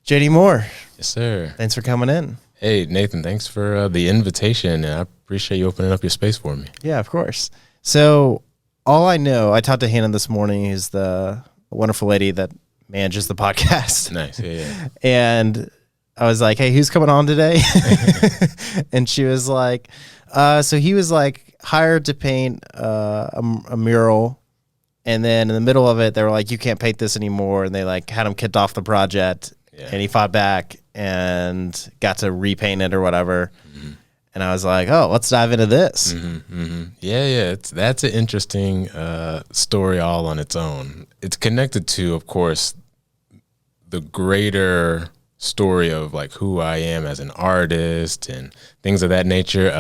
JD Moore. Yes, sir. Thanks for coming in. Hey, Nathan, thanks for the invitation. And I appreciate you opening up your space for me. Yeah, of course. So all I know, I talked to Hannah this morning, who's the wonderful lady that manages the podcast. Nice. Yeah. And I was like, hey, who's coming on today? And she was like, so he was like hired to paint a mural. And then in the middle of it, they were like, you can't paint this anymore. And they like had him kicked off the project. Yeah. And he fought back and got to repaint it or whatever. Mm-hmm. And I was like, oh, let's dive into this. Mm-hmm, mm-hmm. Yeah. That's an interesting story all on its own. It's connected to, of course, the greater story of like who I am as an artist and things of that nature.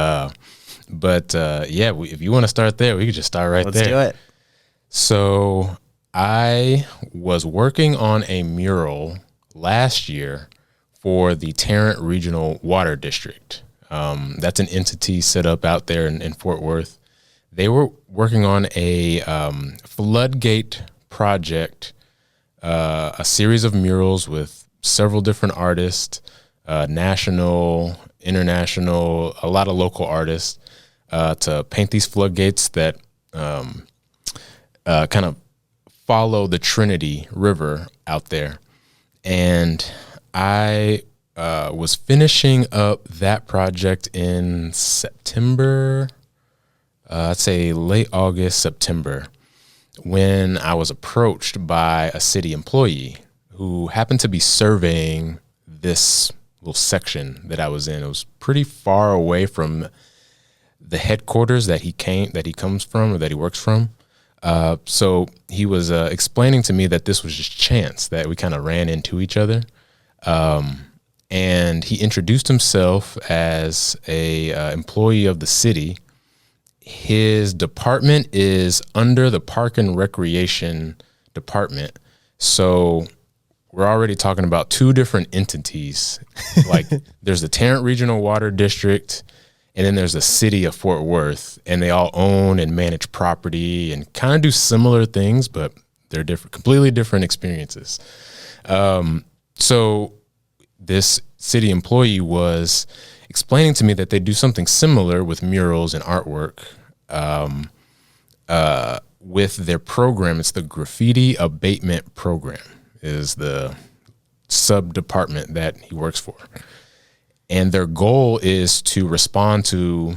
If you want to start there, we could just start right there. Let's do it. So I was working on a mural last year for the Tarrant Regional Water District. That's an entity set up out there in Fort Worth. They were working on a floodgate project, a series of murals with several different artists, national, international, a lot of local artists, to paint these floodgates that kind of follow the Trinity River out there. And I was finishing up that project in September, I'd say late August, September, when I was approached by a city employee who happened to be surveying this little section that I was in. It was pretty far away from the headquarters that he comes from or that he works from. So he was explaining to me that this was just chance, that we kind of ran into each other. And he introduced himself as a employee of the city. His department is under the Park and Recreation Department. So we're already talking about two different entities. Like there's the Tarrant Regional Water District, and then there's the city of Fort Worth, and they all own and manage property and kind of do similar things, but they're different, completely different experiences. So this city employee was explaining to me that they do something similar with murals and artwork with their program. It's the Graffiti Abatement Program is the sub-department that he works for. And their goal is to respond to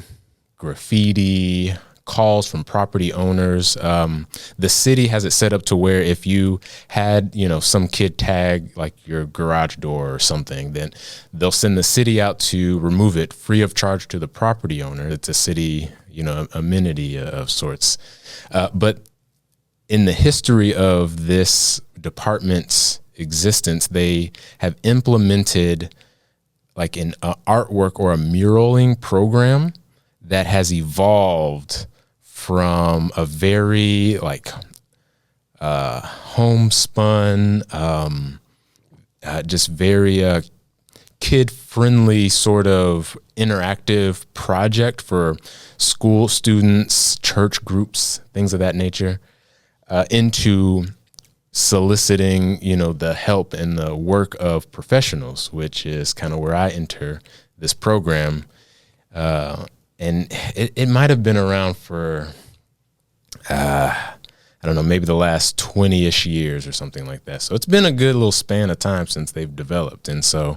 graffiti, calls from property owners. The city has it set up to where if you had, some kid tag like your garage door or something, then they'll send the city out to remove it free of charge to the property owner. It's a city, amenity of sorts. But in the history of this department's existence, they have implemented like an artwork or a muraling program that has evolved from a very homespun, just very kid-friendly sort of interactive project for school students, church groups, things of that nature, into soliciting, the help and the work of professionals, which is kind of where I enter this program. And it might have been around for, I don't know, maybe the last 20-ish years or something like that. So it's been a good little span of time since they've developed. And so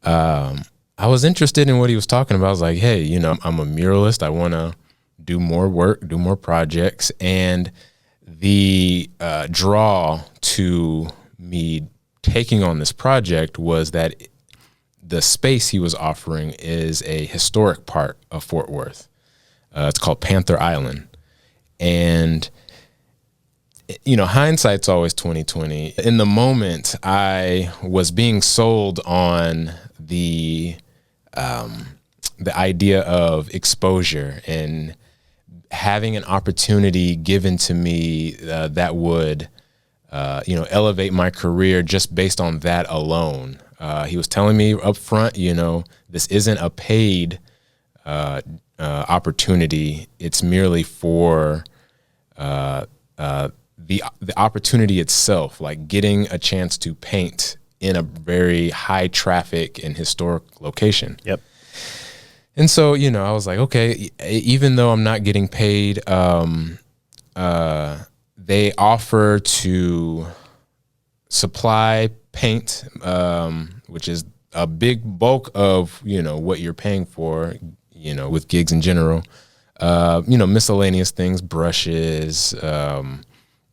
I was interested in what he was talking about. I was like, hey, I'm a muralist. I want to do more work, do more projects. And the draw to me taking on this project was that the space he was offering is a historic part of Fort Worth. It's called Panther Island. And, hindsight's always 20/20. In the moment, I was being sold on the idea of exposure and having an opportunity given to me that would, elevate my career just based on that alone. He was telling me up front, this isn't a paid opportunity. It's merely for the opportunity itself, like getting a chance to paint in a very high traffic and historic location. Yep. And so, you know, I was like, okay, even though I'm not getting paid, they offer to supply paint, which is a big bulk of, you know, what you're paying for, you know, with gigs in general. You know, miscellaneous things, brushes,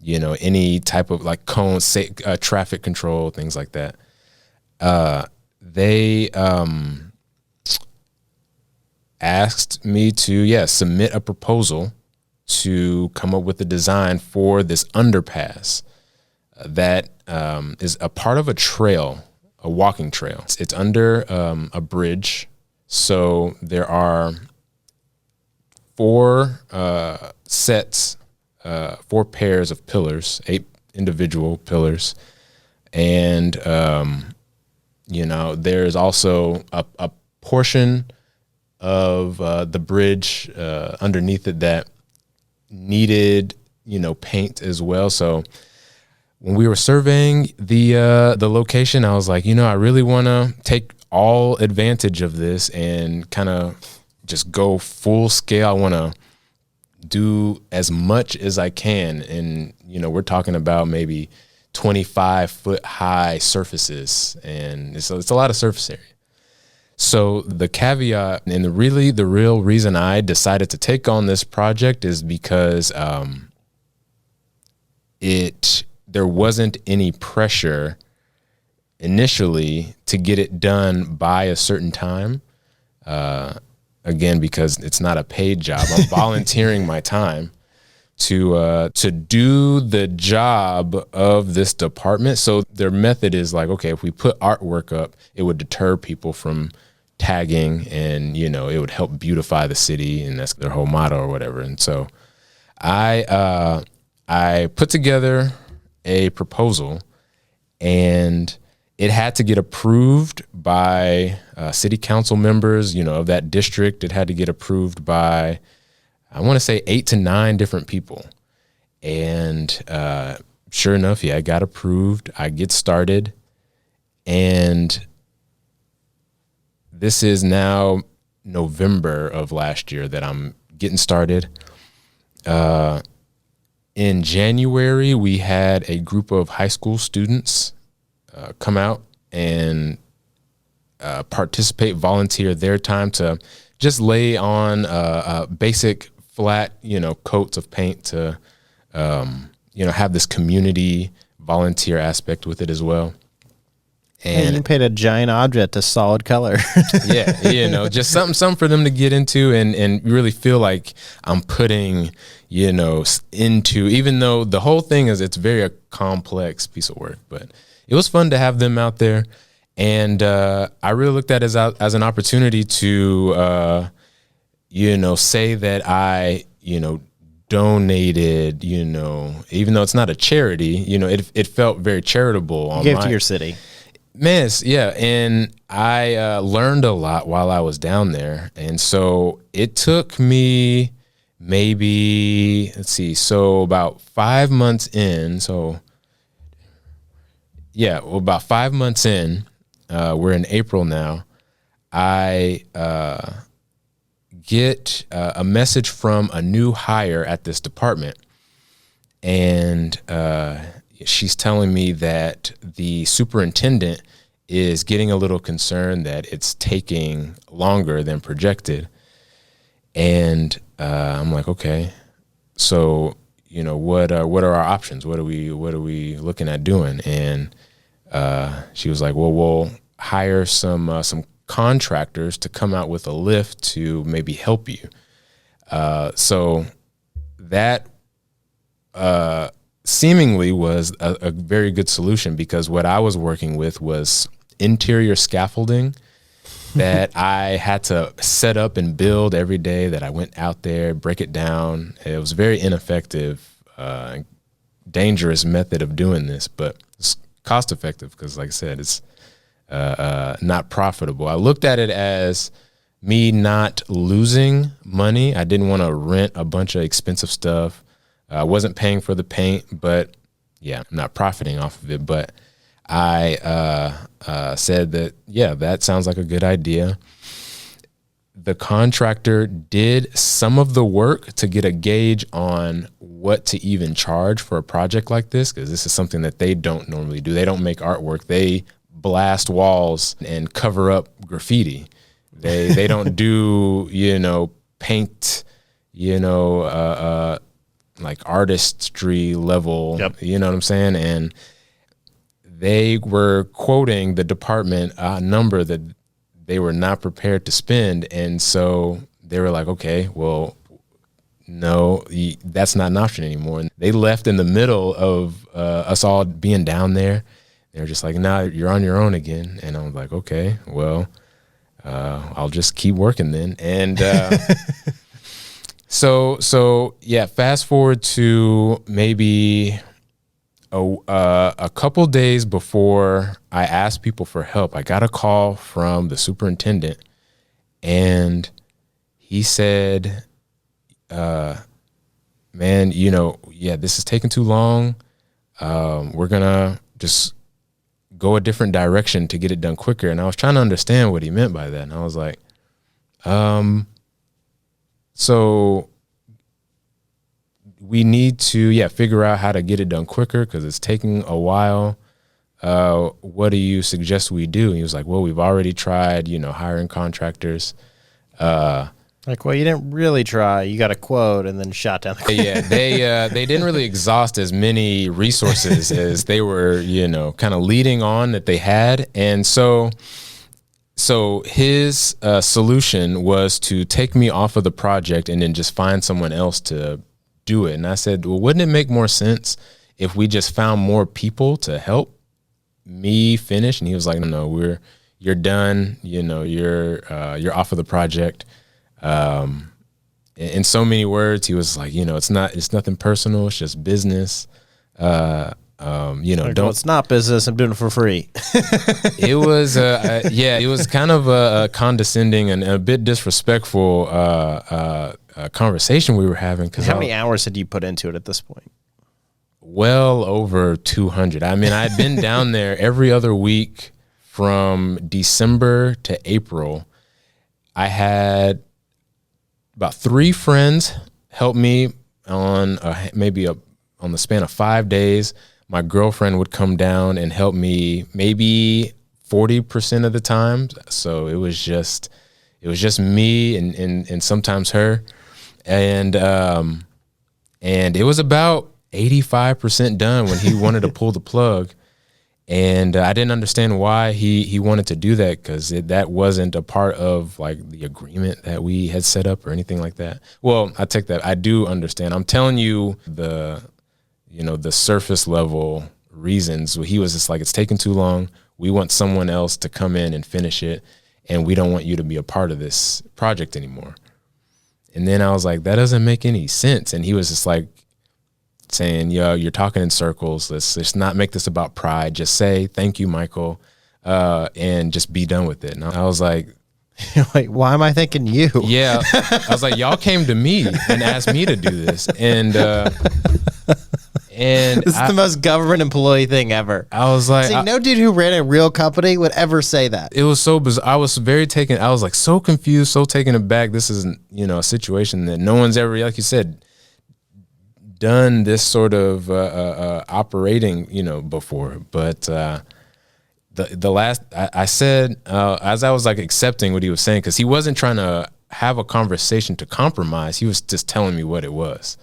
you know, any type of like cones, traffic control, things like that. They asked me to, submit a proposal to come up with a design for this underpass that is a part of a trail, a walking trail. It's under a bridge. So there are four pairs of pillars, 8 individual pillars. And, you know, there's also a portion of the bridge underneath it that needed, you know, paint as well. So when we were surveying the location, I was like, you know, I really want to take all advantage of this and kind of just go full scale. I want to do as much as I can. And, you know, we're talking about maybe 25-foot high surfaces. And it's a lot of surface area. So the caveat and the real reason I decided to take on this project is because there wasn't any pressure initially to get it done by a certain time. Again, because it's not a paid job. I'm volunteering my time to do the job of this department. So their method is like, okay, if we put artwork up, it would deter people from tagging, and, you know, it would help beautify the city, and that's their whole motto or whatever. And so I put together a proposal, and it had to get approved by city council members, you know, of that district. It had to get approved by, I want to say 8 to 9 different people. And sure enough, it got approved. I get started, and this is now November of last year that I'm getting started. In January, we had a group of high school students come out and participate, volunteer their time to just lay on basic flat, you know, coats of paint to, you know, have this community volunteer aspect with it as well. And you paint a giant object a solid color. Yeah, you know, just something for them to get into and really feel like I'm putting, you know, into, even though the whole thing is, it's very a complex piece of work, but it was fun to have them out there. And I really looked at it as an opportunity to, you know, say that I, you know, donated, you know, even though it's not a charity, you know, it felt very charitable. You gave to your city. Man, yeah, and I learned a lot while I was down there. And so it took me maybe, so about 5 months in, about 5 months in, we're in April now, I get a message from a new hire at this department. And she's telling me that the superintendent is getting a little concerned that it's taking longer than projected. And I'm like, okay, so, you know, what are our options? What are we looking at doing? And she was like, well, we'll hire some contractors to come out with a lift to maybe help you. So that seemingly was a very good solution, because what I was working with was interior scaffolding that I had to set up and build every day, that I went out there, break it down. It was a very ineffective, dangerous method of doing this, but it's cost effective because, like I said, it's not profitable. I looked at it as me not losing money. I didn't want to rent a bunch of expensive stuff. I wasn't paying for the paint, but yeah, I'm not profiting off of it. But I said that, yeah, that sounds like a good idea. The contractor did some of the work to get a gauge on what to even charge for a project like this, because this is something that they don't normally do. They don't make artwork. They blast walls and cover up graffiti. They don't do, paint, like artistry level, Yep. you know what I'm saying? And they were quoting the department a number that they were not prepared to spend. And so they were like, okay, well, no, that's not an option anymore. And they left in the middle of us all being down there. They were just like, nah, you're on your own again. And I was like, okay, well, I'll just keep working then. And so yeah, fast forward to maybe a couple days before I asked people for help, I got a call from the superintendent, and he said, man, yeah, this is taking too long. We're gonna just go a different direction to get it done quicker. And I was trying to understand what he meant by that. And I was like, so we need to, figure out how to get it done quicker because it's taking a while. What do you suggest we do? And he was like, well, we've already tried, hiring contractors. Like, well, you didn't really try. You got a quote and then shot down the quote. Yeah, they didn't really exhaust as many resources as they were, kind of leading on that they had. And so his solution was to take me off of the project and then just find someone else to do it. And I said, well, wouldn't it make more sense if we just found more people to help me finish? And he was like, no, you're done. You're off of the project. In so many words, he was like, it's nothing personal. It's just business. Like, well, it's not business. I'm doing it for free. It was, it was kind of a condescending and a bit disrespectful conversation we were having. How many hours had you put into it at this point? Well over 200. I mean, I'd been down there every other week from December to April. I had about 3 friends help me on on the span of 5 days. My girlfriend would come down and help me maybe 40% of the time. So it was just me and sometimes her. And it was about 85% done when he wanted to pull the plug. And I didn't understand why he wanted to do that, because that wasn't a part of like the agreement that we had set up or anything like that. Well, I take that. I do understand. I'm telling you the surface level reasons. He was just like, it's taking too long. We want someone else to come in and finish it, and we don't want you to be a part of this project anymore. And then I was like, that doesn't make any sense. And he was just like saying, yo, you're talking in circles. Let's not make this about pride. Just say, thank you, Michael, and just be done with it. And I was like, You're like, why am I thinking you? yeah. I was like, y'all came to me and asked me to do this. And This is the most government employee thing ever. I was like, See, no dude who ran a real company would ever say that. it was so bizarre. I was I was like so confused, so taken aback. This isn't, a situation that no one's ever, like you said, done this sort of operating, before. But the last, I said, as I was like accepting what he was saying, because he wasn't trying to have a conversation to compromise. He was just telling me what it was.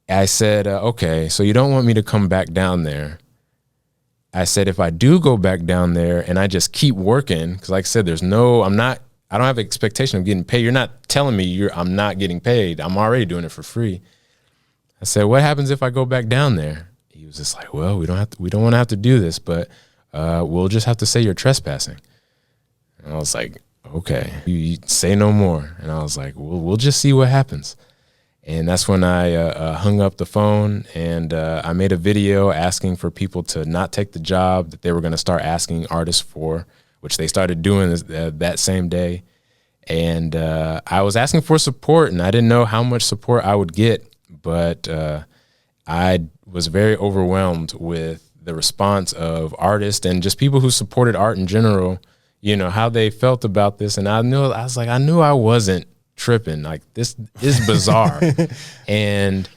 I said, okay, so you don't want me to come back down there. I said, if I do go back down there and I just keep working, because like I said, I don't have an expectation of getting paid. You're not telling me I'm not getting paid. I'm already doing it for free. I said, what happens if I go back down there? He was just like, well, we don't want to have to do this, but we'll just have to say you're trespassing. And I was like, okay, you say no more. And I was like, we'll just see what happens. And that's when I hung up the phone, and I made a video asking for people to not take the job that they were going to start asking artists for, which they started doing that same day. And I was asking for support, and I didn't know how much support I would get, but I was very overwhelmed with the response of artists and just people who supported art in general, you know, how they felt about this. And I knew I wasn't tripping. Like, this is bizarre. And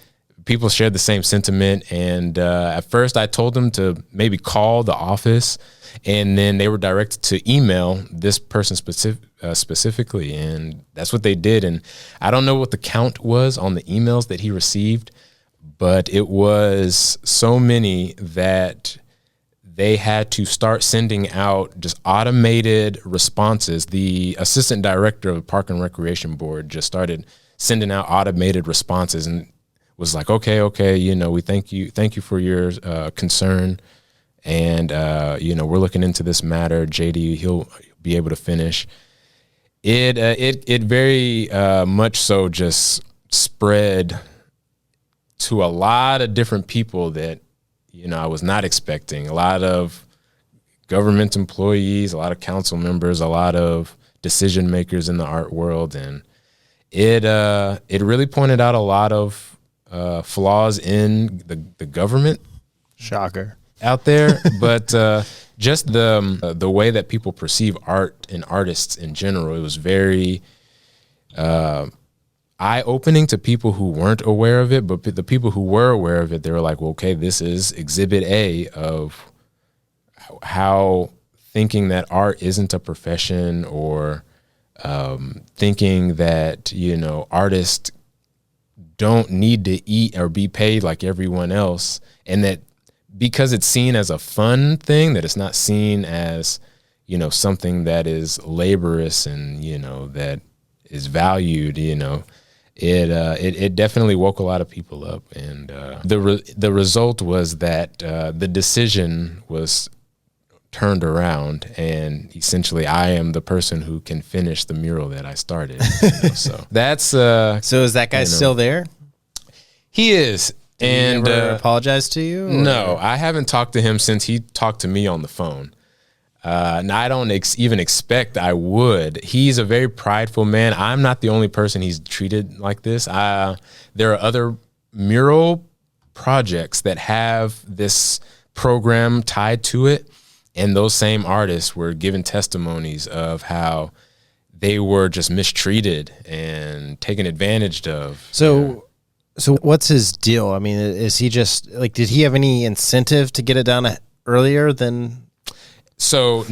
people shared the same sentiment. And at first I told them to maybe call the office, and then they were directed to email this person specifically. And that's what they did. And I don't know what the count was on the emails that he received, but it was so many that they had to start sending out just automated responses. The assistant director of the Park and Recreation Board just started sending out automated responses and was like, okay, you know, we thank you for your concern, and you know, we're looking into this matter. JD, he'll be able to finish. It very much so just spread to a lot of different people that, you know, I was not expecting. A lot of government employees, a lot of council members, a lot of decision makers in the art world, and it really pointed out a lot of flaws in the government. Shocker. Out there, but just the way that people perceive art and artists in general, it was very eye-opening to people who weren't aware of it. But the people who were aware of it, they were like, well, okay, this is exhibit A of how thinking that art isn't a profession, or thinking that, you know, artists don't need to eat or be paid like everyone else, and that because it's seen as a fun thing, that it's not seen as, you know, something that is laborious and, you know, that is valued, you know, it definitely woke a lot of people up. And the result was that the decision was turned around, and essentially I am the person who can finish the mural that I started. You know, so that's so is that guy still there? He is. Did he ever apologize to you? Or? No, I haven't talked to him since he talked to me on the phone. And I don't even expect I would. He's a very prideful man. I'm not the only person he's treated like this. There are other mural projects that have this program tied to it, and those same artists were given testimonies of how they were just mistreated and taken advantage of. So what's his deal? I mean, is he just like, did he have any incentive to get it done earlier than? So if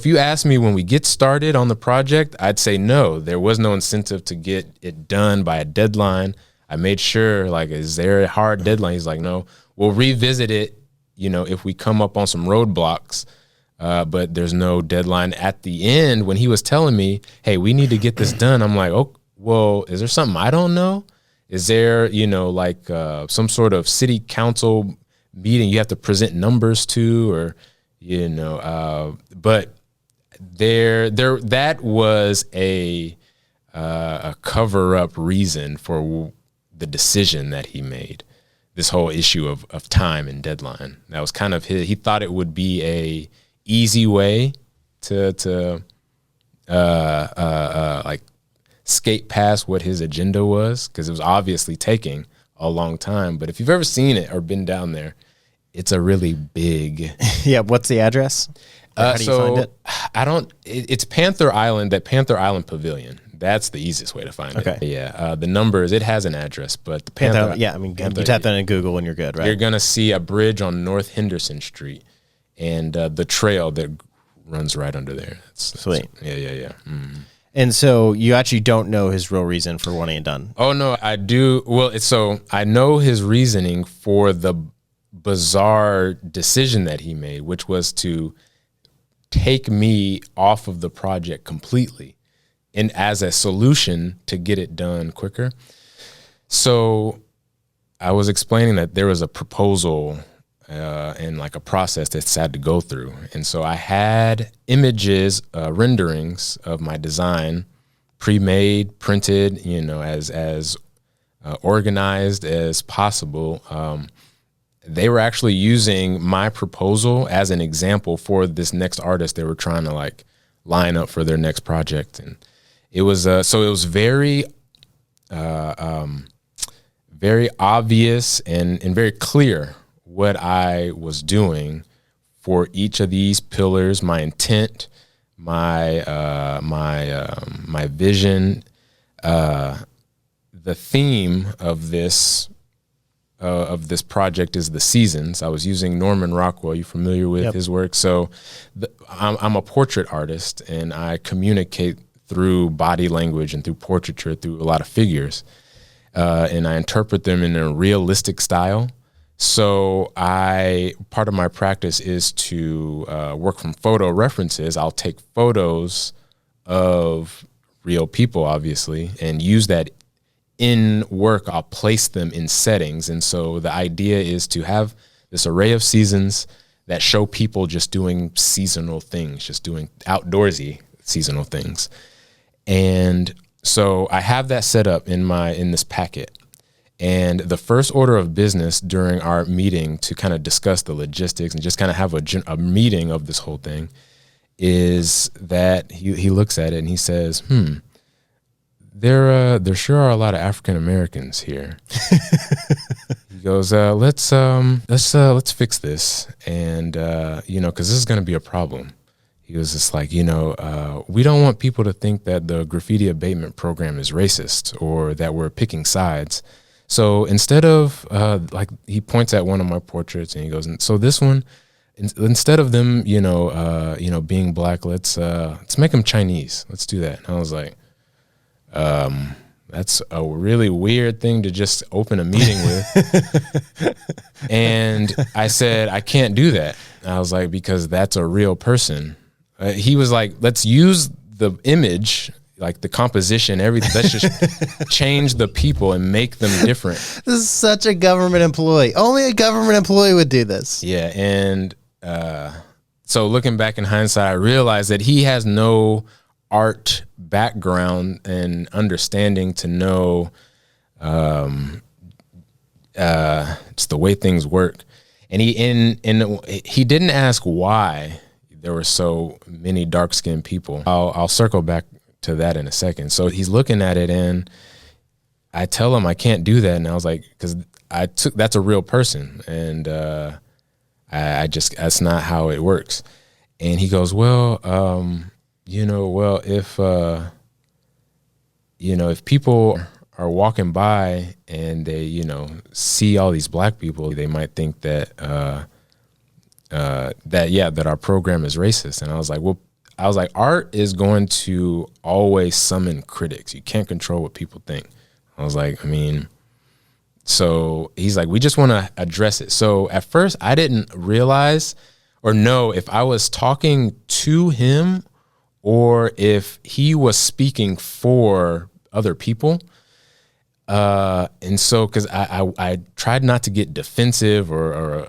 you ask me when we get started on the project, I'd say no, there was no incentive to get it done by a deadline. I made sure, like, is there a hard deadline? He's like, no, we'll revisit it, you know, if we come up on some roadblocks. But there's no deadline. At the end, when he was telling me, hey, we need to get this done, I'm like, oh, well, is there something I don't know? Is there, you know, like some sort of city council meeting you have to present numbers to, or, you know, but there that was a cover-up reason for the decision that he made. This whole issue of time and deadline. That was kind of he thought it would be a easy way to like skate past what his agenda was, because it was obviously taking a long time. But if you've ever seen it or been down there, it's a really big. Yeah. What's the address? How do you find it? It's Panther Island, that Panther Island Pavilion. That's the easiest way to find it. Okay. Yeah. The numbers, it has an address, but the Panther. Yeah. I mean, you tap that in Google and you're good, right? You're going to see a bridge on North Henderson Street, and the trail that runs right under there. Sweet. Yeah. Mm. And so you actually don't know his real reason for wanting it done. Oh no, I do. Well, so I know his reasoning for the bizarre decision that he made, which was to take me off of the project completely, and as a solution to get it done quicker. So I was explaining that there was a proposal and like a process that's had to go through. And so I had images, renderings of my design, pre-made, printed, you know, as organized as possible. They were actually using my proposal as an example for this next artist they were trying to like line up for their next project. And it was, so it was very obvious and very clear what I was doing for each of these pillars, my intent, my vision, the theme of this project is the seasons. I was using Norman Rockwell. You familiar with his work? So I'm a portrait artist, and I communicate through body language and through portraiture, through a lot of figures, and I interpret them in a realistic style. So part of my practice is to work from photo references. I'll take photos of real people, obviously, and use that in work. I'll place them in settings. And so the idea is to have this array of seasons that show people just doing seasonal things, just doing outdoorsy seasonal things. And so I have that set up in this packet. And the first order of business during our meeting to kind of discuss the logistics and just kind of have a meeting of this whole thing is that he looks at it and he says, there sure are a lot of African Americans here. He goes, let's fix this, and because this is going to be a problem. He was just like, we don't want people to think that the graffiti abatement program is racist or that we're picking sides. So instead of he points at one of my portraits and he goes, so this one, instead of them, being black, let's make them Chinese. Let's do that. And I was like, that's a really weird thing to just open a meeting with. And I said, I can't do that. I was like, because that's a real person. He was like, let's use the image, like the composition, everything. Let's just change the people and make them different. This is such a government employee. Only a government employee would do this. Yeah. And so looking back in hindsight, I realized that he has no art background and understanding to know it's the way things work. And he didn't ask why there were so many dark-skinned people. I'll circle back to that in a second. So he's looking at it, and I tell him I can't do that, and I was like, because that's a real person, and I just, that's not how it works. And he goes, well, if people are walking by and they, see all these black people, they might think that that our program is racist. And I was like, art is going to always summon critics. You can't control what people think. I was like, so he's like, we just want to address it. So at first I didn't realize or know if I was talking to him or if he was speaking for other people. And so, cause I tried not to get defensive or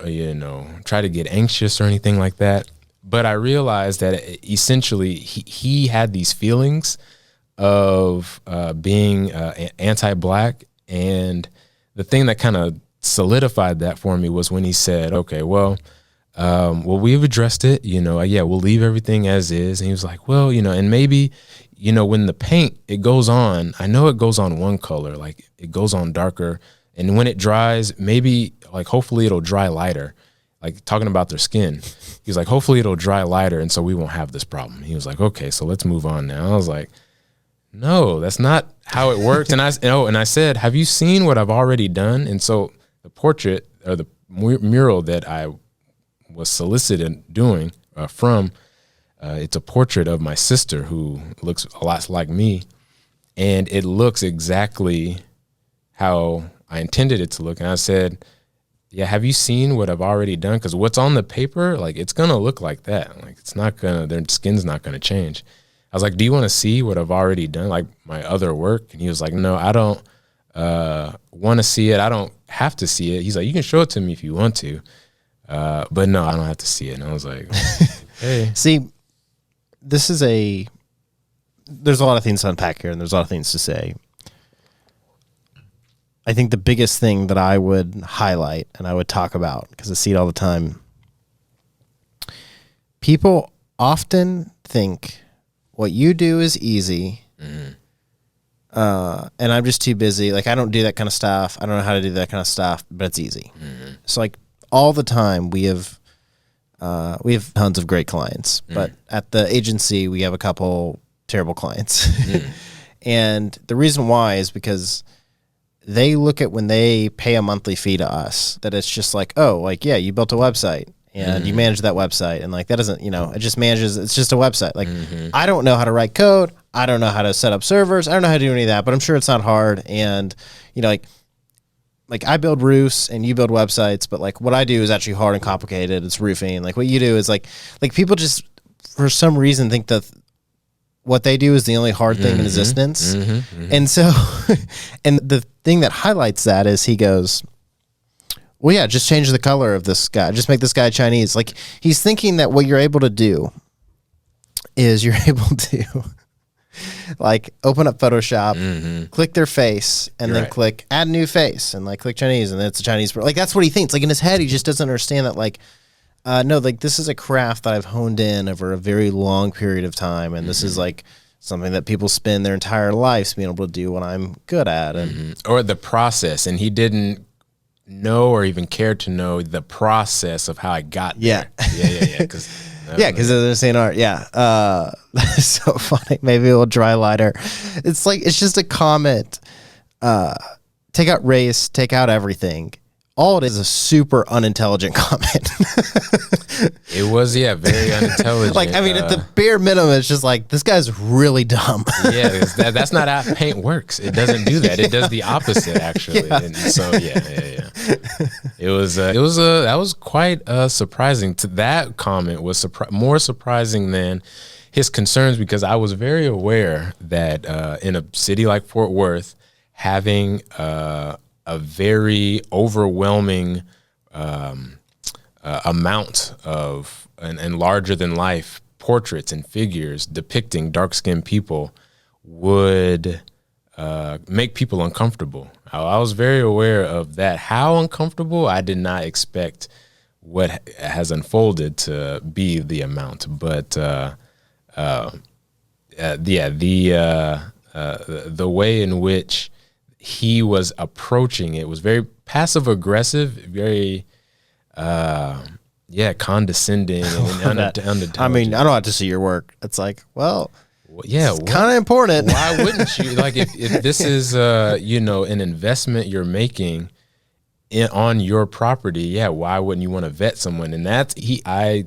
try to get anxious or anything like that. But I realized that essentially he had these feelings of being anti-black. And the thing that kind of solidified that for me was when he said, okay, well, we've addressed it, we'll leave everything as is. And he was like, well, and maybe, when the paint, it goes on, I know it goes on one color, like it goes on darker. And when it dries, maybe like, hopefully it'll dry lighter, like talking about their skin. He was like, hopefully it'll dry lighter. And so we won't have this problem. He was like, okay, so let's move on now. I was like, no, that's not how it works. And I said, have you seen what I've already done? And so the portrait or the mural that I was solicited doing from, it's a portrait of my sister who looks a lot like me, and it looks exactly how I intended it to look. And I said, yeah, have you seen what I've already done? Because what's on the paper, like, it's going to look like that. Like, it's not going to, their skin's not going to change. I was like, do you want to see what I've already done, like my other work? And he was like, no, I don't want to see it. I don't have to see it. He's like, you can show it to me if you want to. But no, I don't have to see it. And I was like, hey. See, there's a lot of things to unpack here, and there's a lot of things to say. I think the biggest thing that I would highlight and I would talk about, because I see it all the time, people often think what you do is easy, and I'm just too busy. Like, I don't do that kind of stuff. I don't know how to do that kind of stuff, but it's easy. So, like, all the time we have tons of great clients, but at the agency we have a couple terrible clients. And the reason why is because they look at when they pay a monthly fee to us that it's just like, oh, like, yeah, you built a website and you manage that website. And like, that doesn't, it just manages, it's just a website. Like, I don't know how to write code. I don't know how to set up servers. I don't know how to do any of that, but I'm sure it's not hard. And, like I build roofs and you build websites, but like what I do is actually hard and complicated. It's roofing. Like what you do is like people just for some reason think that what they do is the only hard thing in existence. And so, and the thing that highlights that is he goes, well, yeah, just change the color of this guy. Just make this guy Chinese. Like he's thinking that what you're able to do is you're able to like open up Photoshop, click their face, and then click add new face, and like click Chinese, and then it's a Chinese. Like that's what he thinks. Like in his head, he just doesn't understand that. Like, no, like this is a craft that I've honed in over a very long period of time, and this is like something that people spend their entire lives being able to do what I'm good at, and or the process. And he didn't know or even care to know the process of how I got there. Yeah. Because they're saying art. Yeah. That's so funny. Maybe a little dry liner. It's like, it's just a comment. Take out race, take out everything. All it is a super unintelligent comment. It was, very unintelligent. Like, I mean, at the bare minimum, it's just like, this guy's really dumb. That's not how paint works. It doesn't do that. It does the opposite, actually. Yeah. And so, that was quite surprising. That comment was more surprising than his concerns, because I was very aware that in a city like Fort Worth, having a very overwhelming amount of and larger than life portraits and figures depicting dark-skinned people would make people uncomfortable. I was very aware of that. How uncomfortable, I did not expect what has unfolded to be the amount. But the way in which he was approaching it was very passive aggressive, very condescending and unintelligent. I mean, I don't have to see your work. It's like, well, yeah, it's kind of important. Why wouldn't you? Like, if this is an investment you're making on your property, why wouldn't you want to vet someone? And I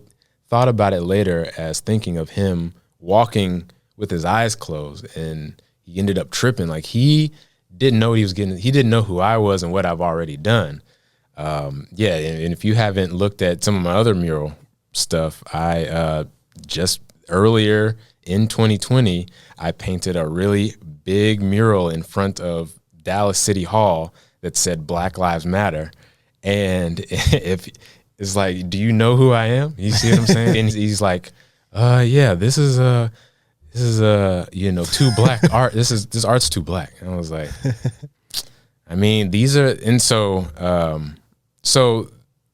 thought about it later as thinking of him walking with his eyes closed, and he ended up tripping. Like, he didn't know what he was getting. He didn't know who I was and what I've already done. And if you haven't looked at some of my other mural stuff, I just earlier in 2020, I painted a really big mural in front of Dallas City Hall that said Black Lives Matter. And if it's like, do you know who I am? You see what I'm saying? And he's like, this is too black art. This art's too black. And I was like, I mean, these are, and so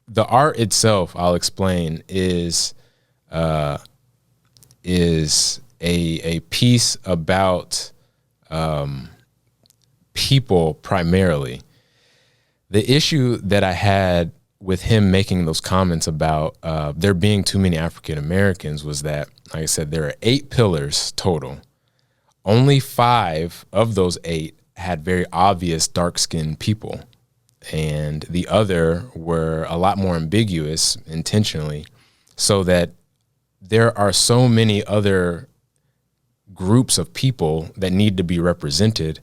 the art itself, I'll explain, is a piece about people primarily. The issue that I had with him making those comments about there being too many African Americans was that, like I said, there are 8 pillars total. Only 5 of those 8 had very obvious dark-skinned people, and the other were a lot more ambiguous intentionally, so that there are so many other groups of people that need to be represented.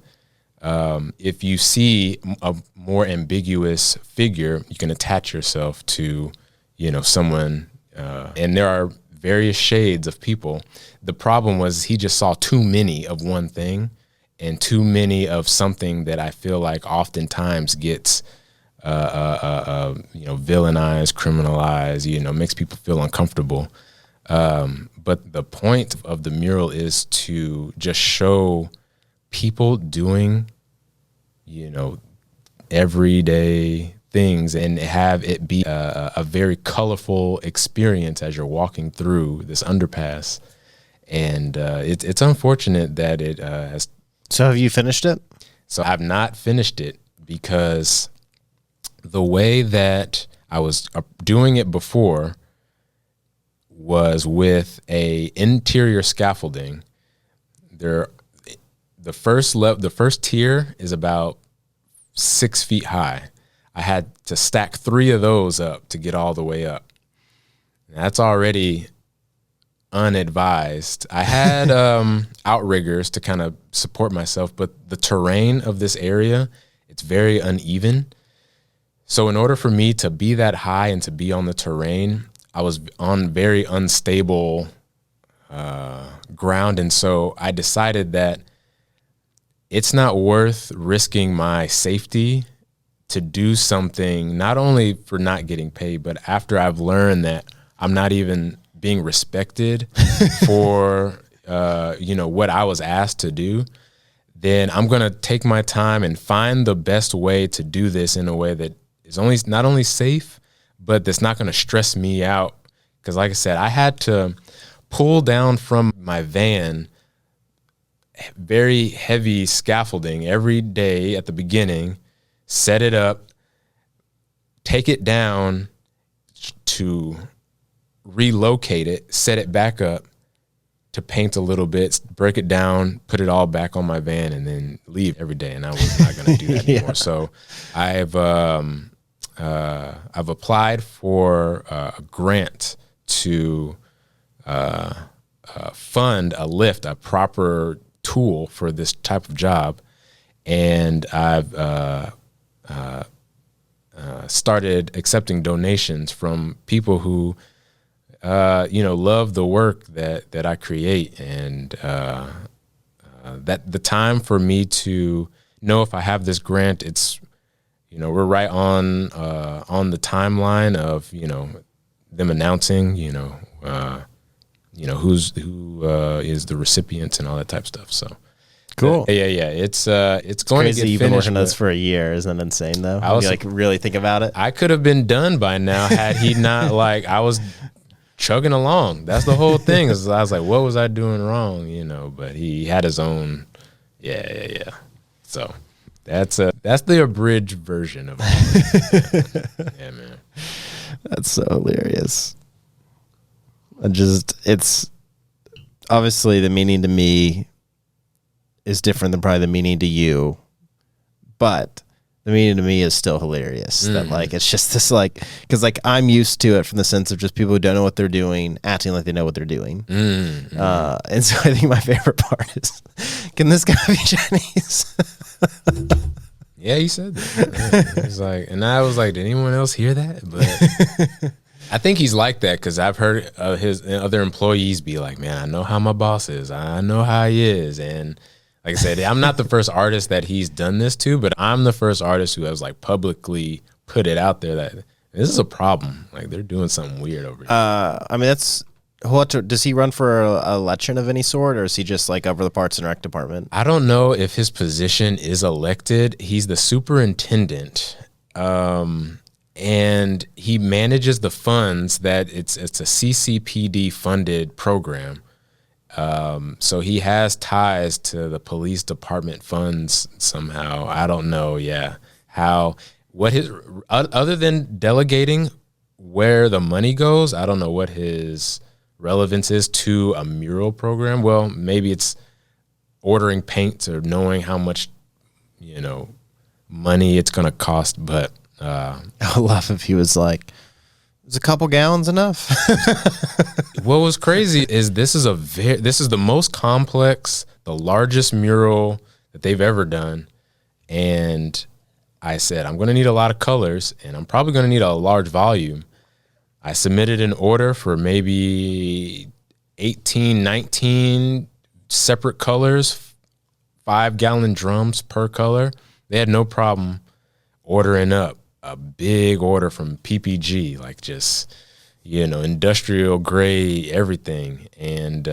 If you see a more ambiguous figure, you can attach yourself to, someone, and there are various shades of people. The problem was he just saw too many of one thing and too many of something that I feel like oftentimes gets, villainized, criminalized, makes people feel uncomfortable. But the point of the mural is to just show people doing, everyday things and have it be a very colorful experience as you're walking through this underpass. And it's unfortunate that it has. So have you finished it? So I've not finished it because the way that I was doing it before was with a interior scaffolding. The first tier is about 6 feet high. I had to stack 3 of those up to get all the way up. That's already unadvised. I had outriggers to kind of support myself, but the terrain of this area, it's very uneven. So in order for me to be that high and to be on the terrain, I was on very unstable ground. And so I decided that it's not worth risking my safety to do something, not only for not getting paid, but after I've learned that I'm not even being respected for, what I was asked to do, then I'm going to take my time and find the best way to do this in a way that is not only safe, but that's not going to stress me out. Because like I said, I had to pull down from my van very heavy scaffolding every day at the beginning, set it up, take it down to relocate it, set it back up, to paint a little bit, break it down, put it all back on my van, and then leave every day. And I was not going to do that anymore. So I've applied for a grant to fund a lift, a proper tool for this type of job, and I've started accepting donations from people who love the work that I create, and that the time for me to know if I have this grant, it's we're right on the timeline of them announcing who is the recipients and all that type of stuff. So cool. It's going crazy. to get You've finished. been working on this for a year. Isn't that insane though? I was really think about it. I could have been done by now had he not I was chugging along. That's the whole thing. Is I was like, what was I doing wrong? But he had his own. Yeah. So that's the abridged version of it. Yeah, man. That's so hilarious. It's obviously the meaning to me is different than probably the meaning to you, but the meaning to me is still hilarious. That it's just this because I'm used to it from the sense of just people who don't know what they're doing acting like they know what they're doing. And so I think my favorite part is, can this guy be Chinese? Yeah, he said that. Yeah. He's like, and I was like, did anyone else hear that? But I think he's like that because I've heard his other employees be like, man, I know how my boss is. I know how he is. And like I said, I'm not the first artist that he's done this to, but I'm the first artist who has publicly put it out there that this is a problem. They're doing something weird over here. That's what does he run for a election of any sort, or is he just over the Parts and Rec department? I don't know if his position is elected. He's the superintendent. And he manages the funds that it's a CCPD funded program. So he has ties to the police department funds somehow. I don't know. Yeah. Other than delegating where the money goes, I don't know what his relevance is to a mural program. Well, maybe it's ordering paint or knowing how much, money it's going to cost. But, I would laugh if he was like, is a couple gallons enough? What was crazy is this is the most complex, the largest mural that they've ever done. And I said, I'm going to need a lot of colors and I'm probably going to need a large volume. I submitted an order for maybe 18, 19 separate colors, 5-gallon drums per color. They had no problem ordering up a big order from PPG, industrial grade, everything. And,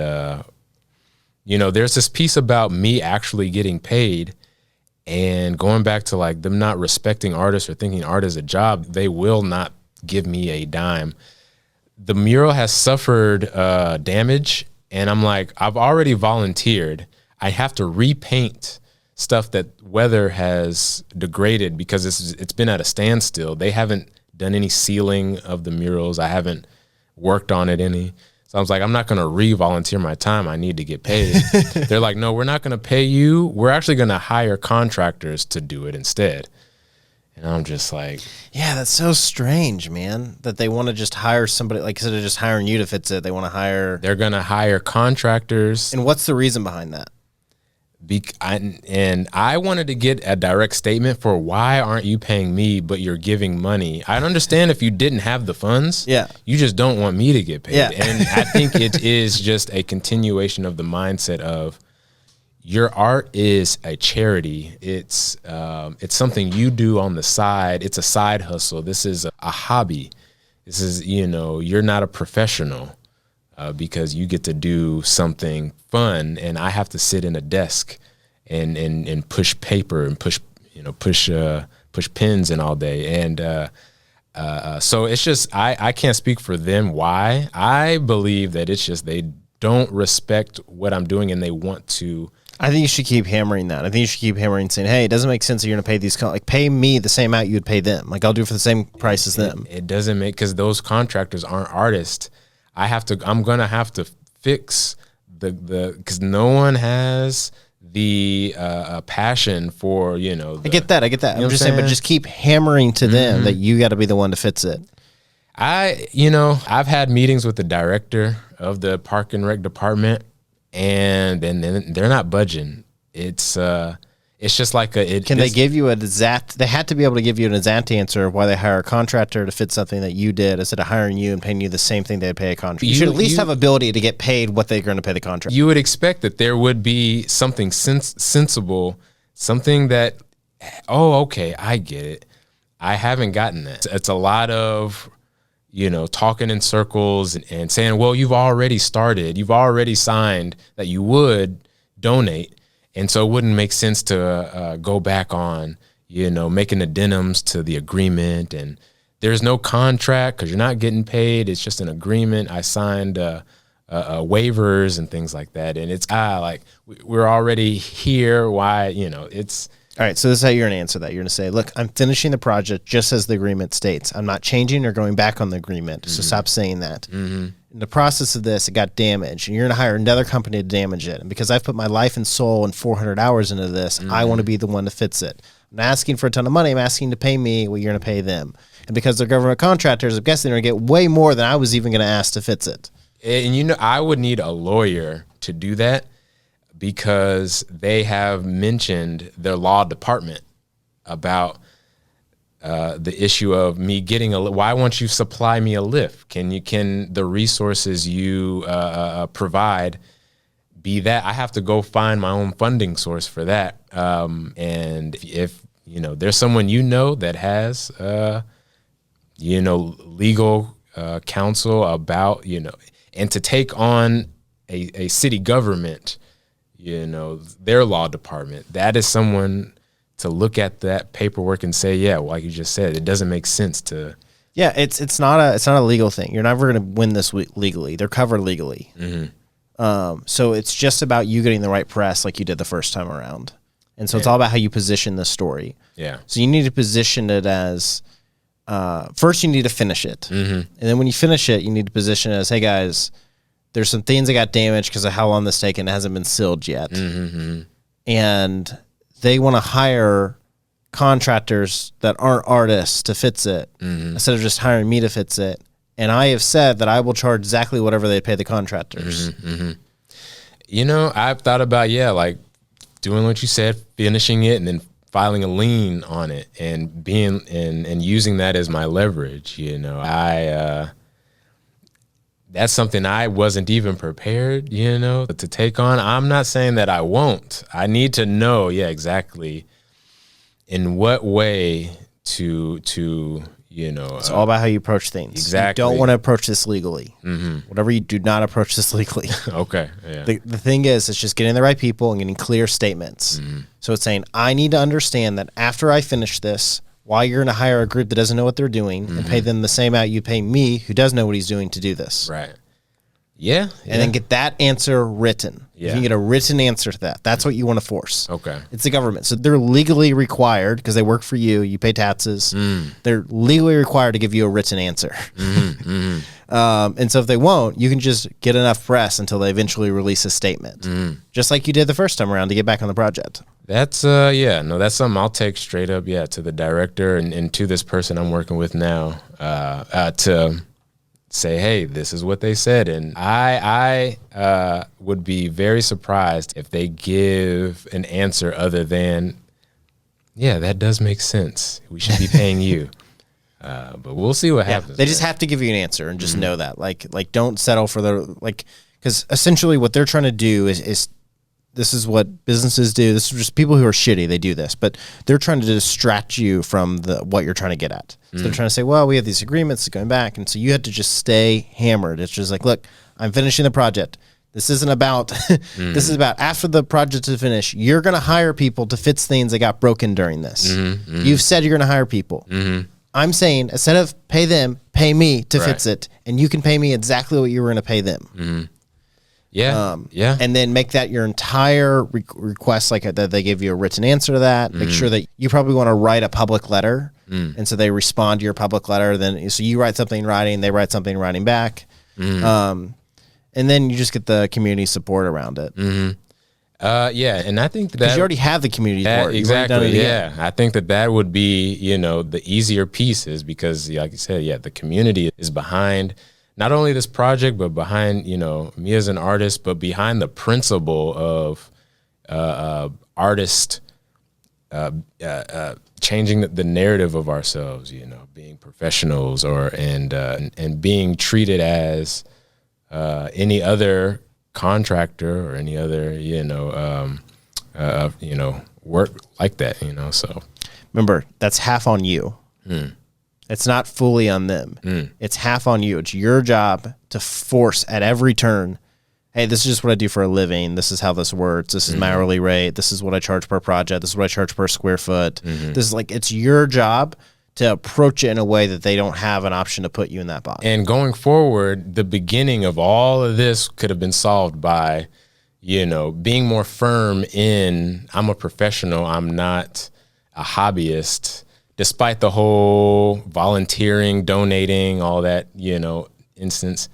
there's this piece about me actually getting paid and going back to them not respecting artists or thinking art is a job. They will not give me a dime. The mural has suffered damage, and I'm like, I've already volunteered. I have to repaint stuff that weather has degraded because it's been at a standstill. They haven't done any sealing of the murals. I haven't worked on it any. So I was like, I'm not going to re-volunteer my time. I need to get paid. They're like, no, we're not going to pay you. We're actually going to hire contractors to do it instead. And I'm just like, yeah, that's so strange, man, that they want to just hire somebody, like instead of just hiring you to fix it, they want to hire. They're going to hire contractors. And what's the reason behind that? And I wanted to get a direct statement for why aren't you paying me, but you're giving money. I understand if you didn't have the funds, yeah, you just don't want me to get paid. Yeah. And I think it is just a continuation of the mindset of your art is a charity. It's something you do on the side. It's a side hustle. This is a hobby. This is, you're not a professional. Because you get to do something fun, and I have to sit in a desk and push paper and push pens and all day. And so it's just I can't speak for them why. I believe that it's just they don't respect what I'm doing and they want to. I think you should keep hammering that. I think you should keep hammering saying, hey, it doesn't make sense that you're going to pay these, like pay me the same amount you would pay them. Like I'll do it for the same price as them. It doesn't make, because those contractors aren't artists. I'm going to have to fix because no one has the passion for, I get that. I'm just saying, but just keep hammering to them that you got to be the one to fix it. I've had meetings with the director of the Park and Rec department, and they're not budging. It's just like Can they give you they had to be able to give you an exact answer of why they hire a contractor to fit something that you did instead of hiring you and paying you the same thing they'd pay a contractor. You should at least have ability to get paid what they're going to pay the contractor. You would expect that there would be something sensible, something that, okay, I get it. I haven't gotten that. It's a lot of, talking in circles and saying, well, you've already started, you've already signed that you would donate. And so it wouldn't make sense to go back on, making addendums to the agreement. And there's no contract because you're not getting paid. It's just an agreement. I signed waivers and things like that. And it's we're already here. Why, it's. All right, so this is how you're going to answer that. You're going to say, look, I'm finishing the project just as the agreement states. I'm not changing or going back on the agreement, so stop saying that. Mm-hmm. In the process of this, it got damaged, and you're going to hire another company to damage it. And because I've put my life and soul and 400 hours into this, I want to be the one to fix it. I'm not asking for a ton of money. I'm asking to pay me what you're going to pay them. And because they're government contractors, I'm guessing they're going to get way more than I was even going to ask to fix it. And, I would need a lawyer to do that, because they have mentioned their law department about the issue of me getting why won't you supply me a lift? Can the resources you provide be that? I have to go find my own funding source for that. And if there's someone that has legal counsel about and to take on a city government, their law department, that is someone to look at that paperwork and say, yeah, like you just said, it doesn't make sense to. Yeah, it's not a legal thing. You're never going to win this legally. They're covered legally. Mm-hmm. So it's just about you getting the right press, like you did the first time around. And so it's all about how you position the story. Yeah. So you need to position it as first you need to finish it, and then when you finish it, you need to position it as, hey guys, there's some things that got damaged because of how long this taken. It hasn't been sealed yet. Mm-hmm. And they want to hire contractors that aren't artists to fix it instead of just hiring me to fix it. And I have said that I will charge exactly whatever they pay the contractors. I've thought about, like doing what you said, finishing it and then filing a lien on it and being and using that as my leverage. That's something I wasn't even prepared, to take on. I'm not saying that I won't. I need to know, exactly in what way to It's all about how you approach things. Exactly. You don't want to approach this legally. Whatever you do, not approach this legally. Okay. Yeah. The thing is, it's just getting the right people and getting clear statements. So it's saying, I need to understand that after I finish this, why you're going to hire a group that doesn't know what they're doing and pay them the same amount you pay me, who does know what he's doing, to do this. Right. Yeah. And then get that answer written. Yeah. You can get a written answer to that. That's what you want to force. Okay. It's the government. So they're legally required, because they work for you, you pay taxes. They're legally required to give you a written answer. And so if they won't, you can just get enough press until they eventually release a statement. Just like you did the first time around to get back on the project. That's that's something I'll take straight up, to the director and to this person I'm working with now, to say, hey, this is what they said. And I would be very surprised if they give an answer other than, yeah, that does make sense. We should be paying you. But we'll see what happens. They just have to give you an answer, and just know that. Like don't settle for because essentially what they're trying to do is this is what businesses do. This is just people who are shitty. They do this, but they're trying to distract you from what you're trying to get at. So they're trying to say, well, we have these agreements going back. And so you have to just stay hammered. It's just like, look, I'm finishing the project. This isn't about, this is about after the project is finished, you're going to hire people to fix things that got broken during this. You've said you're going to hire people. I'm saying, instead of pay them, pay me to fix it. And you can pay me exactly what you were going to pay them. And then make that your entire request, like that they give you a written answer to that. Make sure that you probably want to write a public letter. And so they respond to your public letter. Then, so you write something in writing, they write something in writing back. And then you just get the community support around it. And I think that you already have the community support. Exactly. I think that would be, the easier pieces, because like you said, the community is behind not only this project, but behind, me as an artist, but behind the principle of artist changing the narrative of ourselves, being professionals and being treated as any other contractor or any other, work like that, so. Remember, that's half on you. It's not fully on them. It's half on you. It's your job to force at every turn, hey, this is just what I do for a living. This is how this works. This is my hourly rate. This is what I charge per project. This is what I charge per square foot. This is it's your job to approach it in a way that they don't have an option to put you in that box. And going forward, the beginning of all of this could have been solved by, being more firm in, I'm a professional, I'm not a hobbyist, despite the whole volunteering, donating, all that, instance.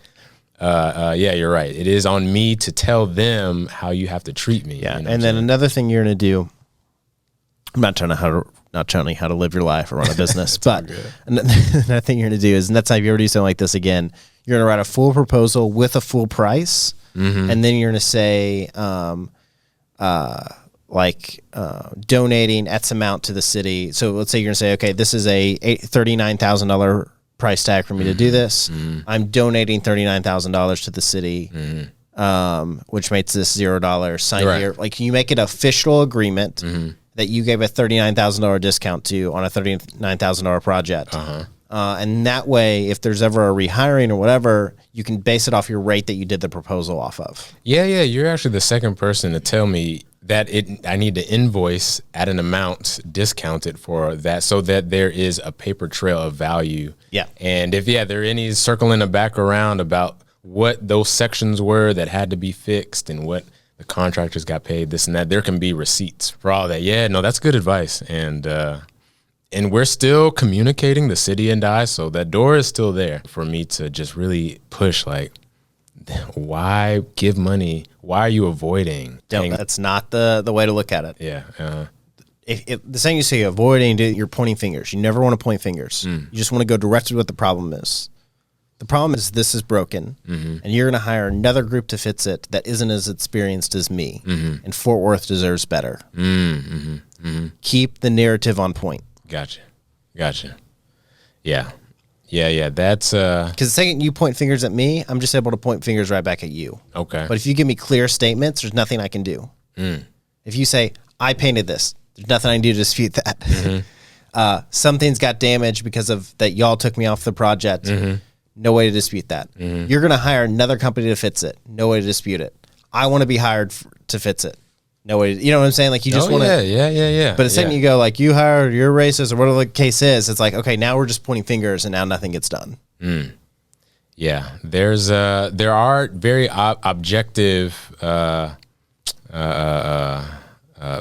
You're right. It is on me to tell them how you have to treat me. Yeah. And then another thing you're going to do, I'm not telling you how to live your life or run a business, but another thing you're going to do is next time you ever do something like this again, you're going to write a full proposal with a full price. And then you're going to say, donating X amount to the city. So let's say you're going to say, okay, this is a $39,000 price tag for me to do this. I'm donating $39,000 to the city, which makes this $0. Sign here. You make it an official agreement that you gave a $39,000 discount to on a $39,000 project. And that way, if there's ever a rehiring or whatever, you can base it off your rate that you did the proposal off of. Yeah. You're actually the second person to tell me that I need to invoice at an amount discounted for that, so that there is a paper trail of value. Yeah. And if there are any circling back around about what those sections were that had to be fixed and what the contractors got paid, this and that, there can be receipts for all that. Yeah, no, that's good advice. And we're still communicating, the city and I, so that door is still there for me to just really push, why give money? Why are you avoiding? That's not the way to look at it. Yeah. If the saying you say avoiding, you're pointing fingers. You never want to point fingers. You just want to go directly to what the problem is. The problem is this is broken, and you're going to hire another group to fix it that isn't as experienced as me, and Fort Worth deserves better. Keep the narrative on point. Gotcha. Yeah. That's because the second you point fingers at me, I'm just able to point fingers right back at you. Okay. But if you give me clear statements, there's nothing I can do. If you say I painted this, there's nothing I can do to dispute that. Something's got damaged because of that. Y'all took me off the project. No way to dispute that. You're going to hire another company to fix it. No way to dispute it. I want to be hired to fix it. No way. You know what I'm saying? You just want to. Yeah. But the second you go, you hired, you're racist, or whatever the case is, it's okay, now we're just pointing fingers and now nothing gets done. Yeah, there are very objective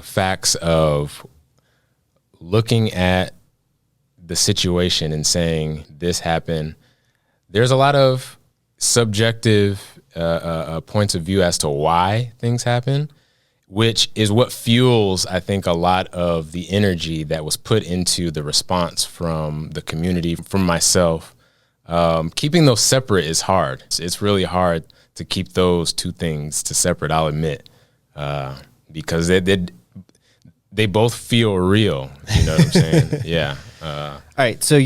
facts of looking at the situation and saying this happened. There's a lot of subjective points of view as to why things happen, which is what fuels, I think, a lot of the energy that was put into the response from the community, from myself. Keeping those separate is hard. It's really hard to keep those two things to separate, I'll admit, because they both feel real. You know what I'm saying? Yeah. All right. So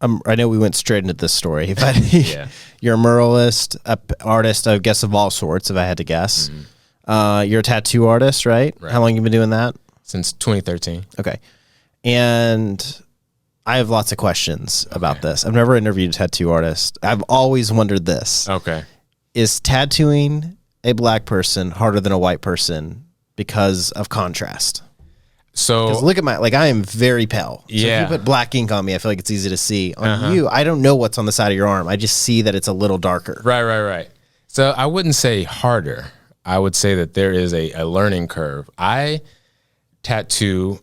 I know we went straight into this story, but Yeah. you're a muralist, artist, I guess, of all sorts, if I had to guess. You're a tattoo artist, right? How long have you been doing that? Since 2013. Okay. And I have lots of questions about this. I've never interviewed a tattoo artist. I've always wondered this. Okay. Is tattooing a black person harder than a white person because of contrast? So Because look at I am very pale. So Yeah. if you put black ink on me, I feel like it's easy to see. On you, I don't know what's on the side of your arm. I just see that it's a little darker. Right. So I wouldn't say harder. I would say that there is a learning curve. I tattoo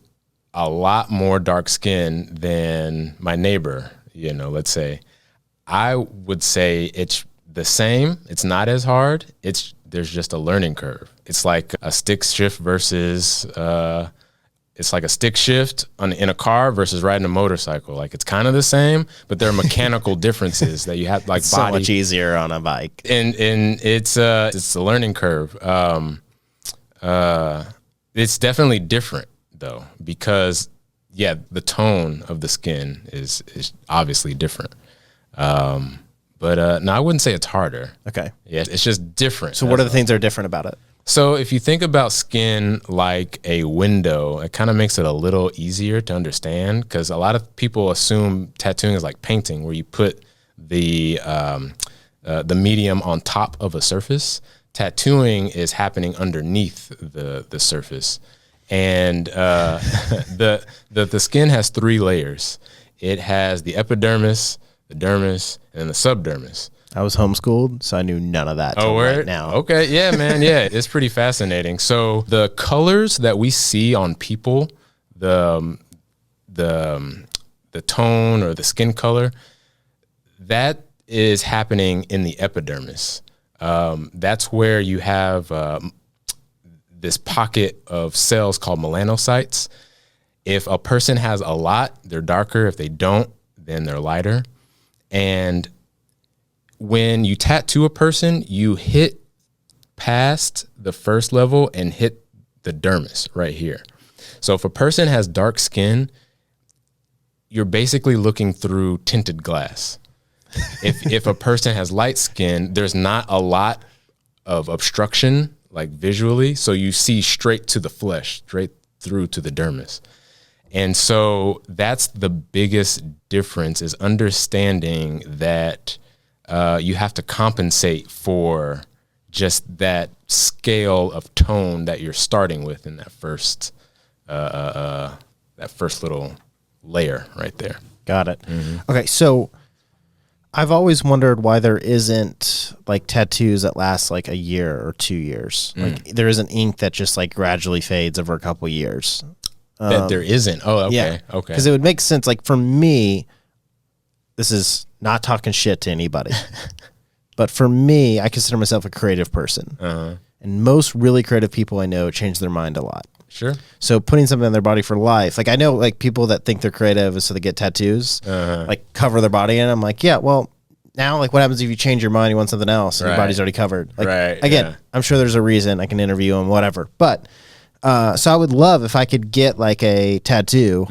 a lot more dark skin than my neighbor, let's say. I would say it's the same. It's not as hard. There's just a learning curve. It's like a stick shift versus it's like a stick shift in a car versus riding a motorcycle. Like, it's kind of the same, but there are mechanical differences that you have, like, It's body. so much easier on a bike. And it's a learning curve. It's definitely different though, because the tone of the skin is obviously different. But no, I wouldn't say it's harder. Okay. Yeah, it's just different. So what are the things that are different about it? So if you think about skin like a window, it kind of makes it a little easier to understand, because a lot of people assume tattooing is like painting, where you put the medium on top of a surface. Tattooing is happening underneath the surface, and the skin has 3 layers. It has the epidermis, the dermis, and the subdermis. I was homeschooled, so I knew none of that till right now. Okay, yeah, man, yeah, it's pretty fascinating. So the colors that we see on people, the tone or the skin color, that is happening in the epidermis. That's where you have this pocket of cells called melanocytes. If a person has a lot, they're darker. If they don't, then they're lighter. And when you tattoo a person, you hit past the first level and hit the dermis right here. So if a person has dark skin, you're basically looking through tinted glass. If a person has light skin, there's not a lot of obstruction, like visually, so you see straight to the flesh, straight through to the dermis. And so that's the biggest difference, is understanding that you have to compensate for just that scale of tone that you're starting with in that first little layer right there. Got it. Okay, so I've always wondered why there isn't like tattoos that last like a year or 2 years. Like there isn't ink that just like gradually fades over a couple years. That there isn't. Oh, okay. Yeah. Okay. Because it would make sense. Like for me, this is not talking shit to anybody, but for me, I consider myself a creative person. And most really creative people I know change their mind a lot. Sure. So putting something on their body for life, like I know like people that think they're creative, so they get tattoos, like cover their body in. I'm like, yeah, well, now like what happens if you change your mind, you want something else, and your body's already covered? Like, again, I'm sure there's a reason. I can interview them, whatever. But so I would love if I could get like a tattoo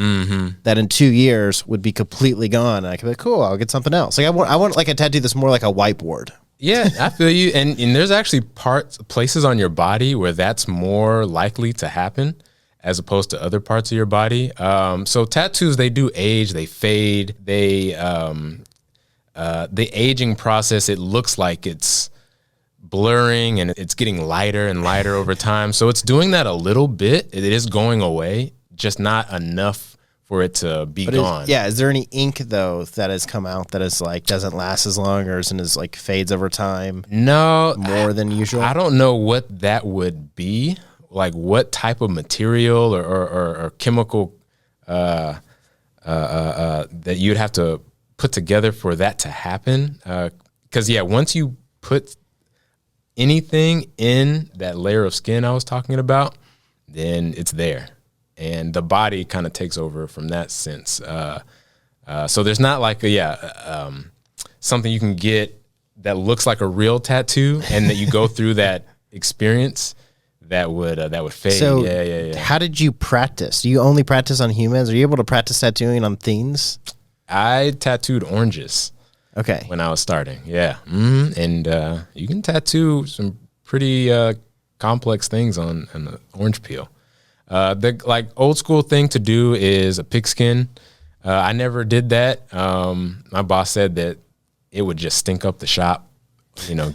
that in 2 years would be completely gone, and I could be like, cool, I'll get something else. Like I want like a tattoo that's more like a whiteboard. Yeah, I feel you. And there's actually places on your body where that's more likely to happen as opposed to other parts of your body. So tattoos, they do age, they fade, the aging process, it looks like it's blurring and it's getting lighter and lighter over time. So it's doing that a little bit. It is going away, just not enough for it to be But gone. is there any ink though that has come out that is like doesn't last as long or isn't as like fades over time? No, more than usual. I don't know what that would be. Like what type of material or chemical that you'd have to put together for that to happen. Because once you put anything in that layer of skin I was talking about, then it's there. And the body kind of takes over from that sense. So there's not like something you can get that looks like a real tattoo, and that you go through that experience that would fade. So how did you practice? Do you only practice on humans? Are you able to practice tattooing on things? I tattooed oranges. Okay. When I was starting, and you can tattoo some pretty complex things on an orange peel. The like old school thing to do is a pigskin. I never did that. My boss said that it would just stink up the shop,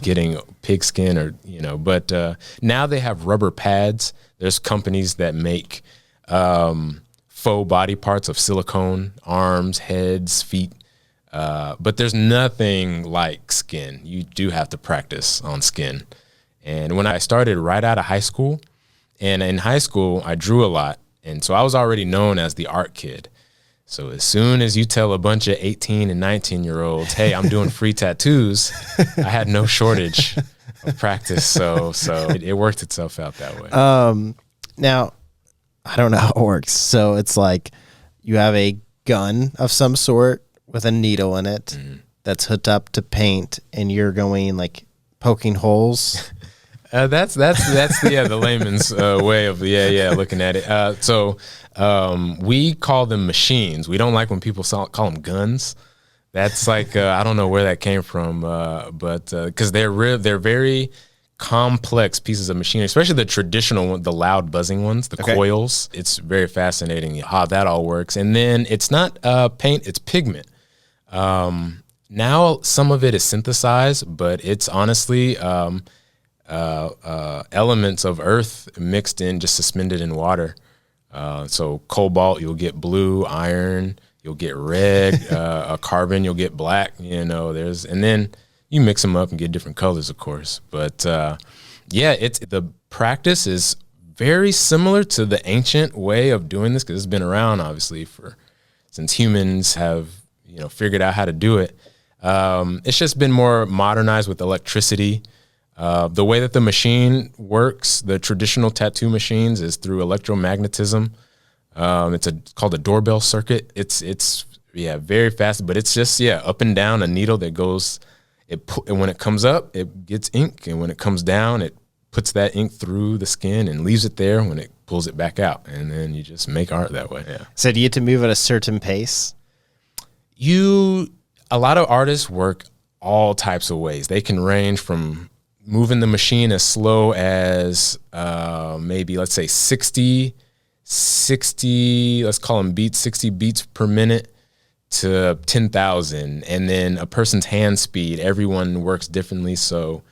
getting pigskin but now they have rubber pads. There's companies that make faux body parts of silicone, arms, heads, feet. But there's nothing like skin. You do have to practice on skin. And when I started right out of high school, and in high school, I drew a lot. And so I was already known as the art kid. So as soon as you tell a bunch of 18 and 19-year-olds, hey, I'm doing free tattoos, I had no shortage of practice. So it worked itself out that way. Now, I don't know how it works. So it's like you have a gun of some sort with a needle in it that's hooked up to paint, and you're going like poking holes. That's the layman's way of looking at it. So we call them machines. We don't like when people call them guns. That's like I don't know where that came from, but because they're very complex pieces of machinery, especially the traditional one, the loud buzzing ones, the coils. It's very fascinating how that all works. And then it's not paint; it's pigment. Now some of it is synthesized, but it's honestly elements of earth mixed in, just suspended in water. So cobalt, you'll get blue. Iron, you'll get red. Carbon, you'll get black. And then you mix them up and get different colors, of course. But it's the practice is very similar to the ancient way of doing this, because it's been around obviously since humans have figured out how to do it. It's just been more modernized with electricity. The way that the machine works, the traditional tattoo machines, is through electromagnetism. It's called a doorbell circuit. It's very fast, but it's just up and down a needle that goes. And when it comes up, it gets ink, and when it comes down, it puts that ink through the skin and leaves it there. When it pulls it back out, and then you just make art that way. Yeah. So do you have to move at a certain pace? A lot of artists work all types of ways. They can range from moving the machine as slow as maybe, let's say 60, let's call them beats, 60 beats per minute to 10,000. And then a person's hand speed, everyone works differently. So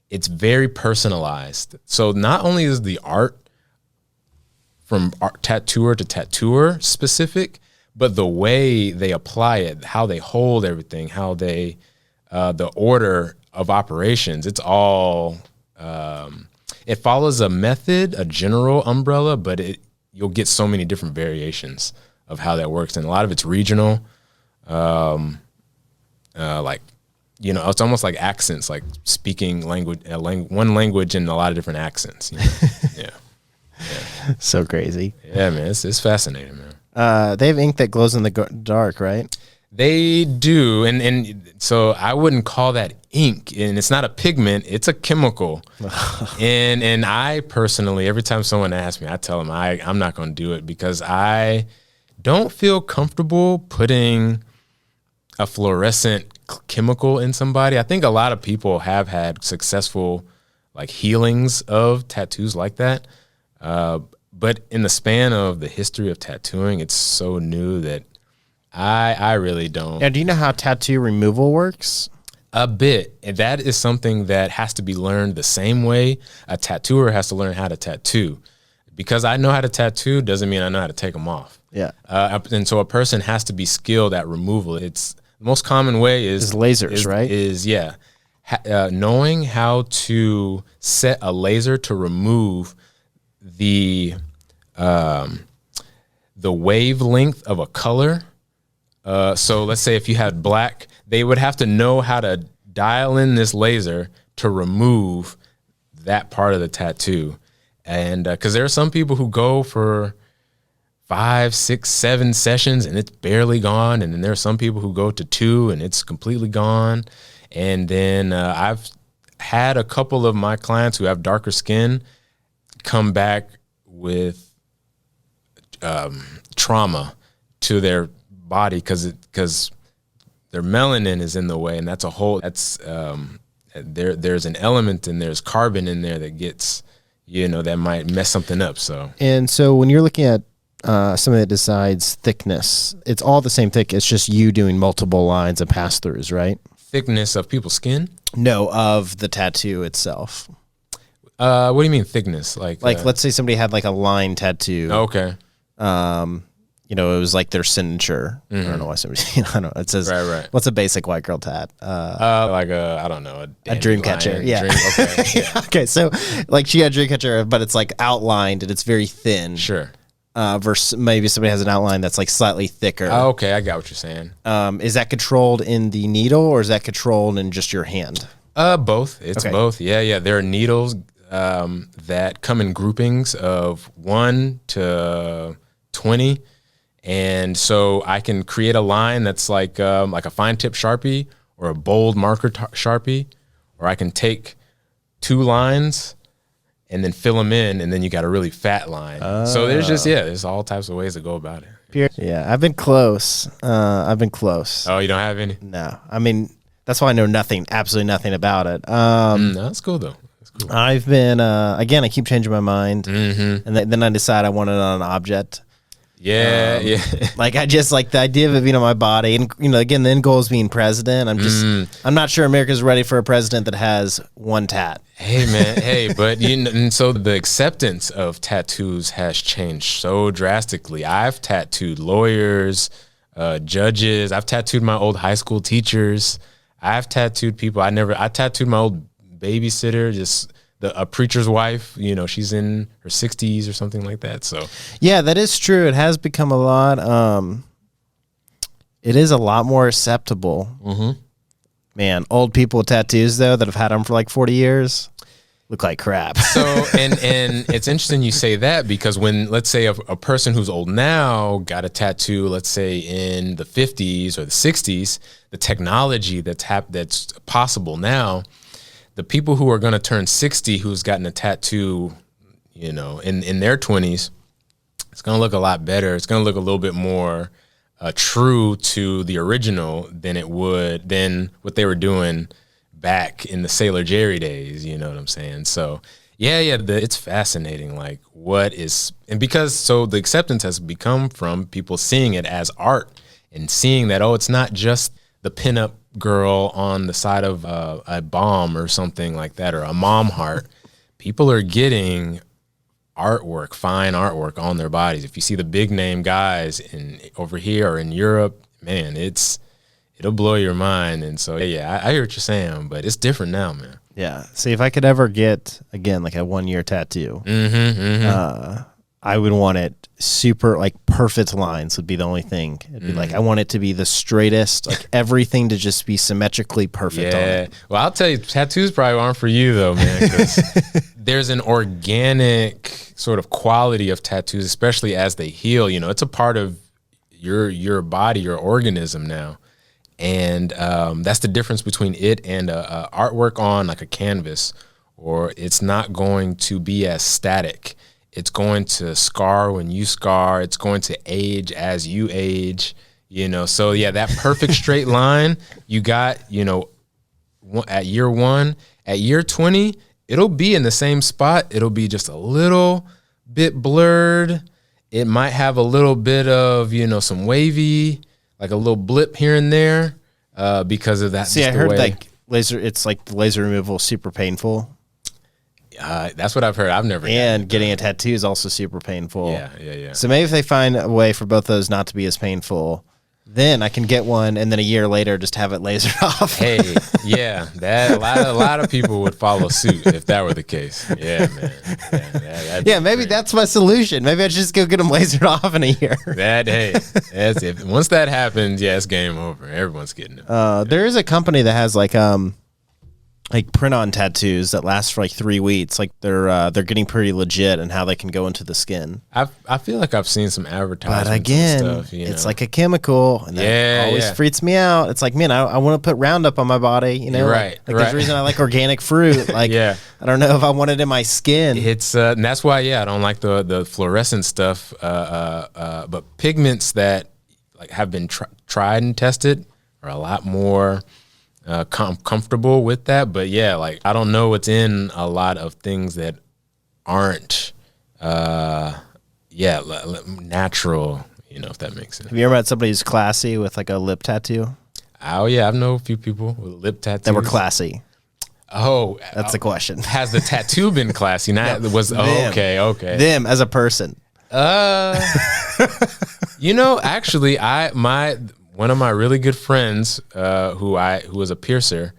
it's very personalized. So not only is the art from tattooer to tattooer specific, but the way they apply it, how they hold everything, how they, the order of operations, it's all, it follows a method, a general umbrella, but you'll get so many different variations of how that works. And a lot of it's regional, it's almost like accents, like speaking one language in a lot of different accents. Yeah. So crazy. Yeah, man, it's fascinating, man. They have ink that glows in the dark, right? They do, and so I wouldn't call that ink, and it's not a pigment; it's a chemical. and I personally, every time someone asks me, I tell them I'm not going to do it, because I don't feel comfortable putting a fluorescent chemical in somebody. I think a lot of people have had successful healings of tattoos like that. But in the span of the history of tattooing, it's so new that I really don't. Now, do you know how tattoo removal works? A bit. And that is something that has to be learned the same way a tattooer has to learn how to tattoo. Because I know how to tattoo doesn't mean I know how to take them off. Yeah. And so a person has to be skilled at removal. It's the most common way is lasers, right? Knowing how to set a laser to remove the wavelength of a color. So let's say if you had black, they would have to know how to dial in this laser to remove that part of the tattoo. And because there are some people who go for 5, 6, 7 sessions and it's barely gone. And then there are some people who go to 2 and it's completely gone. And then I've had a couple of my clients who have darker skin come back with trauma to their body because their melanin is in the way, and there's an element and there's carbon in there that gets, that might mess something up. So when you're looking at something that decides thickness, it's all the same thick. It's just you doing multiple lines of pass-throughs, right? Thickness of people's skin? No, of the tattoo itself. What do you mean thickness? Like let's say somebody had like a line tattoo. Okay. It was like their signature. I don't know why somebody. I don't know. It says, right. What's a basic white girl tat? Like I don't know, a dream catcher. Yeah. Okay. Yeah. Okay. So like she had a dream catcher, but it's like outlined and it's very thin. Sure. Versus maybe somebody has an outline that's like slightly thicker. Oh, okay, I got what you're saying. Is that controlled in the needle or is that controlled in just your hand? Both. It's both. Yeah. There are needles that come in groupings of 1 to 20, and so I can create a line that's like a fine tip Sharpie or a bold marker Sharpie, or I can take 2 lines and then fill them in, and then you got a really fat line. So there's all types of ways to go about it. Yeah, I've been close. Oh, you don't have any? No. I mean, that's why I know absolutely nothing about it. No, that's cool though. That's cool. I've been, again, I keep changing my mind. Mm-hmm. And then I decide I want it on an object. Yeah. Like I just like the idea of it being on my body, and again, the end goal is being president. I'm not sure America's ready for a president that has one tat. Hey man, but and so the acceptance of tattoos has changed so drastically. I've tattooed lawyers, judges. I've tattooed my old high school teachers. I've tattooed people. I tattooed my old babysitter, just a preacher's wife, she's in her 60s or something like that. So yeah, that is true. It has become a lot. It is a lot more acceptable. Mm-hmm. Man, old people with tattoos though that have had them for like 40 years look like crap. So and it's interesting you say that, because when, let's say a person who's old now got a tattoo, let's say in the 50s or the 60s, the technology that's possible now, the people who are going to turn 60 who's gotten a tattoo, in their 20s, it's going to look a lot better. It's going to look a little bit more true to the original than what they were doing back in the Sailor Jerry days. You know what I'm saying? So it's fascinating. Like so the acceptance has become from people seeing it as art and seeing that, it's not just the pinup girl on the side of a bomb or something like that, or a mom heart. People are getting artwork, fine artwork on their bodies. If you see the big name guys over here or in Europe, man, it'll blow your mind. And so I hear what you're saying, but it's different now, man. Yeah. See, if I could ever get again like a 1-year tattoo, I would want it super, like perfect lines would be the only thing. It'd be like, I want it to be the straightest, like everything to just be symmetrically perfect on it. Well, I'll tell you, tattoos probably aren't for you though, man, because there's an organic sort of quality of tattoos, especially as they heal. It's a part of your body, your organism now. And that's the difference between it and a artwork on like a canvas, or it's not going to be as static. It's going to scar when you scar. It's going to age as you age, So that perfect straight line you got, at year 1, at year 20, it'll be in the same spot. It'll be just a little bit blurred. It might have a little bit of, some wavy, like a little blip here and there, because of that. See, I heard like laser. It's like the laser removal, super painful. That's what I've heard. I've never. And getting a tattoo is also super painful. Yeah. So maybe if they find a way for both those not to be as painful, then I can get one, and then a year later just have it lasered off. Hey, yeah, that a lot of people would follow suit if that were the case. Yeah, man. Yeah, maybe that's my solution. Maybe I should just go get them lasered off in a year. That's it. Once that happens, yeah, it's game over. Everyone's getting it. There is a company that has like print-on tattoos that last for like 3 weeks. Like they're getting pretty legit in how they can go into the skin. I feel like I've seen some advertisements. But again, and stuff, it's like a chemical, and that always freaks me out. It's like, man, I want to put Roundup on my body, you know? Right. Like there's a reason I like organic fruit. Like, I don't know if I want it in my skin. It's and that's why, I don't like the fluorescent stuff. But pigments that like have been tried and tested are a lot more comfortable with that. But like I don't know what's in a lot of things that aren't natural, if that makes sense. Have you ever met somebody who's classy with like a lip tattoo? Oh yeah, I've known a few people with lip tattoos that were classy. Oh, that's the question. Has the tattoo been classy? Not was okay. Them as a person. Actually, one of my really good friends, who was a piercer,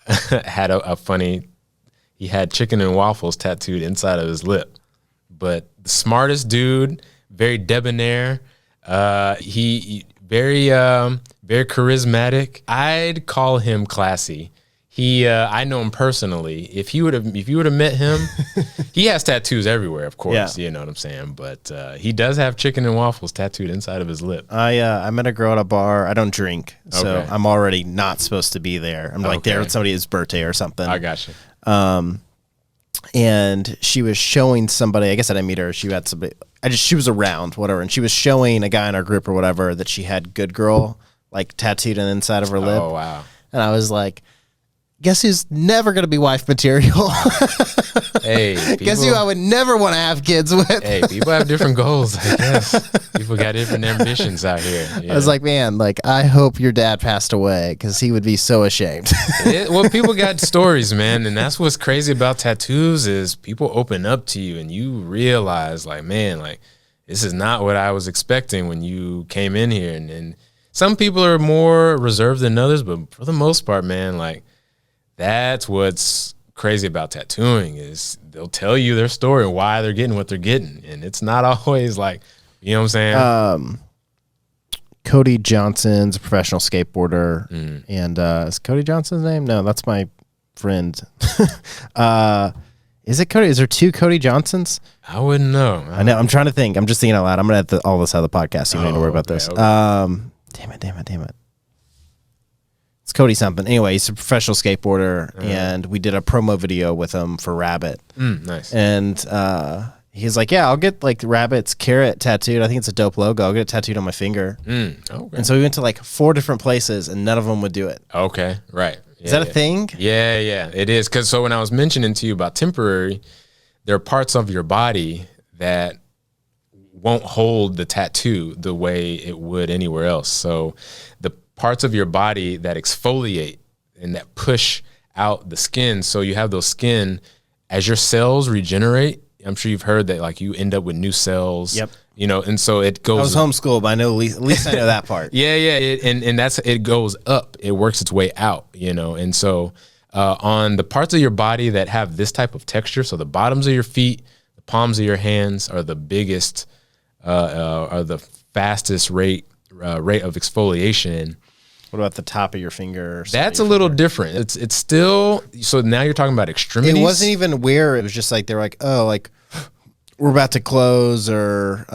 had a funny. He had chicken and waffles tattooed inside of his lip, but the smartest dude, very debonair. He very charismatic. I'd call him classy. I know him personally. If you would have met him, he has tattoos everywhere, of course. You know what I'm saying. But he does have chicken and waffles tattooed inside of his lip. I met a girl at a bar. I don't drink, so I'm already not supposed to be there. I'm like there with somebody's birthday or something. I got you. And she was showing somebody. I guess I didn't meet her. She had somebody. She was around, whatever, and she was showing a guy in our group or whatever that she had "good girl" like tattooed on the inside of her lip. Oh wow! And I was like, guess who's never going to be wife material? Hey, guess who I would never want to have kids with? Hey, people have different goals, I guess. People got different ambitions out here. I was like, man, I hope your dad passed away because he would be so ashamed. Well, people got stories, man, and that's what's crazy about tattoos is people open up to you and you realize, this is not what I was expecting when you came in here. And some people are more reserved than others, but for the most part, man, that's what's crazy about tattooing is they'll tell you their story and why they're getting what they're getting. And it's not always you know what I'm saying? Cody Johnson's a professional skateboarder. And is Cody Johnson's name? No, that's my friend. Is it Cody? Is there two Cody Johnsons? I wouldn't know. I know. I'm trying to think. I'm just thinking out loud. I'm going to have all this out of the podcast. So you don't need to worry about this. Damn it. It's Cody something. Anyway, he's a professional skateboarder, and we did a promo video with him for Rabbit. Nice. And he's like, yeah, I'll get Rabbit's carrot tattooed. I think it's a dope logo. I'll get it tattooed on my finger. Okay. And so we went to 4 different places, and none of them would do it. Okay, right. Is that a thing? Yeah, it is. Because when I was mentioning to you about temporary, there are parts of your body that won't hold the tattoo the way it would anywhere else. So the parts of your body that exfoliate and that push out the skin. So you have those skin as your cells regenerate. I'm sure you've heard that you end up with new cells. Yep. And so it goes. I was homeschooled, but I know at least I know that part. Yeah. And it goes up. It works its way out. And so on the parts of your body that have this type of texture, so the bottoms of your feet, the palms of your hands are the biggest, are the fastest rate of exfoliation. What about the top of your finger? That's a little different. It's still, so now you're talking about extremities. It wasn't even where it was just they're like, oh, we're about to close, or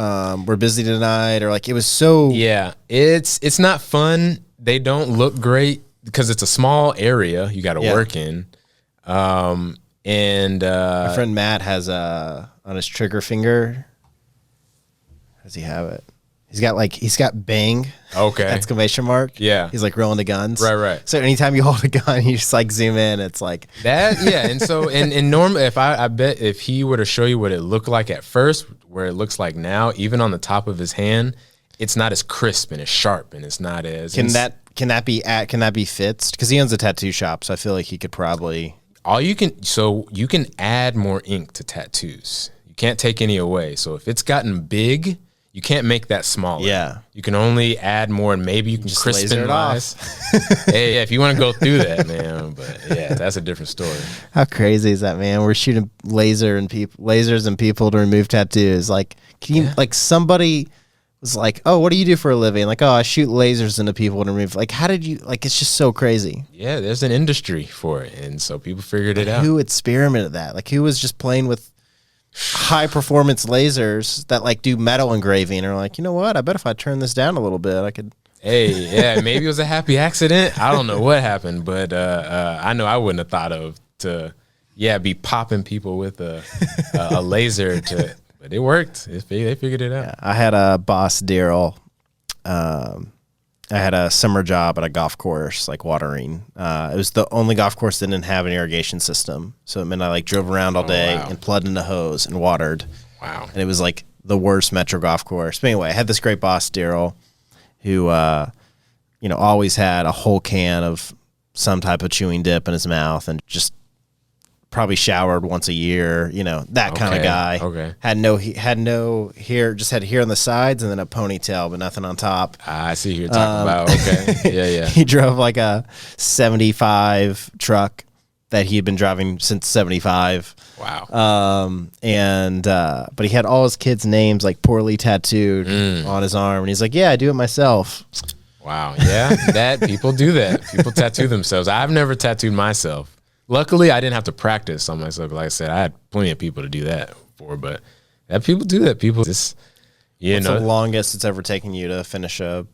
we're busy tonight, or it was so. Yeah, it's not fun. They don't look great because it's a small area you got to work in. And my friend Matt has on his trigger finger. How does he have it? He's got bang. Okay. Exclamation mark. Yeah. He's rolling the guns. Right. So anytime you hold a gun, you just zoom in. It's like that. Yeah. And so, and normally if I bet if he were to show you what it looked like at first, where it looks like now, even on the top of his hand, it's not as crisp and as sharp, and it's not as. Can that be fixed? Because he owns a tattoo shop, so I feel like he could probably. you can add more ink to tattoos. You can't take any away. So if it's gotten big, you can't make that smaller. Yeah. You can only add more, and maybe you can Just crispen laser it lines. Hey, yeah, if you want to go through that, man. But yeah, that's a different story. How crazy is that, man? We're shooting lasers and people to remove tattoos. Like, can you like somebody was like, oh, what do you do for a living? Like, oh, I shoot lasers into people to remove. Like, how did you? Like, it's just so crazy. Yeah, there's an industry for it, and so people figured it out. Who experimented that? Like, who was just playing with high performance lasers that like do metal engraving, or like, you know what? I bet if I turn this down a little bit, I could. Hey, yeah, maybe it was a happy accident. I don't know what happened, but I know I wouldn't have thought of to, be popping people with a laser to, but it worked. They figured it out. Yeah, I had a boss, Daryl. I had a summer job at a golf course, like watering. It was the only golf course that didn't have an irrigation system, so it meant I like drove around all day and plugged in a hose and watered. Wow! And it was like the worst metro golf course. But anyway, I had this great boss, Daryl, who always had a whole can of some type of chewing dip in his mouth, and just probably showered once a year, that kind of guy. Okay. Had no hair, just had hair on the sides and then a ponytail, but nothing on top. I see who you're talking about. Okay. Yeah. He drove like a 75 truck that he had been driving since 75. Wow. But he had all his kids' names like poorly tattooed on his arm. And he's like, yeah, I do it myself. Wow. Yeah. People do that. People tattoo themselves. I've never tattooed myself. Luckily, I didn't have to practice on myself. Like I said, I had plenty of people to do that for, but people do that. People just, What's the longest it's ever taken you to finish a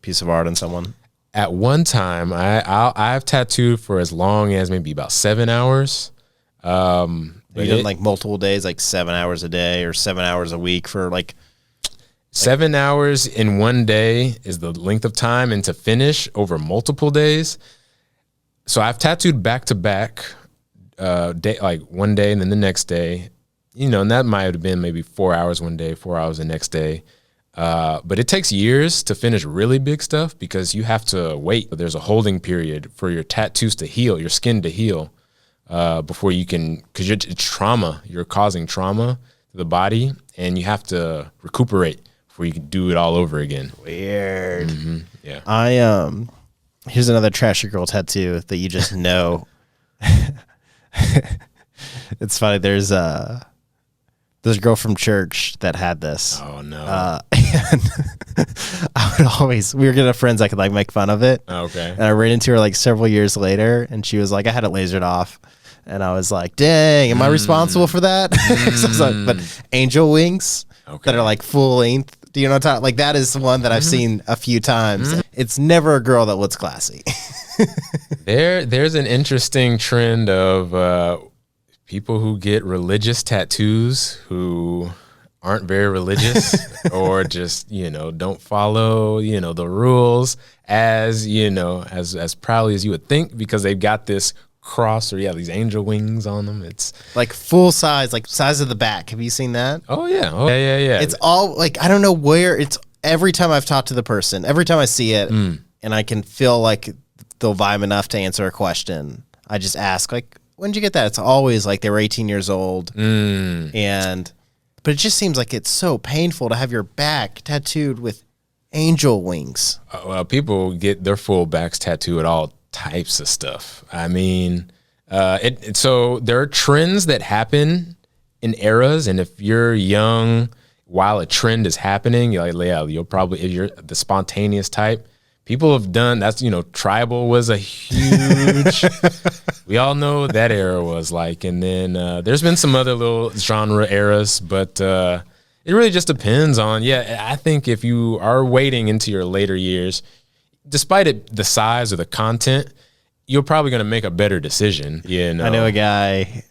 piece of art on someone? At one time, I've tattooed for as long as maybe about 7 hours. But you did like multiple days, like 7 hours a day or 7 hours a week for like 7 hours in one day is the length of time, and to finish over multiple days. So I've tattooed back to back, like one day and then the next day, and that might have been maybe 4 hours one day, 4 hours the next day. But it takes years to finish really big stuff because you have to wait. There's a holding period for your tattoos to heal, your skin to heal, before you can, because it's trauma. You're causing trauma to the body, and you have to recuperate before you can do it all over again. Weird. Mm-hmm. Yeah. Here's another trashy girl tattoo that you just know. It's funny. There's a girl from church that had this. Oh no. And I would always, we were gonna have friends that could like make fun of it. Okay. And I ran into her like several years later, and she was like, I had it lasered off. And I was like, dang, am I responsible for that? So I was like, but angel wings that are like full length. Do you know what I'm talking? Like, that is one that I've seen a few times. It's never a girl that looks classy. There's an interesting trend of people who get religious tattoos who aren't very religious or just, don't follow, the rules as proudly as you would think, because they've got this cross or these angel wings on them. It's like full size, like size of the back. Have you seen that? Oh yeah. It's all like, I don't know where it's, every time I've talked to the person, every time I see it and I can feel like they'll vibe enough to answer a question, I just ask like, when did you get that? It's always like they were 18 years old. But it just seems like it's so painful to have your back tattooed with angel wings. Well, people get their full backs tattooed at all types of stuff. I mean, so there are trends that happen in eras, and if you're young while a trend is happening, you'll probably, if you're the spontaneous type, people have done that's, tribal was a huge, we all know what that era was like. And then there's been some other little genre eras, but it really just depends on, I think if you are waiting into your later years, despite the size or the content, you're probably going to make a better decision. I know a guy,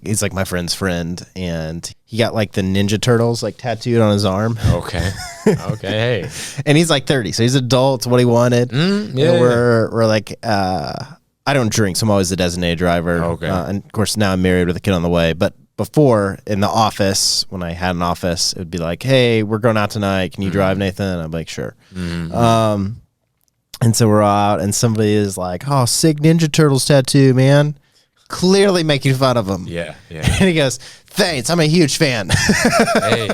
he's like my friend's friend, and he got like the Ninja Turtles like tattooed on his arm. Okay. Hey. And he's like 30, so he's adult. It's what he wanted. And we're like, I don't drink, so I'm always the designated driver. Okay. And of course now I'm married with a kid on the way, but before in the office, when I had an office, it would be like, hey, we're going out tonight. Can you drive, Nathan? I'm like, sure. Mm-hmm. And so we're out, and somebody is like, oh, sick Ninja Turtles tattoo, man. clearly making fun of him. Yeah. And he goes, thanks, I'm a huge fan. hey,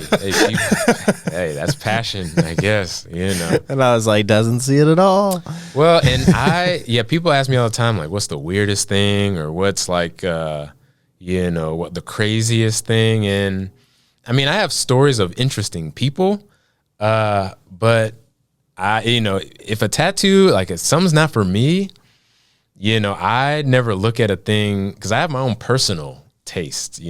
that's passion, I guess, And I was like, doesn't see it at all. Well, and people ask me all the time, like, what's the weirdest thing, or what's like, what the craziest thing? And I mean, I have stories of interesting people, but if a tattoo, like if something's not for me, I never look at a thing, because I have my own personal taste,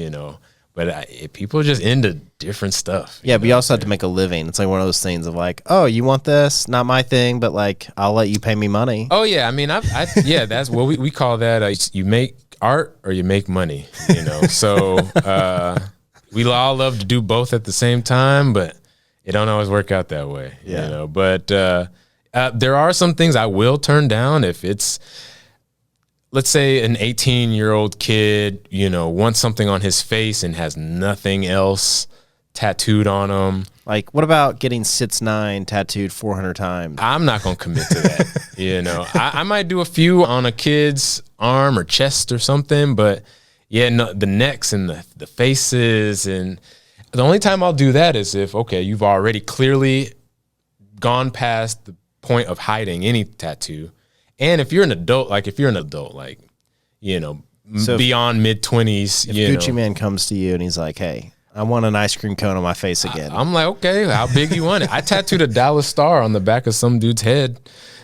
but people are just into different stuff. Yeah, but you also have to make a living. It's like one of those things of like, oh, you want this? Not my thing, but like, I'll let you pay me money. Oh yeah, I mean, that's what we call that. You make art or you make money, So we all love to do both at the same time, but it don't always work out that way. But there are some things I will turn down if it's, let's say an 18-year-old kid, wants something on his face and has nothing else tattooed on him. Like, what about getting 6'9" tattooed 400 times? I'm not going to commit to that. I might do a few on a kid's arm or chest or something, but the necks and the faces. And the only time I'll do that is if, okay, you've already clearly gone past the point of hiding any tattoo. And if you're an adult, so beyond mid-20s, if Gucci Man comes to you and he's like, hey, I want an ice cream cone on my face again. I'm like, okay, how big you want it? I tattooed a Dallas Star on the back of some dude's head.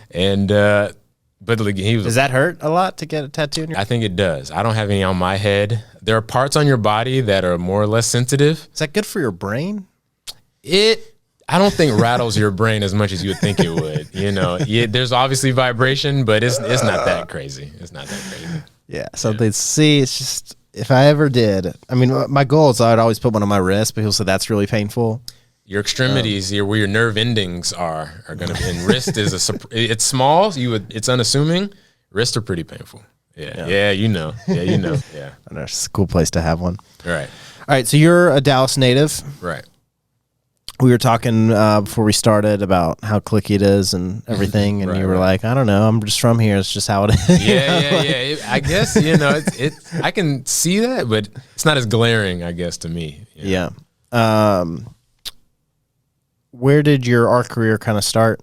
And, but like, does that hurt a lot to get a tattoo? I think it does. I don't have any on my head. There are parts on your body that are more or less sensitive. Is that good for your brain? I don't think rattles your brain as much as you would think it would. There's obviously vibration, but it's not that crazy. It's not that crazy. Yeah. So they see, it's just, if I ever did, I mean, my goal is I'd always put one on my wrist, but people say that's really painful. Your extremities, where your nerve endings are going to be. And wrist is it's small. It's unassuming. Wrists are pretty painful. Yeah. Yeah. Yeah. Yeah. I know, it's a cool place to have one. Right. All right. So you're a Dallas native. Right. We were talking before we started about how cliquey it is and everything, and you were like, I don't know, I'm just from here. It's just how it is. Yeah. I guess, I can see that, but it's not as glaring, I guess, to me. Yeah. Where did your art career kind of start?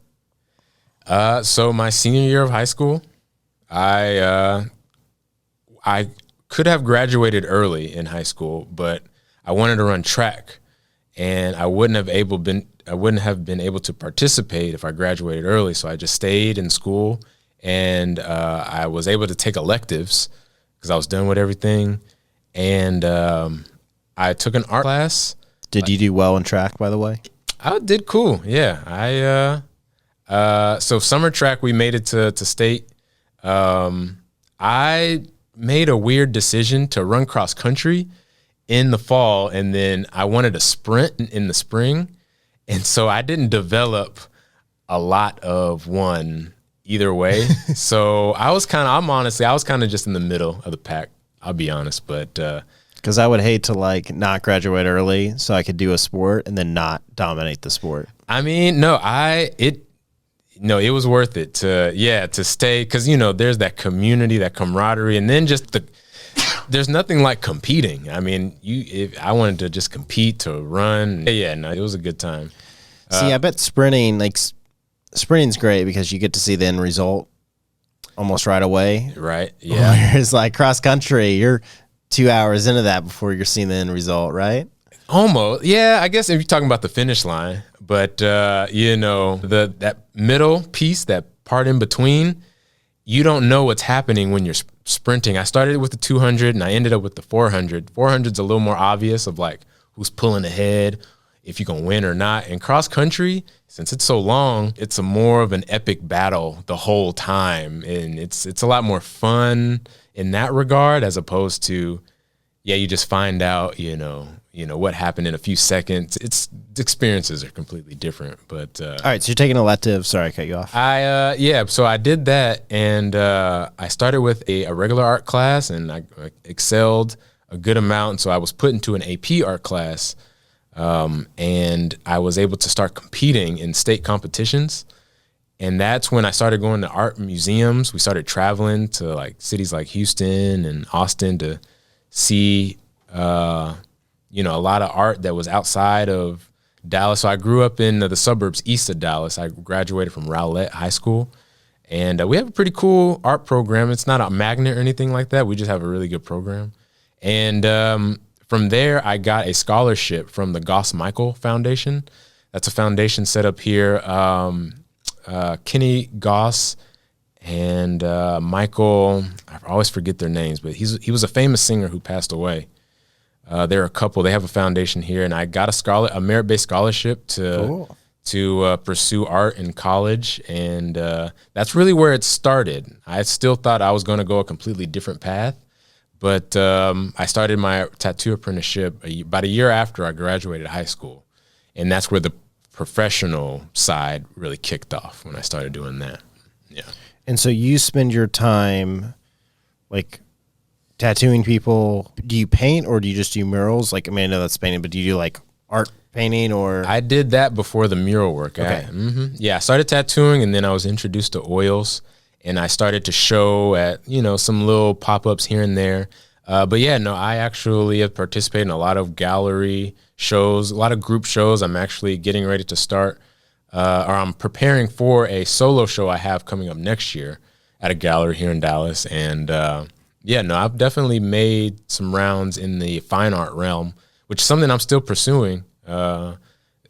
So my senior year of high school, I could have graduated early in high school, but I wanted to run track. And I wouldn't have been able to participate if I graduated early. So I just stayed in school, and I was able to take electives because I was done with everything. And I took an art class. Did you do well in track, by the way? I did cool. Yeah. So summer track, we made it to state. I made a weird decision to run cross country in the fall, and then I wanted to sprint in the spring. And so I didn't develop a lot of one either way. So I was kind of just in the middle of the pack, I'll be honest. But because I would hate to like not graduate early so I could do a sport and then not dominate the sport. I mean, it was worth it to stay, because there's that community, that camaraderie, and then just there's nothing like competing. I mean, if I wanted to just compete, to run. It was a good time. See, I bet sprinting's great because you get to see the end result almost right away. Right. Yeah. Whereas like cross country, you're 2 hours into that before you're seeing the end result, right? Almost. Yeah, I guess if you're talking about the finish line, but that middle piece, that part in between, you don't know what's happening when you're sprinting. I started with the 200 and I ended up with the 400. 400's a little more obvious of like who's pulling ahead, if you're going to win or not. And cross country, since it's so long, it's more of an epic battle the whole time. And it's a lot more fun in that regard, as opposed to, you just find out, what happened in a few seconds. The experiences are completely different. But all right, so you're taking elective. Sorry, I cut you off. So I did that, and I started with a regular art class, and I excelled a good amount. So I was put into an AP art class, and I was able to start competing in state competitions. And that's when I started going to art museums. We started traveling to like cities like Houston and Austin to see, you know, a lot of art that was outside of Dallas. So I grew up in the suburbs east of Dallas. I graduated from Rowlett High School. And we have a pretty cool art program. It's not a magnet or anything like that. We just have a really good program. And from there, I got a scholarship from the Goss Michael Foundation. That's a foundation set up here. Kenny Goss and Michael, I always forget their names, but he was a famous singer who passed away. They're a couple. They have a foundation here, and I got a merit-based scholarship to pursue art in college, and that's really where it started. I still thought I was going to go a completely different path, but I started my tattoo apprenticeship about a year after I graduated high school, and that's where the professional side really kicked off when I started doing that. Yeah. And so you spend your time like tattooing people. Do you paint or do you just do murals? Like, I mean, I know that's painting, but do you do like art painting or? I did that before the mural work. Okay. Yeah, I started tattooing and then I was introduced to oils and I started to show at, you know, some little pop-ups here and there. But yeah, no, I actually have participated in a lot of gallery shows, a lot of group shows. I'm actually getting ready to start, or I'm preparing for a solo show I have coming up next year at a gallery here in Dallas. And yeah, no, I've definitely made some rounds in the fine art realm, which is something I'm still pursuing, getting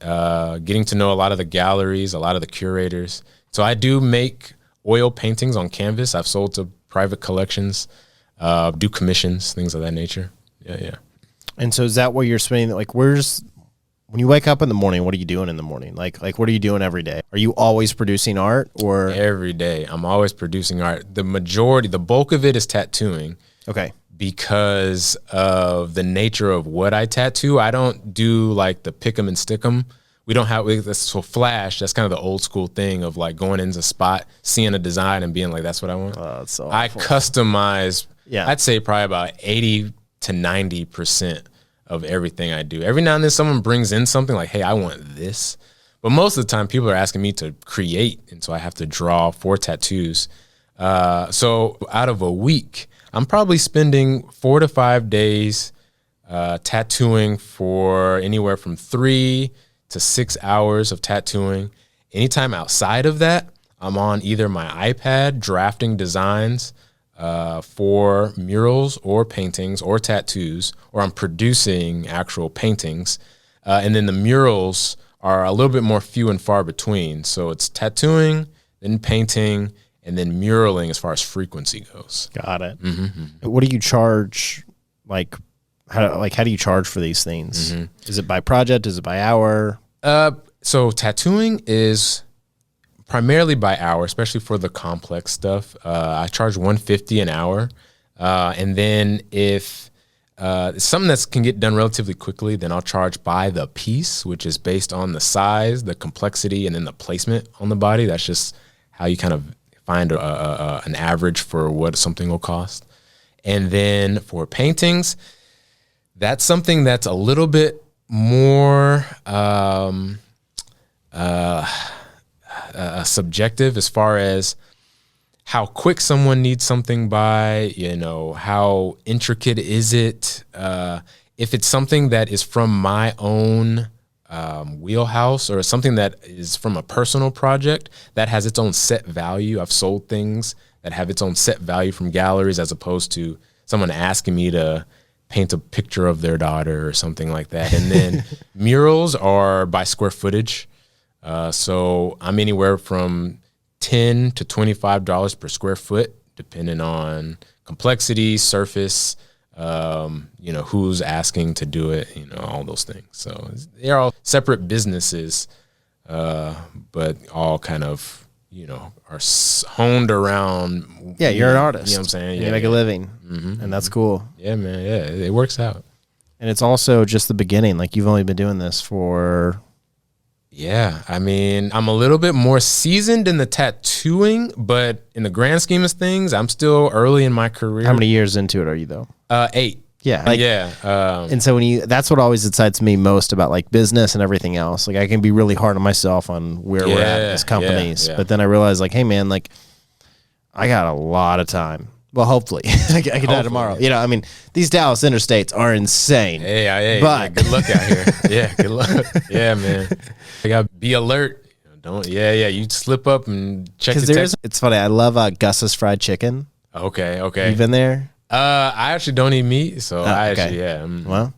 to know a lot of the galleries, a lot of the curators. So I do make oil paintings on canvas. I've sold to private collections, do commissions, things of that nature. Yeah. And so is that what you're spending? Like, when you wake up in the morning, what are you doing in the morning? Like what are you doing every day? Are you always producing art or? Every day. I'm always producing art. The bulk of it is tattooing. Okay. Because of the nature of what I tattoo. I don't do like the pick 'em and stick 'em. We don't have this. So flash, that's kind of the old school thing of like going into a spot, seeing a design and being like, that's what I want. Oh, that's so I awful. Customize. Yeah. I'd say probably about 80 to 90% of everything I do. Every now and then someone brings in something like, hey, I want this. But most of the time people are asking me to create. And so I have to draw 4 tattoos. So out of a week, I'm probably spending 4 to 5 days tattooing for anywhere from 3 to 6 hours of tattooing. Anytime outside of that, I'm on either my iPad drafting designs for murals or paintings or tattoos, or I'm producing actual paintings. And then the murals are a little bit more few and far between. So it's tattooing, then painting, and then muraling as far as frequency goes. Got it. Mm-hmm. What do you charge? Like, how do you charge for these things? Mm-hmm. Is it by project? Is it by hour? So tattooing is primarily by hour, especially for the complex stuff. I charge $150 an hour. And then if it's something that can get done relatively quickly, then I'll charge by the piece, which is based on the size, the complexity, and then the placement on the body. That's just how you kind of find an average for what something will cost. And then for paintings, that's something that's a little bit more subjective as far as how quick someone needs something by, you know, how intricate is it? If it's something that is from my own wheelhouse or something that is from a personal project that has its own set value. I've sold things that have its own set value from galleries as opposed to someone asking me to paint a picture of their daughter or something like that. And then murals are by square footage. So I'm anywhere from $10 to $25 per square foot, depending on complexity, surface, you know, who's asking to do it, you know, all those things. So they're all separate businesses, but all kind of, you know, are honed around. Yeah, you're an artist. You know what I'm saying? And yeah, you make a living, and that's cool. Yeah, man. Yeah, it works out. And it's also just the beginning. Like, you've only been doing this for... Yeah, I mean, I'm a little bit more seasoned in the tattooing, but in the grand scheme of things, I'm still early in my career. How many years into it are you, though? 8. Yeah. Like, and so that's what always excites me most about like business and everything else. Like I can be really hard on myself on where we're at as companies, but then I realize like, hey man, like I got a lot of time. Well, hopefully I can die tomorrow. You know, I mean, these Dallas interstates are insane. But good luck out here. Yeah, good luck. Yeah, man. You gotta be alert. You slip up and check the text. It's funny. I love Gus's fried chicken. Okay. You been there? I actually don't eat meat, so Well,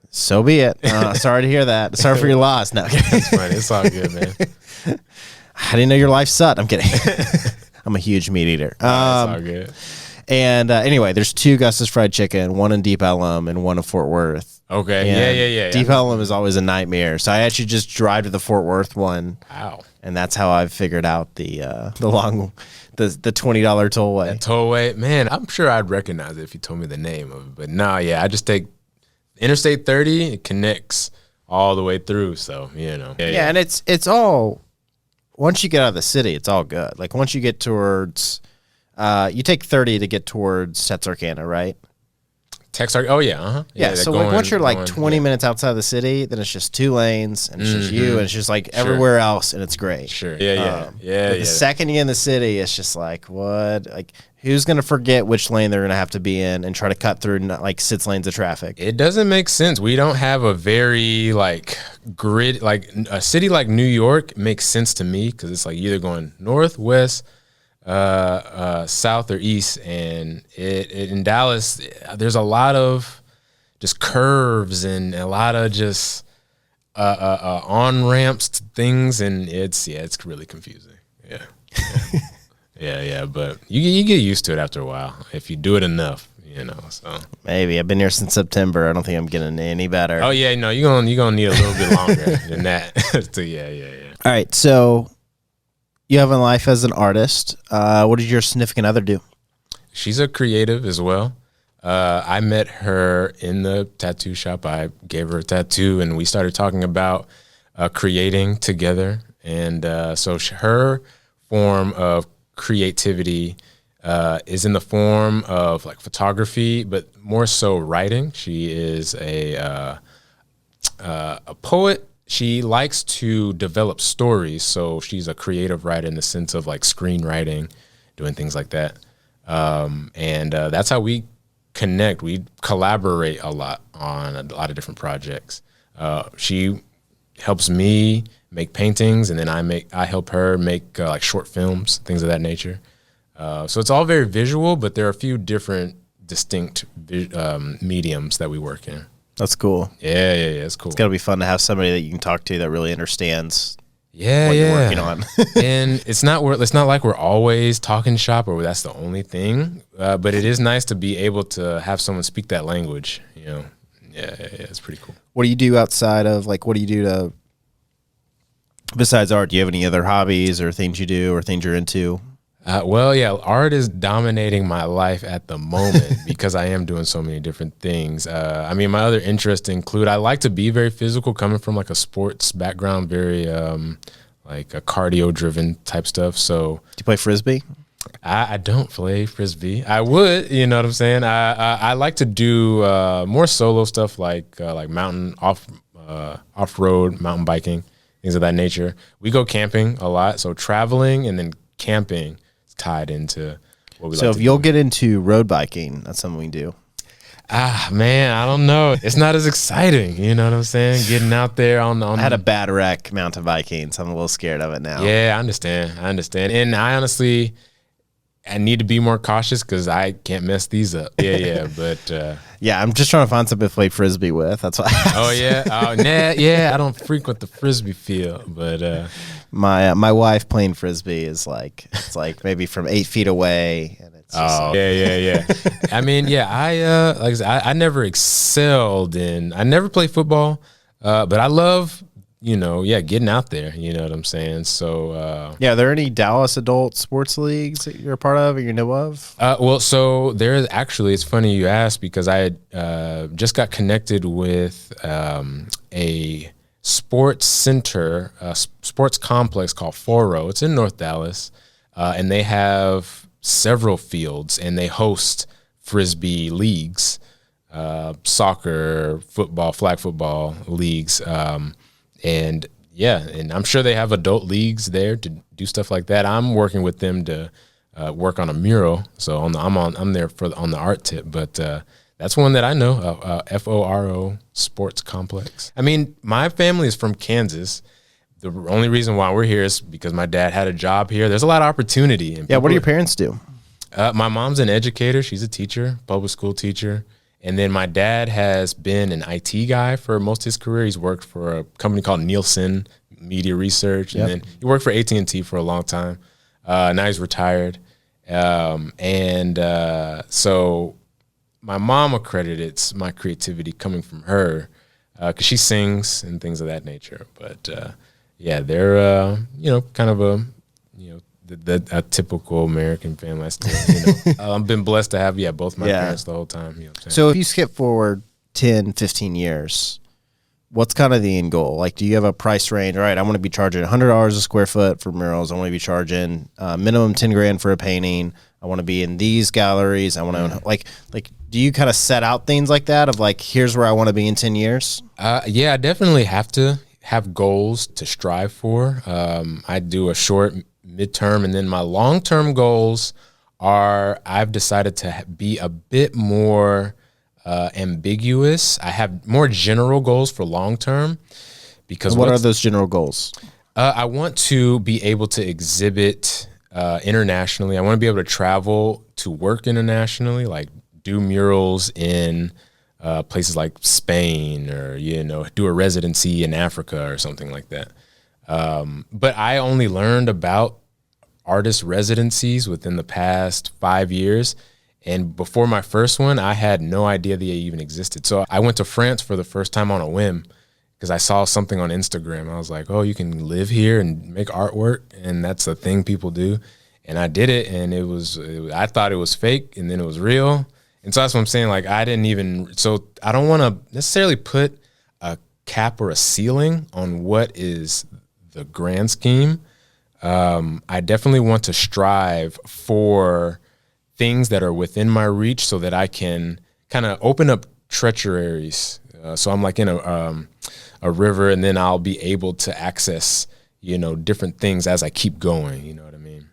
so be it. Sorry to hear that. Sorry for your loss. No, it's fine. It's all good, man. I didn't know your life sucked. I'm kidding. I'm a huge meat eater. It's all good. And anyway, there's 2 Gus's fried chicken, one in Deep Ellum and one in Fort Worth. Okay. And yeah. Deep Ellum is always a nightmare, so I actually just drive to the Fort Worth one. Wow. And that's how I've figured out the $20 tollway. That tollway, man. I'm sure I'd recognize it if you told me the name of it. But I just take Interstate 30. It connects all the way through. So Yeah, and it's all once you get out of the city, it's all good. Like once you get towards, you take 30 to get towards Texarkana, right? Oh yeah, yeah. So like once you're like 20 minutes outside of the city, then it's just 2 lanes and it's just you, and it's just like everywhere else, and it's great. Sure. The second you get in the city, it's just like what? Like who's gonna forget which lane they're gonna have to be in and try to cut through like 6 lanes of traffic? It doesn't make sense. We don't have a very like grid. Like a city like New York makes sense to me because it's like either going north, west, south or east, and it in Dallas there's a lot of just curves and a lot of just on ramps to things, and it's really confusing. But you get used to it after a while if you do it enough, so maybe. I've been here since September. I don't think I'm getting any better. Oh yeah, no, you're gonna need a little bit longer than that. So All right, so you have a life as an artist. What did your significant other do? She's a creative as well. I met her in the tattoo shop. I gave her a tattoo, and we started talking about creating together. And so her form of creativity is in the form of like photography, but more so writing. She is a poet. She likes to develop stories, so she's a creative writer in the sense of like screenwriting, doing things like that. And that's how we connect. We collaborate a lot on a lot of different projects. She helps me make paintings, and then I help her make like short films, things of that nature. So it's all very visual, but there are a few different distinct mediums that we work in. That's cool. Yeah, it's cool. It's got to be fun to have somebody that you can talk to that really understands what you're working on. And it's not like we're always talking shop or that's the only thing, but it is nice to be able to have someone speak that language, Yeah, it's pretty cool. What do you do outside of, like, what do you do besides art? Do you have any other hobbies or things you do or things you're into? Art is dominating my life at the moment because I am doing so many different things. My other interests include, I like to be very physical, coming from like a sports background, very like a cardio driven type stuff. So do you play Frisbee? I don't play Frisbee. I would, you know what I'm saying? I like to do more solo stuff like mountain off-road mountain biking, things of that nature. We go camping a lot, so traveling and then camping tied into what we like to do. So if you'll get into road biking, that's something we can do. Man, I don't know. It's not as exciting. You know what I'm saying? Getting out there on I had a bad wreck mountain biking, so I'm a little scared of it now. Yeah, I understand. And I honestly, I need to be more cautious because I can't mess these up. But yeah, I'm just trying to find something to play Frisbee with. That's why. I don't frequent the Frisbee field, but my wife playing Frisbee is like, it's like maybe from 8 feet away, and it's just I mean, I I never excelled I never played football, but I love getting out there. You know what I'm saying? So are there any Dallas adult sports leagues that you're a part of or you know of? So there is actually. It's funny you asked because I just got connected with a sports center, sports complex called Foro. It's in North Dallas, and they have several fields, and they host Frisbee leagues. soccer, football, flag football leagues. And I'm sure they have adult leagues there to do stuff like that. I'm working with them to work on a mural. So I'm there on the art tip, but that's one that I know, FORO Sports Complex. I mean, my family is from Kansas. The only reason why we're here is because my dad had a job here. There's a lot of opportunity. And what do your parents do? My mom's an educator. She's a teacher, public school teacher. And then my dad has been an IT guy for most of his career. He's worked for a company called Nielsen Media Research. And then he worked for AT&T for a long time. Now he's retired. So my mom accredits my creativity coming from her because she sings and things of that nature. But they're kind of a typical American family. I still, I've been blessed to have both my parents the whole time. You know what I'm saying? So if you skip forward 10, 15 years, what's kind of the end goal? Like, do you have a price range? All right, I want to be charging $100 a square foot for murals. I want to be charging minimum $10,000 for a painting. I want to be in these galleries. I want to like. Do you kind of set out things like that of like, here's where I want to be in 10 years? I definitely have to have goals to strive for. I do a short, midterm, and then my long-term goals are I've decided to be a bit more ambiguous. I have more general goals for long-term because what are those general goals? I want to be able to exhibit internationally. I want to be able to travel to work internationally, like do murals in places like Spain or, do a residency in Africa or something like that. But I only learned about artist residencies within the past 5 years. And before my first one, I had no idea they even existed. So I went to France for the first time on a whim because I saw something on Instagram. I was like, oh, you can live here and make artwork. And that's a thing people do. And I did it. And I thought it was fake. And then it was real. And so that's what I'm saying. Like, I don't want to necessarily put a cap or a ceiling on what is the grand scheme. I definitely want to strive for things that are within my reach so that I can kind of open up treacheries. So I'm like in a river, and then I'll be able to access, different things as I keep going. You know what I mean?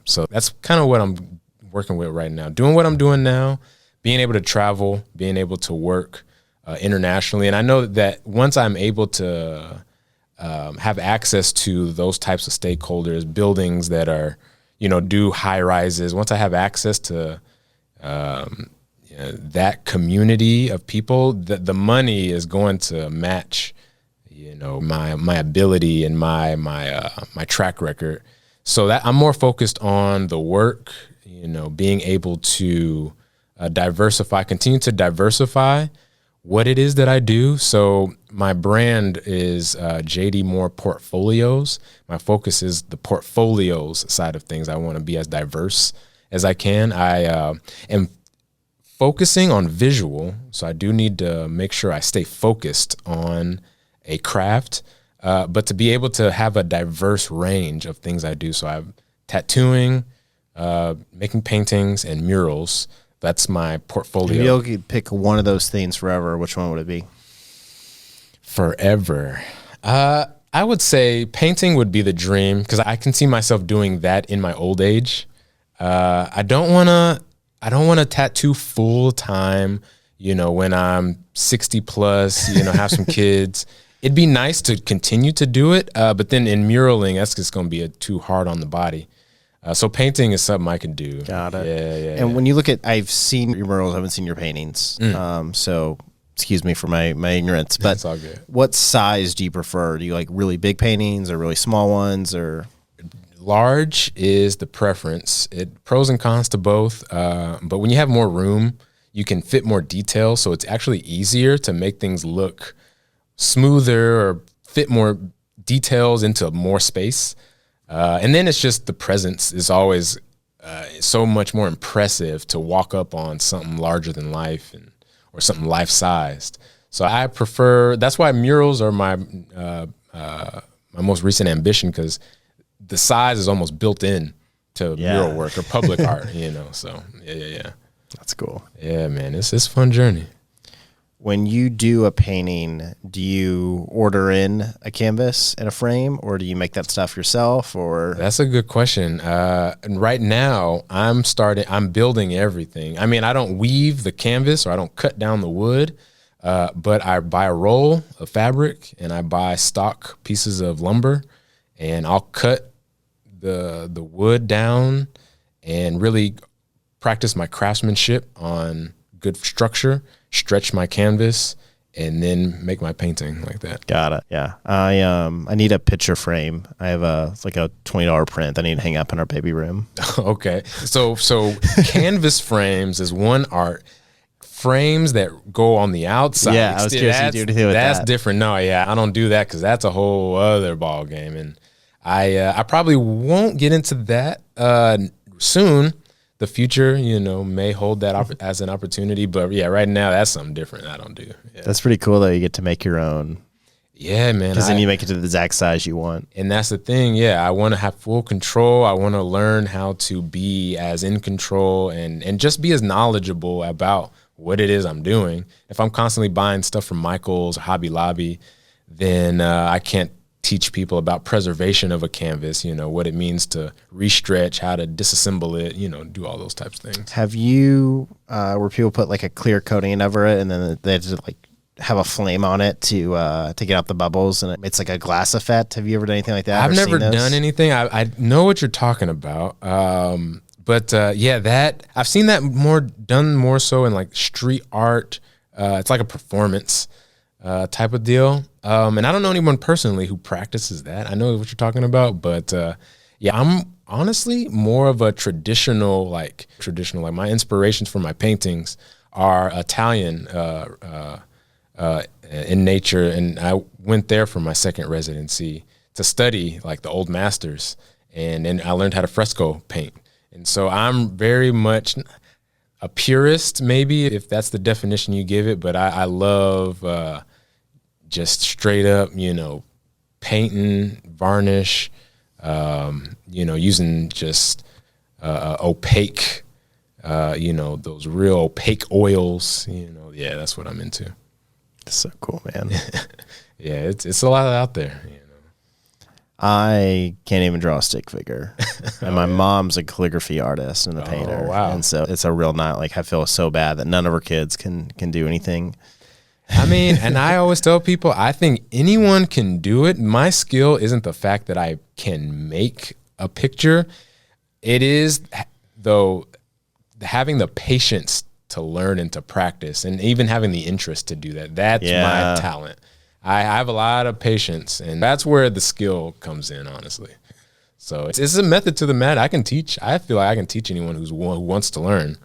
So that's kind of what I'm working with right now, doing what I'm doing now, being able to travel, being able to work internationally. And I know that once I'm able to have access to those types of stakeholders, buildings that are, do high rises, once I have access to that community of people, the money is going to match, my ability and my track record. So that I'm more focused on the work, being able to continue to diversify what it is that I do. So my brand is JD Moore Portfolios. My focus is the portfolios side of things. I want to be as diverse as I can. I am focusing on visual, so I do need to make sure I stay focused on a craft, but to be able to have a diverse range of things I do. So I have tattooing, making paintings, and murals. That's my portfolio. If you could pick one of those things forever, which one would it be? Forever. I would say painting would be the dream because I can see myself doing that in my old age. I don't want to tattoo full time, when I'm 60 plus, have some kids. It'd be nice to continue to do it. But then in muraling, that's just going to be too hard on the body. So painting is something I can do. Got it. Yeah. And when you look at, I've seen your murals, I haven't seen your paintings. So excuse me for my ignorance, but that's all good. What size do you prefer? Do you like really big paintings or really small ones, or? Large is the preference. Pros and cons to both. But when you have more room, you can fit more detail. So it's actually easier to make things look smoother or fit more details into more space. And then it's just the presence is always so much more impressive to walk up on something larger than life or something life-sized. So I prefer, that's why murals are my most recent ambition, because the size is almost built in to mural work or public art, so yeah. That's cool. Yeah, man, it's a fun journey. When you do a painting, do you order in a canvas and a frame, or do you make that stuff yourself? Or That's a good question. And right now, I'm building everything. I mean, I don't weave the canvas or I don't cut down the wood, but I buy a roll of fabric and I buy stock pieces of lumber, and I'll cut the wood down and really practice my craftsmanship on good structure, stretch my canvas, and then make my painting like that. Got it. Yeah. I need a picture frame. I have it's like a $20 print that I need to hang up in our baby room. Okay. So canvas frames is one art. Frames that go on the outside. Yeah, I was curious if you do anything with that's that. different. No, yeah, I don't do that because that's a whole other ball game, and I probably won't get into that soon. The future, may hold that as an opportunity, but yeah, right now that's something different. I don't do. Yeah. That's pretty cool though. You get to make your own. Yeah, man. Because then you make it to the exact size you want. And that's the thing. Yeah, I want to have full control. I want to learn how to be as in control and just be as knowledgeable about what it is I'm doing. If I'm constantly buying stuff from Michael's or Hobby Lobby, then I can't teach people about preservation of a canvas, what it means to restretch, how to disassemble it, do all those types of things. Have you, where people put like a clear coating over it and then they just like have a flame on it to get out the bubbles and it's like a glass effect? Have you ever done anything like that? I've never done anything. I know what you're talking about. But that I've seen that done more so in like street art. It's like a performance type of deal. And I don't know anyone personally who practices that. I know what you're talking about, but I'm honestly more of a traditional. Like my inspirations for my paintings are Italian in nature, and I went there for my second residency to study like the old masters, and then I learned how to fresco paint. And so I'm very much a purist, maybe, if that's the definition you give it. But I love just straight up, painting, varnish, using just opaque, those real opaque oils. Yeah, that's what I'm into. That's so cool, man. Yeah, it's a lot out there. I can't even draw a stick figure. And my mom's a calligraphy artist and a painter. Wow. And so it's a real night. Like I feel so bad that none of her kids can do anything. I mean, and I always tell people, I think anyone can do it. My skill isn't the fact that I can make a picture. It is, though, having the patience to learn and to practice, and even having the interest to do that. That's my talent. I have a lot of patience, and that's where the skill comes in, honestly. So it's a method to the madness. I can teach. I feel like I can teach anyone who wants to learn,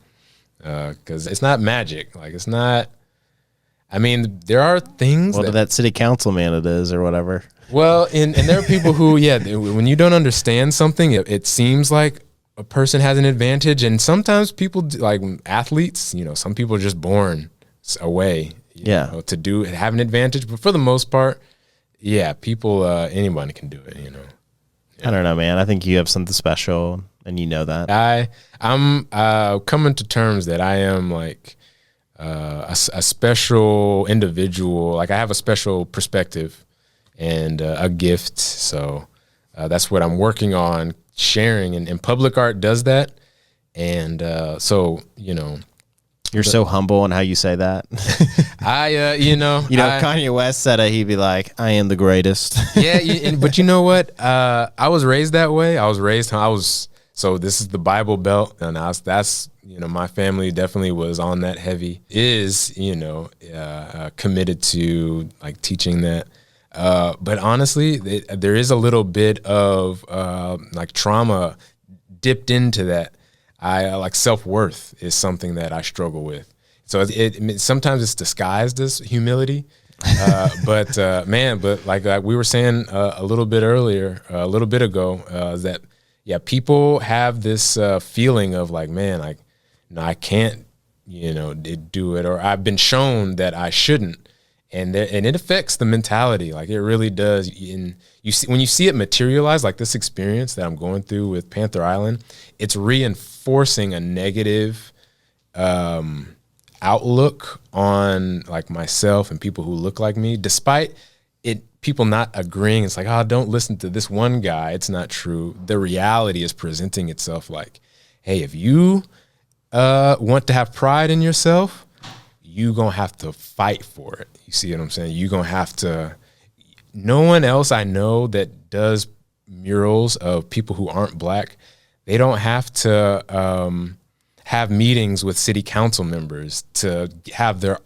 because it's not magic. Like, it's not. I mean, there are things. Well, that city council man it is, or whatever. Well, and there are people who, when you don't understand something, it seems like a person has an advantage, and sometimes people, like athletes, some people are just born away. To have an advantage, but for the most part, people, anybody can do it. I don't know, man. I think you have something special, and you know that. I'm coming to terms that I am like a special individual. Like I have a special perspective and a gift. So that's what I'm working on sharing, and public art does that. And You're so humble in how you say that. Kanye West said it. He'd be like, "I am the greatest." But you know what? I was raised that way. So this is the Bible Belt, and that's my family definitely was on that heavy. Committed to like teaching that. But honestly, there is a little bit of like trauma dipped into that. I like self-worth is something that I struggle with. So sometimes it's disguised as humility. But like we were saying a little bit ago, that people have this feeling of like, man, like, no, I can't, do it, or I've been shown that I shouldn't. And it affects the mentality. Like it really does. And when you see it materialize, like this experience that I'm going through with Panther Island, it's reinforcing a negative outlook on like myself and people who look like me, despite people not agreeing. It's like, oh, don't listen to this one guy. It's not true. The reality is presenting itself like, hey, if you want to have pride in yourself, you gonna have to fight for it. You see what I'm saying? You gonna have to. No one else I know that does murals of people who aren't black, they don't have to have meetings with city council members to have their,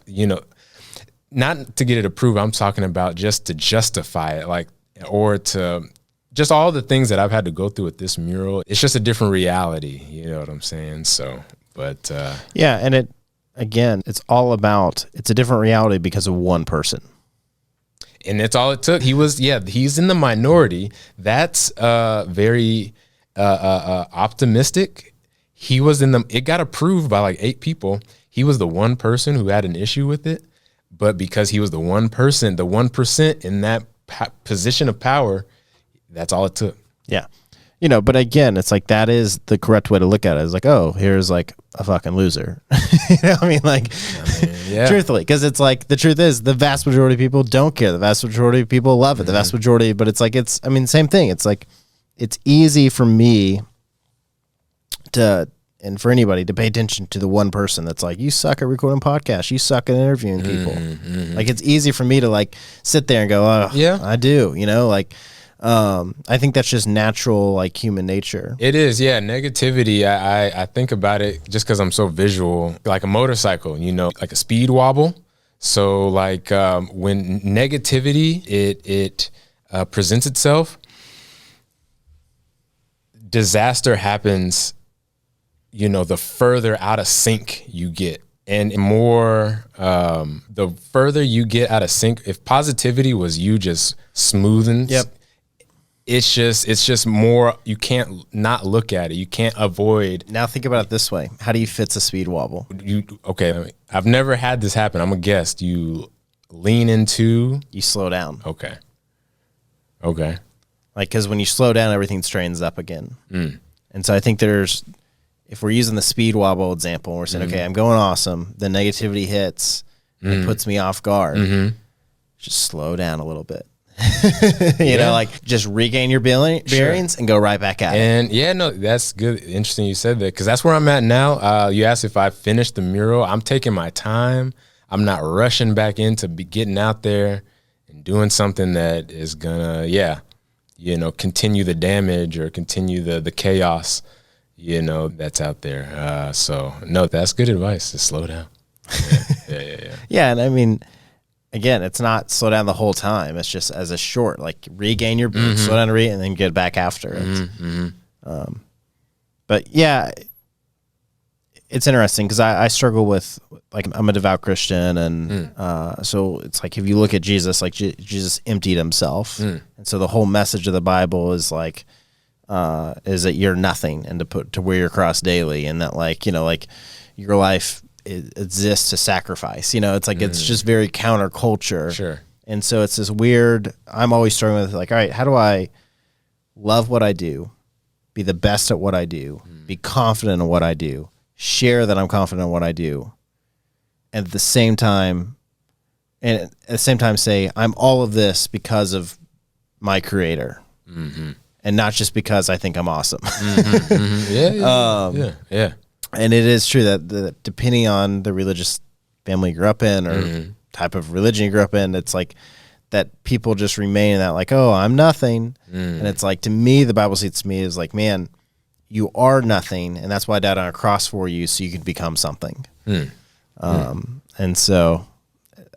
not to get it approved. I'm talking about just to justify it, like, or to just all the things that I've had to go through with this mural. It's just a different reality. You know what I'm saying? So, but yeah, and it's all about, it's a different reality because of one person. And that's all it took. He's in the minority. That's very optimistic. It got approved by like 8 people. He was the one person who had an issue with it. But because he was the one person, the 1% in that position of power, that's all it took. Yeah. But again, it's like, that is the correct way to look at it. It's like, oh, here's like a fucking loser. Truthfully, because it's like, the truth is the vast majority of people don't care. The vast majority of people love it. The vast majority, but it's like, same thing. It's like, it's easy for me to, and for anybody to pay attention to the one person that's like, you suck at recording podcasts, you suck at interviewing people. Like, it's easy for me to like sit there and go, oh yeah, I do, I think that's just natural, like, human nature. It is, yeah. Negativity, I think about it just because I'm so visual, like a motorcycle, like a speed wobble. So like when negativity, it presents itself, disaster happens, the further out of sync you get. And the further you get out of sync, if positivity was you just smoothing, it's just more, you can't not look at it. You can't avoid. Now think about it this way. How do you fix a speed wobble? Okay, I've never had this happen. I'm a guest. You lean into. You slow down. Okay. Like, because when you slow down, everything straightens up again. And so I think if we're using the speed wobble example, we're saying, okay, I'm going awesome. The negativity hits and puts me off guard. Just slow down a little bit. Like, just regain your bearings and go right back at it. And that's good. Interesting you said that, because that's where I'm at now. You asked if I finished the mural. I'm taking my time. I'm not rushing back into getting out there and doing something that is gonna, continue the damage or continue the chaos, that's out there. So no, that's good advice, to slow down. Yeah, and I mean, again, it's not slow down the whole time. It's just as a short, like, regain your slow down and then get back after it. But yeah, it's interesting because I struggle with, like, I'm a devout Christian, and so it's like, if you look at Jesus, like, Jesus emptied himself, and so the whole message of the Bible is like, is that you're nothing, and to wear your cross daily, and that, like, like, your life exists to sacrifice. It's like, it's just very counterculture. Sure. And so it's this weird, I'm always struggling with, like, all right, how do I love what I do, be the best at what I do, be confident in what I do, share that I'm confident in what I do, and at the same time say, I'm all of this because of my creator. And not just because I think I'm awesome. Yeah. And it is true that depending on the religious family you grew up in, or type of religion you grew up in, it's like that people just remain in that, like, oh, I'm nothing. And it's like, to me, the Bible says to me is like, man, you are nothing, and that's why I died on a cross for you, so you could become something. And so,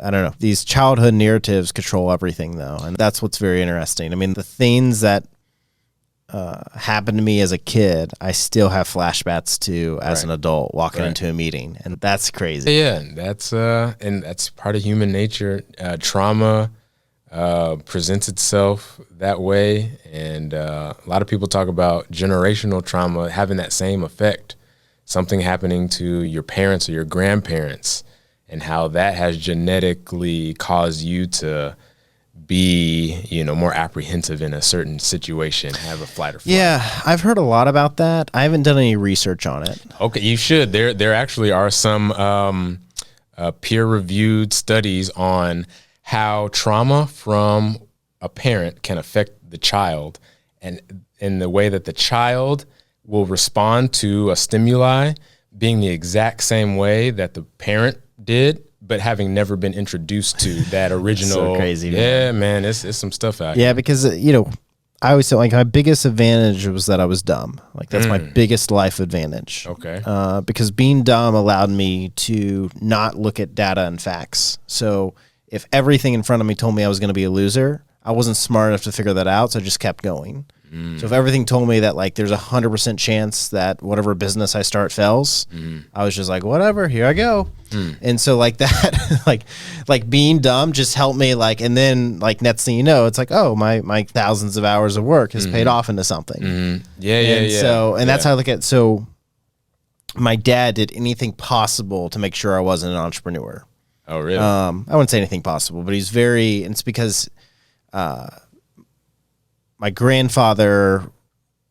I don't know, these childhood narratives control everything, though, and that's what's very interesting. I mean, the things that happened to me as a kid, I still have flashbacks to as an adult walking into a meeting, and that's crazy. Yeah, that's part of human nature. Trauma presents itself that way, and a lot of people talk about generational trauma having that same effect. Something happening to your parents or your grandparents, and how that has genetically caused you to be, more apprehensive in a certain situation, have a flight or flight. Yeah, I've heard a lot about that. I haven't done any research on it. Okay, you should. There actually are some peer-reviewed studies on how trauma from a parent can affect the child, and in the way that the child will respond to a stimuli being the exact same way that the parent did, but having never been introduced to that original. So crazy, man. Yeah, man, it's some stuff out here. Yeah, because I always say like my biggest advantage was that I was dumb. Like that's my biggest life advantage. Okay. Because being dumb allowed me to not look at data and facts. So if everything in front of me told me I was going to be a loser, I wasn't smart enough to figure that out. So I just kept going. So if everything told me that like there's 100% chance that whatever business I start fails, I was just like, whatever, here I go. And so like that, like being dumb just helped me like, and then like next thing you know, it's like, oh, my thousands of hours of work has paid off into something. Yeah. So, and that's how I look at it. So my dad did anything possible to make sure I wasn't an entrepreneur. Oh, really? I wouldn't say anything possible, but he's very, and it's because, my grandfather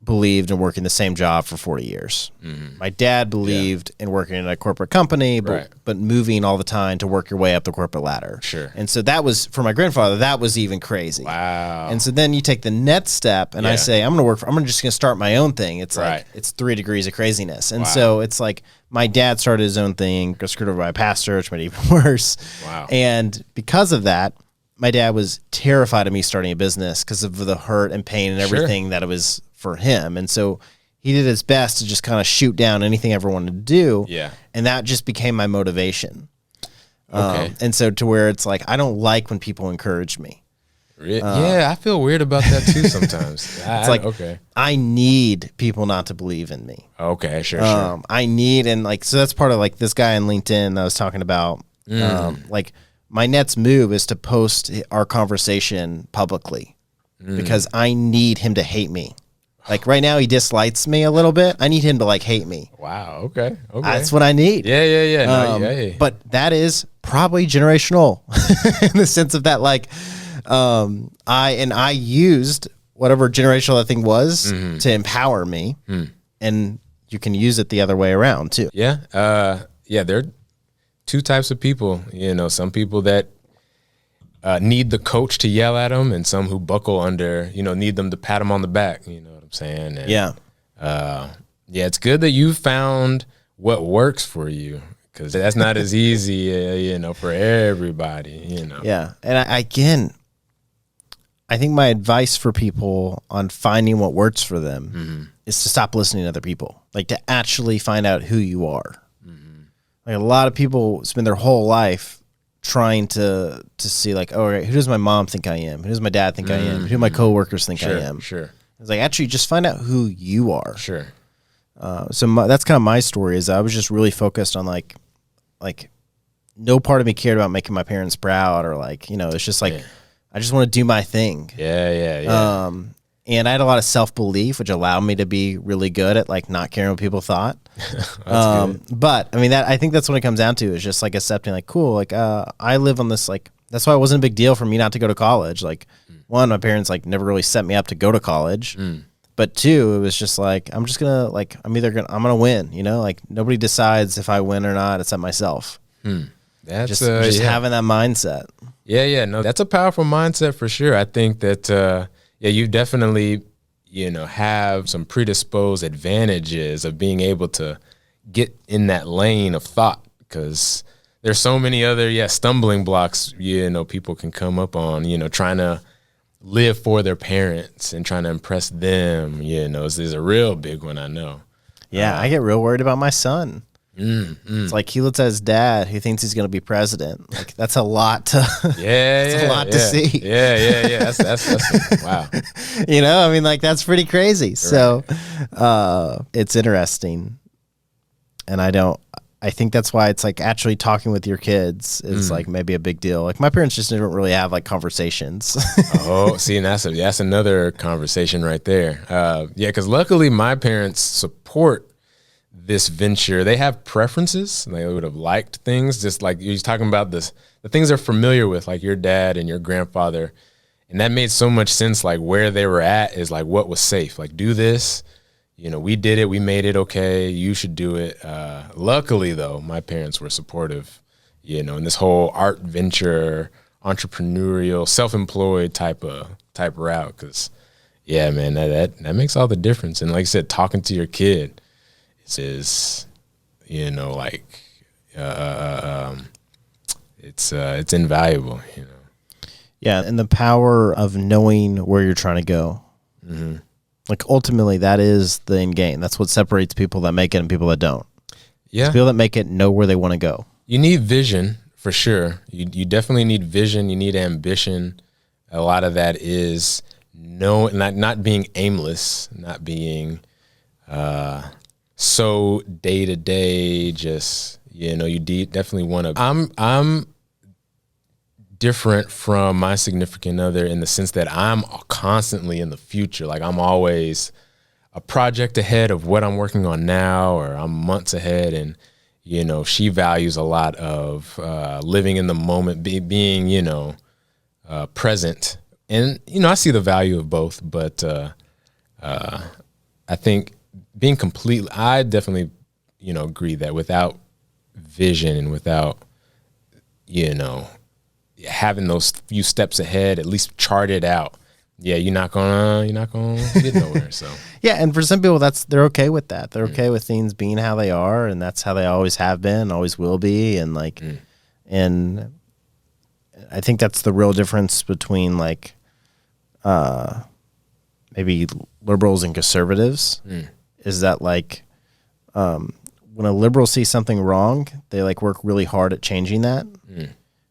believed in working the same job for 40 years. My dad believed in working in a corporate company, but moving all the time to work your way up the corporate ladder. Sure. And so that was, for my grandfather, that was even crazy. Wow. And so then you take the next step and I say, I'm just going to start my own thing. It's like, it's 3 degrees of craziness. And so it's like, my dad started his own thing, got screwed over by a pastor, which made it even worse. Wow. And because of that, my dad was terrified of me starting a business because of the hurt and pain and everything that it was for him. And so he did his best to just kind of shoot down anything I ever wanted to do. Yeah. And that just became my motivation. Okay. And so to where it's like, I don't like when people encourage me. Yeah, I feel weird about that too sometimes. It's like, I need people not to believe in me. Okay, sure. I need, and like, so that's part of like this guy on LinkedIn that I was talking about. Like, my next move is to post our conversation publicly because I need him to hate me. Like right now he dislikes me a little bit. I need him to like hate me. Wow. Okay. That's what I need. Yeah. No, But that is probably generational in the sense of that, like, I used whatever generational that thing was to empower me, and you can use it the other way around too. Yeah. There are 2 types of people, some people that need the coach to yell at them, and some who buckle under, need them to pat them on the back. You know what I'm saying? And, it's good that you found what works for you, because that's not as easy, for everybody, Yeah. And I think my advice for people on finding what works for them is to stop listening to other people, like to actually find out who you are. Like a lot of people spend their whole life trying to see like, oh, right, who does my mom think I am? Who does my dad think I am? Who do my coworkers think I am? Sure. It's like, actually just find out who you are. Sure. So that's kind of my story, is I was just really focused on like no part of me cared about making my parents proud, or like, it's just like, I just want to do my thing. Yeah. And I had a lot of self-belief, which allowed me to be really good at like not caring what people thought. But I mean, I think that's what it comes down to, is just like accepting like, cool, like, I live on this, like, that's why it wasn't a big deal for me not to go to college. Like one, my parents like never really set me up to go to college, but 2, it was just like, I'm just gonna like, I'm gonna win, like nobody decides if I win or not except myself. That's just having that mindset. Yeah. No, that's a powerful mindset for sure. I think that, you definitely, have some predisposed advantages of being able to get in that lane of thought, because there's so many other, stumbling blocks, people can come up on, trying to live for their parents and trying to impress them, is a real big one, I know. Yeah, I get real worried about my son. It's like he looks at his dad who thinks he's going to be president. Like that's a lot to to see. Yeah. That's wow. I mean, like that's pretty crazy. Right. So it's interesting. And I think that's why it's like actually talking with your kids is like maybe a big deal. Like my parents just didn't really have like conversations. Oh, see, and that's another conversation right there. Because luckily my parents support this venture. They have preferences. They would have liked things, just like you're talking about the things they're familiar with, like your dad and your grandfather. And that made so much sense. Like where they were at is like what was safe. Like do this. You know, we did it. We made it okay. You should do it. Luckily, though, my parents were supportive, you know, in this whole art venture, entrepreneurial, self-employed type route. Because, yeah, man, that makes all the difference. And like I said, talking to your kid is, you know, like it's invaluable, you know. Yeah, and the power of knowing where you're trying to go. Mm-hmm. Like ultimately, that is the end game. That's what separates people that make it and people that don't. Yeah, people that make it know where they want to go. You need vision for sure. You definitely need vision. You need ambition. A lot of that is not being aimless, not being so day to day. Just you know, you definitely want to. I'm different from my significant other in the sense that I'm constantly in the future. Like I'm always a project ahead of what I'm working on now, or I'm months ahead. And, you know, she values a lot of living in the moment, being, you know, present. And, you know, I see the value of both, but I think I definitely, you know, agree that without vision and without, you know, having those few steps ahead, at least chart it out. Yeah, you're not gonna get nowhere. So yeah, and for some people, they're okay with that. They're okay with things being how they are, and that's how they always have been, always will be, and like, and I think that's the real difference between like, maybe liberals and conservatives, is that like, when a liberal sees something wrong, they like work really hard at changing that.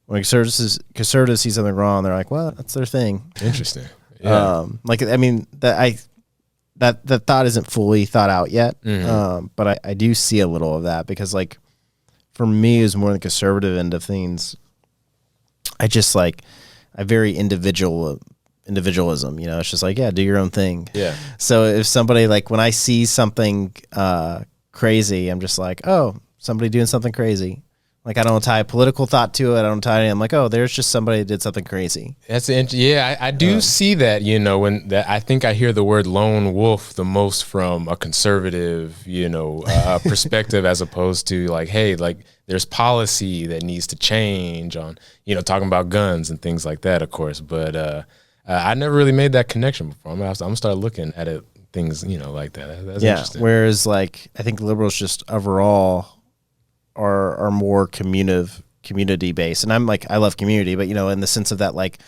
When conservatives see something wrong, they're like, well, that's their thing. Interesting. Yeah. Like, I mean, that thought isn't fully thought out yet. But I do see a little of that because like, for me, it's more the conservative end of things. I just like, I very individualism, you know, it's just like, yeah, do your own thing. Yeah. So if somebody like, when I see something, crazy, I'm just like, oh, somebody doing something crazy. Like I don't tie a political thought to it. I don't tie it. I'm like, oh, there's just somebody that did something crazy. That's yeah. I do see that. You know, I think I hear the word lone wolf the most from a conservative, you know, perspective, as opposed to like, hey, like there's policy that needs to change on, you know, talking about guns and things like that, of course. But I never really made that connection before. I'm gonna start looking at it, things, you know, like that. That's interesting. Whereas like I think liberals just overall are more community based, and I'm like, I love community, but you know, in the sense of that, like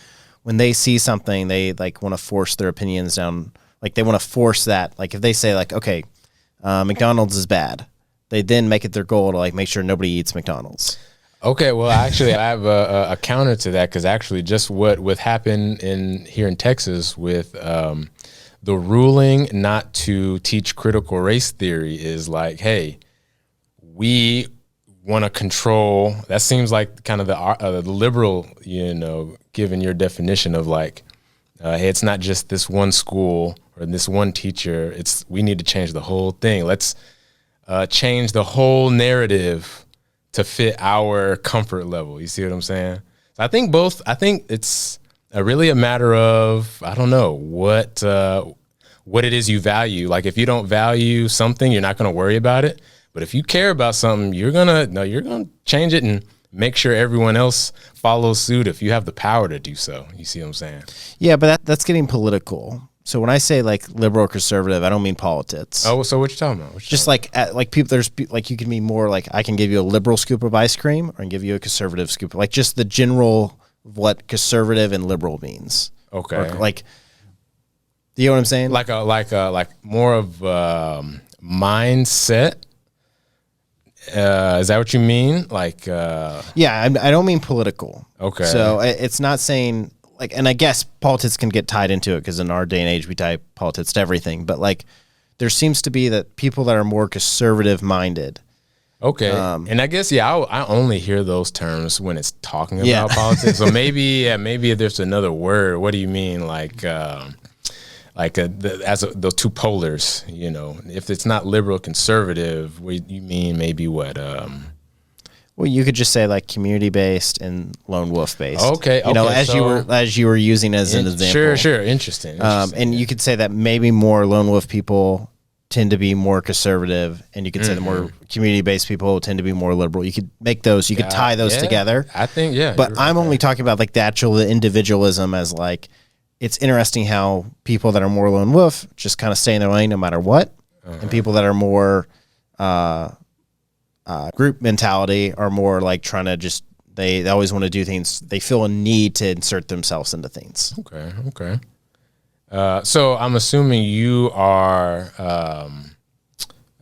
when they see something, they like want to force their opinions down. Like they want to force that. Like if they say like, okay, McDonald's is bad, they then make it their goal to like make sure nobody eats McDonald's. Okay, well, actually, I have a counter to that, because actually, just what happened here in Texas with the ruling not to teach critical race theory is like, hey, we want to control. That seems like kind of the liberal, you know, given your definition of like, hey, it's not just this one school or this one teacher. We need to change the whole thing. Let's change the whole narrative to fit our comfort level. You see what I'm saying? So I think it's really a matter of, I don't know, what it is you value. Like if you don't value something, you're not going to worry about it. But if you care about something, you're gonna change it and make sure everyone else follows suit if you have the power to do so. You see what I'm saying? Yeah, but that's getting political. So when I say like liberal or conservative, I don't mean politics. Oh, so what you talking about? Like people, there's like you can be more like, I can give you a liberal scoop of ice cream, or I can give you a conservative scoop. Like just the general of what conservative and liberal means. Okay. Or like, do you know what I'm saying? Like more of mindset. Is that what you mean? Like, yeah, I don't mean political. Okay. So it's not saying like, and I guess politics can get tied into it because in our day and age we tie politics to everything. But like, there seems to be that people that are more conservative minded. Okay. And I guess I only hear those terms when it's talking about politics. So maybe there's another word. What do you mean? Like those two polars, you know, if it's not liberal conservative, you mean maybe what? Well, you could just say like community based and lone wolf based. Okay, you know, okay, as you were using as an example. Sure, interesting. And you could say that maybe more lone wolf people tend to be more conservative, and you could say the more community based people tend to be more liberal. You could make those. You could tie those together. I think But I'm only talking about like the actual individualism as like it's interesting how people that are more lone wolf just kind of stay in their lane no matter what, and people that are more group mentality are more like trying to just they always want to do things. They feel a need to insert themselves into things. Okay. So I'm assuming you are.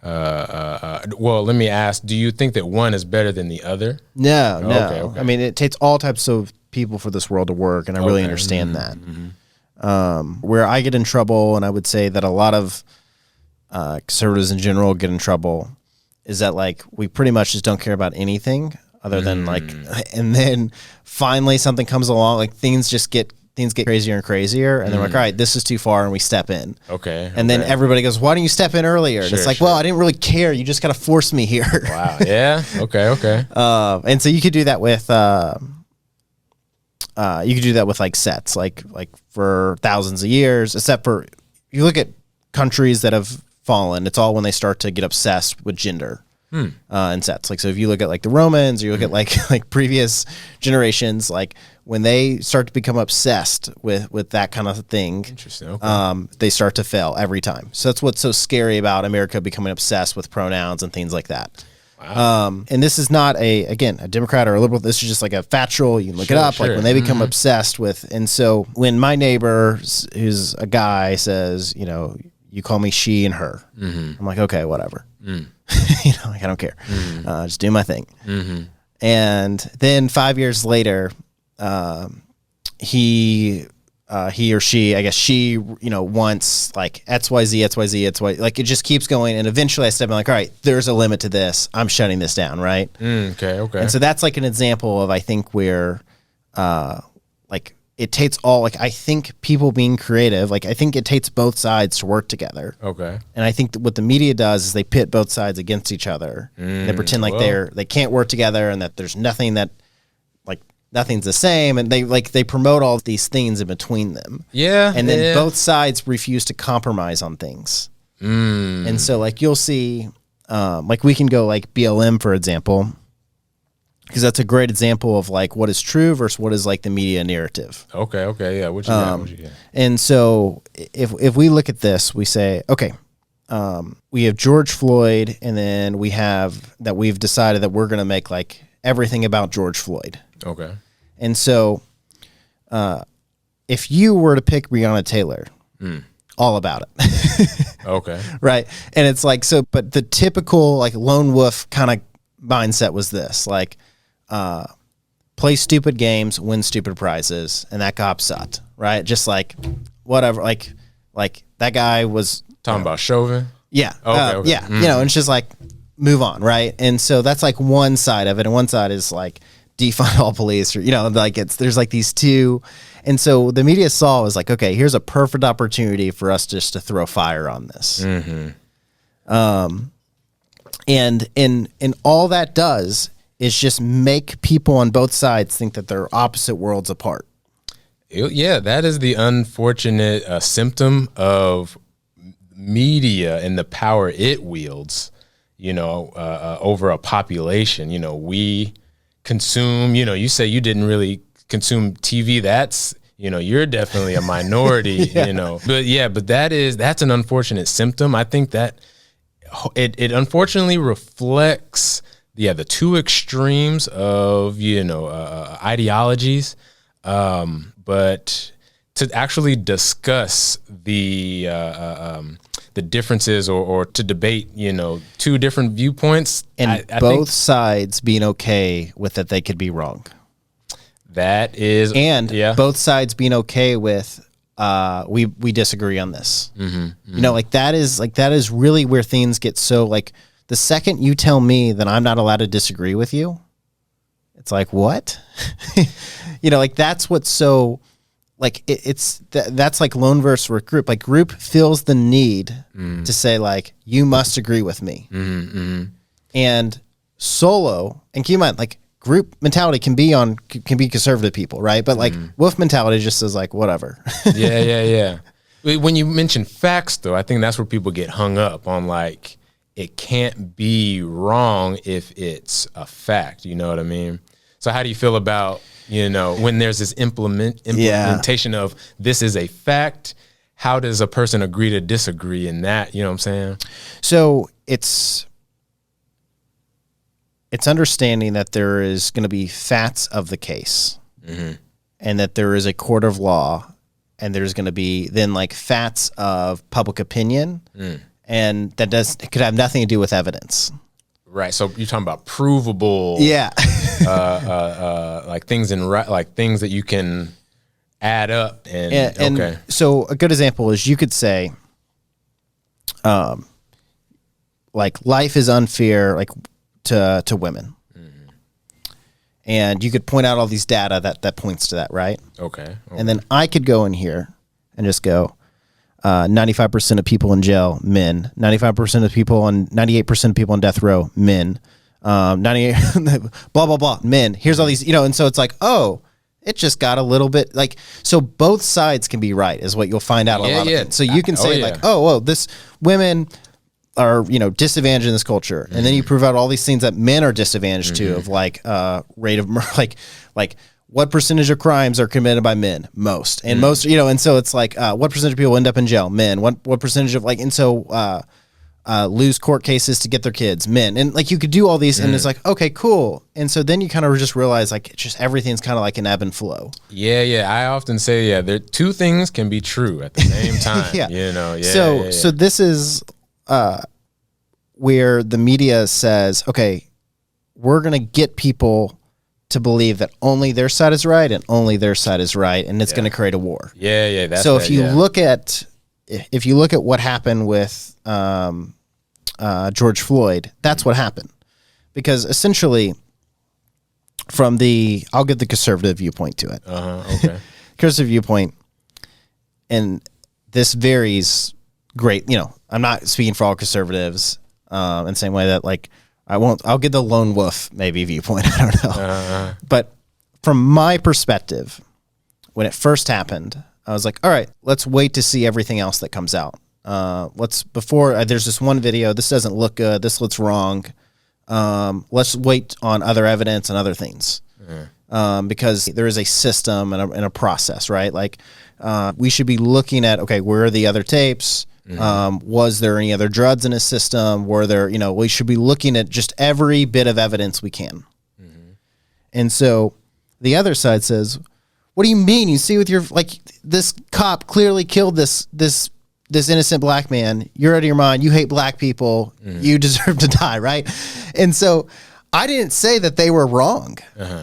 Well, let me ask: do you think that one is better than the other? No. Okay. I mean, it takes all types of people for this world to work, and I really understand that. Where I get in trouble, and I would say that a lot of conservatives in general get in trouble, is that like we pretty much just don't care about anything other than like, and then finally something comes along, like things get crazier and crazier, and they're like, all right, this is too far, and we step in. Okay. And then everybody goes, why didn't you step in earlier? And it's like, well, I didn't really care. You just got to force me here. Wow. Yeah. Okay. And so you could do that with like sets, like for thousands of years, except for you look at countries that have fallen, it's all when they start to get obsessed with gender and sets. Like, so if you look at like the Romans, or you look at like previous generations, like when they start to become obsessed with that kind of thing, interesting. Okay. They start to fail every time. So that's what's so scary about America becoming obsessed with pronouns and things like that. Wow. And this is not a Democrat or a liberal. This is just like a factual. You can look it up. Like when they become obsessed with, and so when my neighbor, who's a guy, says, you know, you call me she and her, I'm like, okay, whatever. You know, like I don't care. Just do my thing. And then 5 years later, he or she, I guess she, you know, wants like XYZ, like it just keeps going. And eventually I step in like, all right, there's a limit to this. I'm shutting this down. Right. Okay. And so that's like an example of, I think where, like it takes all, like, I think people being creative, like I think it takes both sides to work together. Okay. And I think that what the media does is they pit both sides against each other. They pretend like they can't work together, and that there's nothing that, like, nothing's the same, and they promote all of these things in between them. Yeah. And then both sides refuse to compromise on things. And so like you'll see, like we can go like BLM, for example, because that's a great example of like what is true versus what is like the media narrative. Okay. Yeah. What you got? And so if we look at this, we say, okay, we have George Floyd, and then we've decided that we're going to make like everything about George Floyd. Okay. And so if you were to pick Breonna Taylor, all about it. Okay. Right. And it's like, so, but the typical like lone wolf kind of mindset was this, like, play stupid games, win stupid prizes, and that cop sucked, right? Just like whatever, like that guy was talking about Chauvin. Yeah. Okay. Yeah. You know, and it's just like move on, right? And so that's like one side of it, and one side is like defund all police, or, you know, like there's like these two. And so the media saw was like, okay, here's a perfect opportunity for us just to throw fire on this. And all that does is just make people on both sides think that they're opposite worlds apart. Yeah, that is the unfortunate symptom of media and the power it wields, you know, over a population. You know, we consume, you know, you say you didn't really consume TV. That's, you know, you're definitely a minority, you know, but that's an unfortunate symptom. I think that it unfortunately reflects the two extremes of, you know, ideologies. But to actually discuss the differences or to debate, you know, two different viewpoints, and I both sides being okay with that they could be wrong. That is, and both sides being okay with we disagree on this. You know, like that is really where things get so, like, the second you tell me that I'm not allowed to disagree with you, it's like, what? You know, like that's what's so, like that's like lone versus group. Like group feels the need to say like, you must agree with me. And solo, and keep in mind, like group mentality can be conservative people, right? But like wolf mentality just is like whatever. Yeah. When you mention facts, though, I think that's where people get hung up on, like, it can't be wrong if it's a fact. You know what I mean? So how do you feel about, when there's this implementation of this is a fact? How does a person agree to disagree in that? You know what I'm saying? So it's understanding that there is going to be facts of the case, and that there is a court of law, and there's going to be then like facts of public opinion, and that could have nothing to do with evidence. Right. So you're talking about provable, like things things that you can add up and okay. So a good example is you could say, like life is unfair, like to women, and you could point out all these data that points to that, right? Okay. And then I could go in here and just go, 95% of people in jail, men. 95% of people and 98% of people on death row, men. 98, blah blah blah, men. Here's all these, and so it's like, oh, it just got a little bit like, so both sides can be right, is what you'll find out a lot of things. So you can say like, oh, well, this women are, disadvantaged in this culture. And then you prove out all these things that men are disadvantaged to, of like rate of like what percentage of crimes are committed by men? Most. And most, and so it's like what percentage of people end up in jail? Men. What percentage of like, and so lose court cases to get their kids? Men. And like you could do all these and it's like, okay, cool. And so then you kind of just realize like it's just everything's kind of like an ebb and flow. Yeah. I often say, there two things can be true at the same time. So this is where the media says, okay, we're going to get people to believe that only their side is right and only their side is right, and it's going to create a war. So if you look at what happened with George Floyd, that's what happened, because essentially, I'll give the conservative viewpoint to it. Okay. Conservative viewpoint, and this varies great. I'm not speaking for all conservatives in the same way that like I'll give the lone wolf maybe viewpoint. I don't know. But from my perspective, when it first happened, I was like, all right, let's wait to see everything else that comes out. There's this one video, this doesn't look good, this looks wrong. Let's wait on other evidence and other things. Because there is a system and a process, right? Like we should be looking at, okay, where are the other tapes? Was there any other drugs in his system? Were there, we should be looking at just every bit of evidence we can. And so the other side says, what do you mean? You see with your, like, this cop clearly killed this innocent black man. You're out of your mind. You hate black people. You deserve to die, right? And so I didn't say that they were wrong.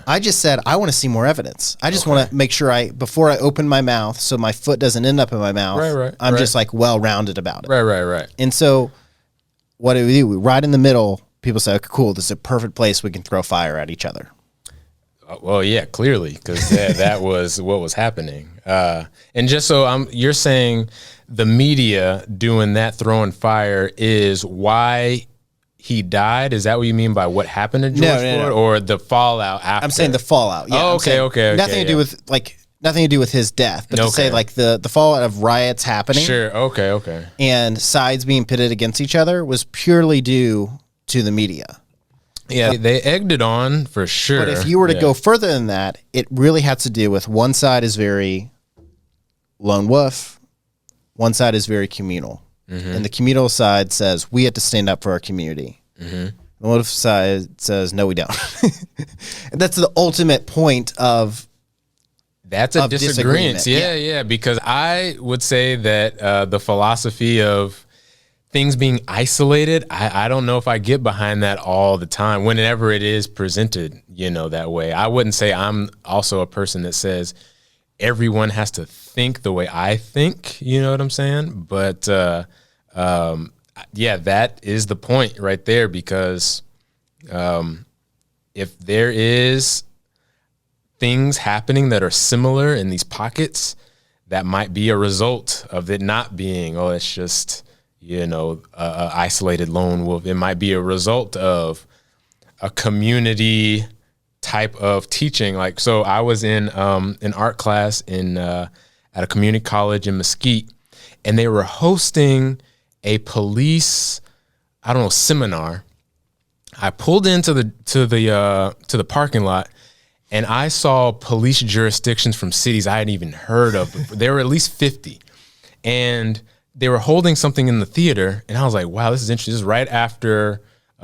I just said, I want to see more evidence. I just want to make sure before I open my mouth, so my foot doesn't end up in my mouth, I'm just like well-rounded about it. Right. And so what do we do? Right in the middle, people say, okay, cool, this is a perfect place we can throw fire at each other. Well, yeah, clearly, because that was what was happening. And just so you're saying the media doing that, throwing fire, is why he died? Is that what you mean by what happened to George Floyd, or the fallout after? I'm saying the fallout. Yeah, okay. Nothing to do with his death, but to say like the fallout of riots happening. Sure. Okay. And sides being pitted against each other was purely due to the media. Yeah, they egged it on for sure. But if you were to go further than that, it really has to do with one side is very lone wolf, one side is very communal. And the communal side says, we have to stand up for our community. The lone wolf side says, no, we don't. And that's the ultimate point of That's a disagreement. Yeah, because I would say that the philosophy of things being isolated, I don't know if I get behind that all the time whenever it is presented, that way. I wouldn't say I'm also a person that says everyone has to think the way I think, you know what I'm saying? But that is the point right there, because if there is things happening that are similar in these pockets, that might be a result of it not being, it's just, a isolated lone wolf. It might be a result of a community type of teaching. Like, so I was in an art class at a community college in Mesquite, and they were hosting a police, seminar. I pulled into the parking lot, and I saw police jurisdictions from cities I hadn't even heard of. There were at least 50, and they were holding something in the theater, and I was like, wow, this is interesting. This is right after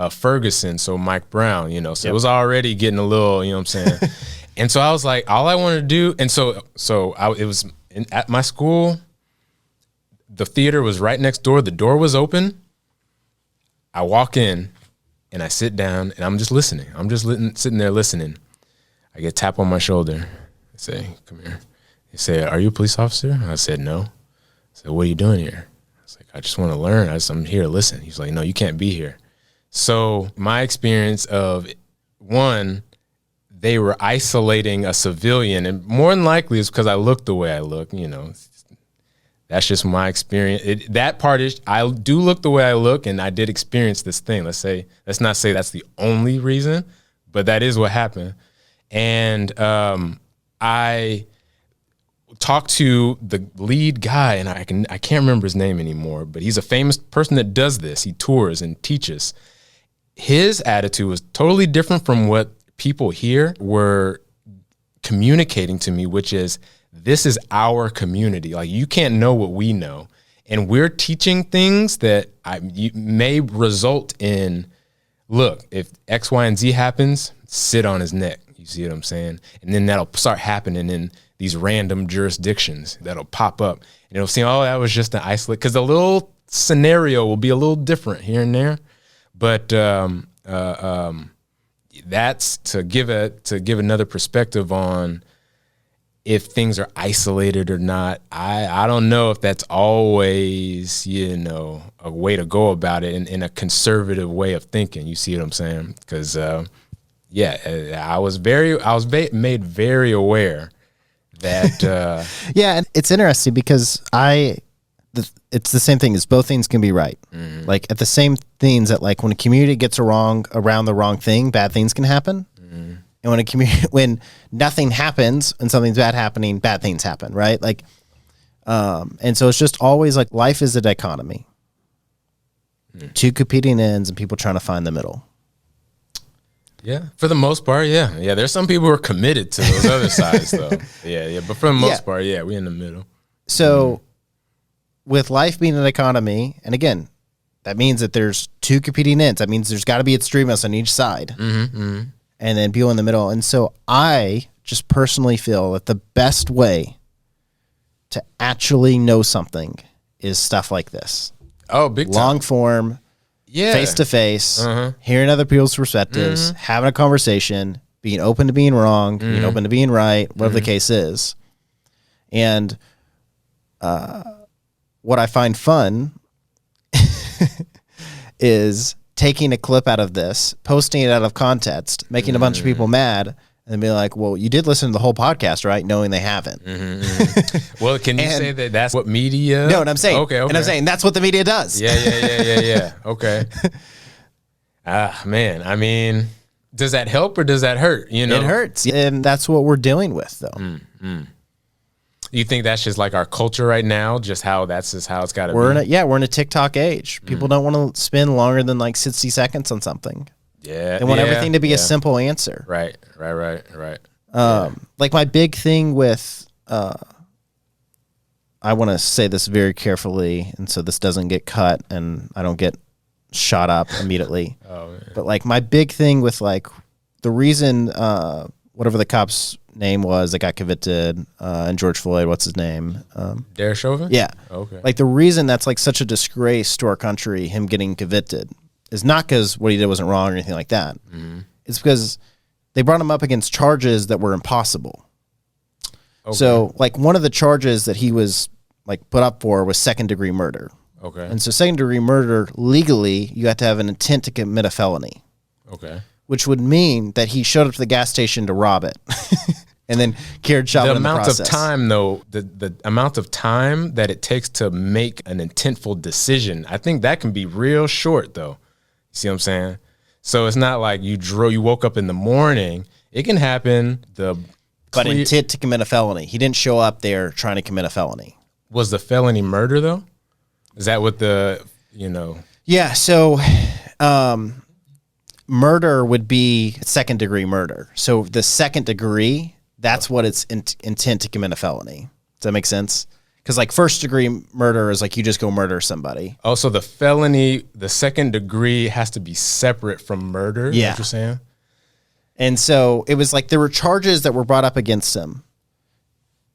Ferguson, so Mike Brown, so It was already getting a little, you know what I'm saying? And so I was like, all I wanted to do, and it was at my school, the theater was right next door, the door was open. I walk in, and I sit down, and I'm just listening. I'm just sitting there listening. I get a tap on my shoulder. I say, come here. He said, are you a police officer? I said, no. I said, what are you doing here? I was like, I just want to learn. I'm here to listen. He's like, no, you can't be here. So my experience of, one, they were isolating a civilian, and more than likely it's because I look the way I look, That's just my experience. That part is, I do look the way I look, and I did experience this thing. Let's not say that's the only reason, but that is what happened. And I talked to the lead guy, and I can't remember his name anymore, but he's a famous person that does this. He tours and teaches. His attitude was totally different from what people here were communicating to me, which is, this is our community. Like, you can't know what we know. And we're teaching things that may result in, look, if X, Y, and Z happens, sit on his neck. You see what I'm saying? And then that'll start happening in these random jurisdictions that'll pop up. And it'll seem, oh, that was just an isolate. Because the little scenario will be a little different here and there. But that's to give another perspective on if things are isolated or not. I don't know if that's always, a way to go about it in a conservative way of thinking. You see what I'm saying? Because, I was made very aware that. Yeah, and it's interesting because it's the same thing as both things can be right. Mm-hmm. Like, at the same things that, like, when a community gets around the wrong thing, bad things can happen. Mm-hmm. And when nothing happens and something's bad happening, bad things happen, right? Like, and so it's just always like life is a dichotomy. Mm. Two competing ends and people trying to find the middle. Yeah, for the most part, yeah. Yeah, there's some people who are committed to those other sides, though. Yeah, but for the most part, yeah, we're in the middle. So, with life being an economy, and again, that means that there's two competing ends. That means there's got to be extremists on each side. Mm-hmm. And then people in the middle. And so I just personally feel that the best way to actually know something is stuff like this. Oh, big time. Long form, face to face, hearing other people's perspectives, having a conversation, being open to being wrong, being open to being right, whatever the case is. And what I find fun is taking a clip out of this, posting it out of context, making a bunch of people mad, and be like, well, you did listen to the whole podcast, right? Knowing they haven't. Well, can you say that that's what media? No, and I'm saying, okay. And I'm saying that's what the media does. Yeah. Okay. Man, I mean, does that help or does that hurt? It hurts. And that's what we're dealing with, though. You think that's just like our culture right now? Just how that's just how it's got to be? We're in a TikTok age. People don't want to spend longer than like 60 seconds on something. Yeah. They want everything to be a simple answer. Right. Like my big thing with, I want to say this very carefully, and so this doesn't get cut and I don't get shot up immediately. Oh, man. But like my big thing with like the reason, whatever the cop's name was that got convicted, and George Floyd, what's his name? Derek Chauvin? Yeah. Okay. Like the reason that's like such a disgrace to our country, him getting convicted, is not because what he did wasn't wrong or anything like that. Mm-hmm. It's because they brought him up against charges that were impossible. Okay. So like one of the charges that he was like put up for was second-degree murder. Okay. And so second-degree murder, legally, you have to have an intent to commit a felony. Okay. Which would mean that he showed up to the gas station to rob it. And then carried shot in the process. The amount of time, though, the amount of time that it takes to make an intentful decision, I think that can be real short, though. You see what I'm saying? So it's not like you woke up in the morning. It can happen. But intent to commit a felony. He didn't show up there trying to commit a felony. Was the felony murder though? Is that what Yeah. So, murder would be second degree murder. So the second degree, that's what it's intent to commit a felony. Does that make sense? Because like first degree murder is like you just go murder somebody. Oh, so the felony, the second degree has to be separate from murder? Yeah. Is that what you're saying? And so it was like there were charges that were brought up against him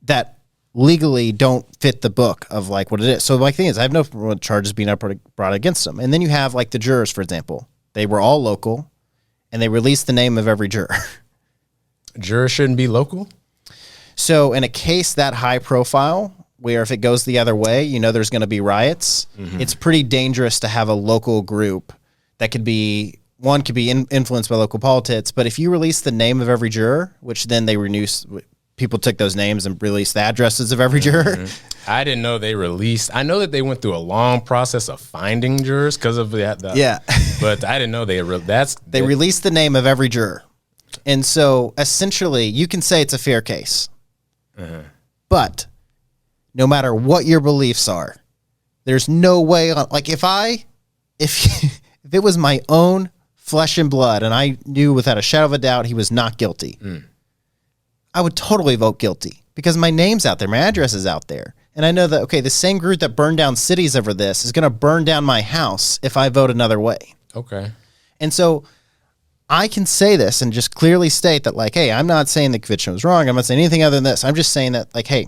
that legally don't fit the book of like what it is. So like thing is, I have no charges being brought against him. And then you have like the jurors, for example. They were all local, and they released the name of every juror. Jurors shouldn't be local? So in a case that high profile, where if it goes the other way, there's going to be riots, it's pretty dangerous to have a local group that could be influenced by local politics. But if you release the name of every juror, which then people took those names and released the addresses of every juror. I didn't know they released. I know that they went through a long process of finding jurors because of that. Yeah. But I didn't know they released the name of every juror. And so essentially you can say it's a fair case. But no matter what your beliefs are, there's no way like if it was my own flesh and blood and I knew without a shadow of a doubt he was not guilty, I would totally vote guilty because my name's out there, my address is out there. And I know that, okay, the same group that burned down cities over this is going to burn down my house if I vote another way. Okay. And so I can say this and just clearly state that, like, hey, I'm not saying the conviction was wrong. I'm not saying anything other than this. I'm just saying that, like, hey,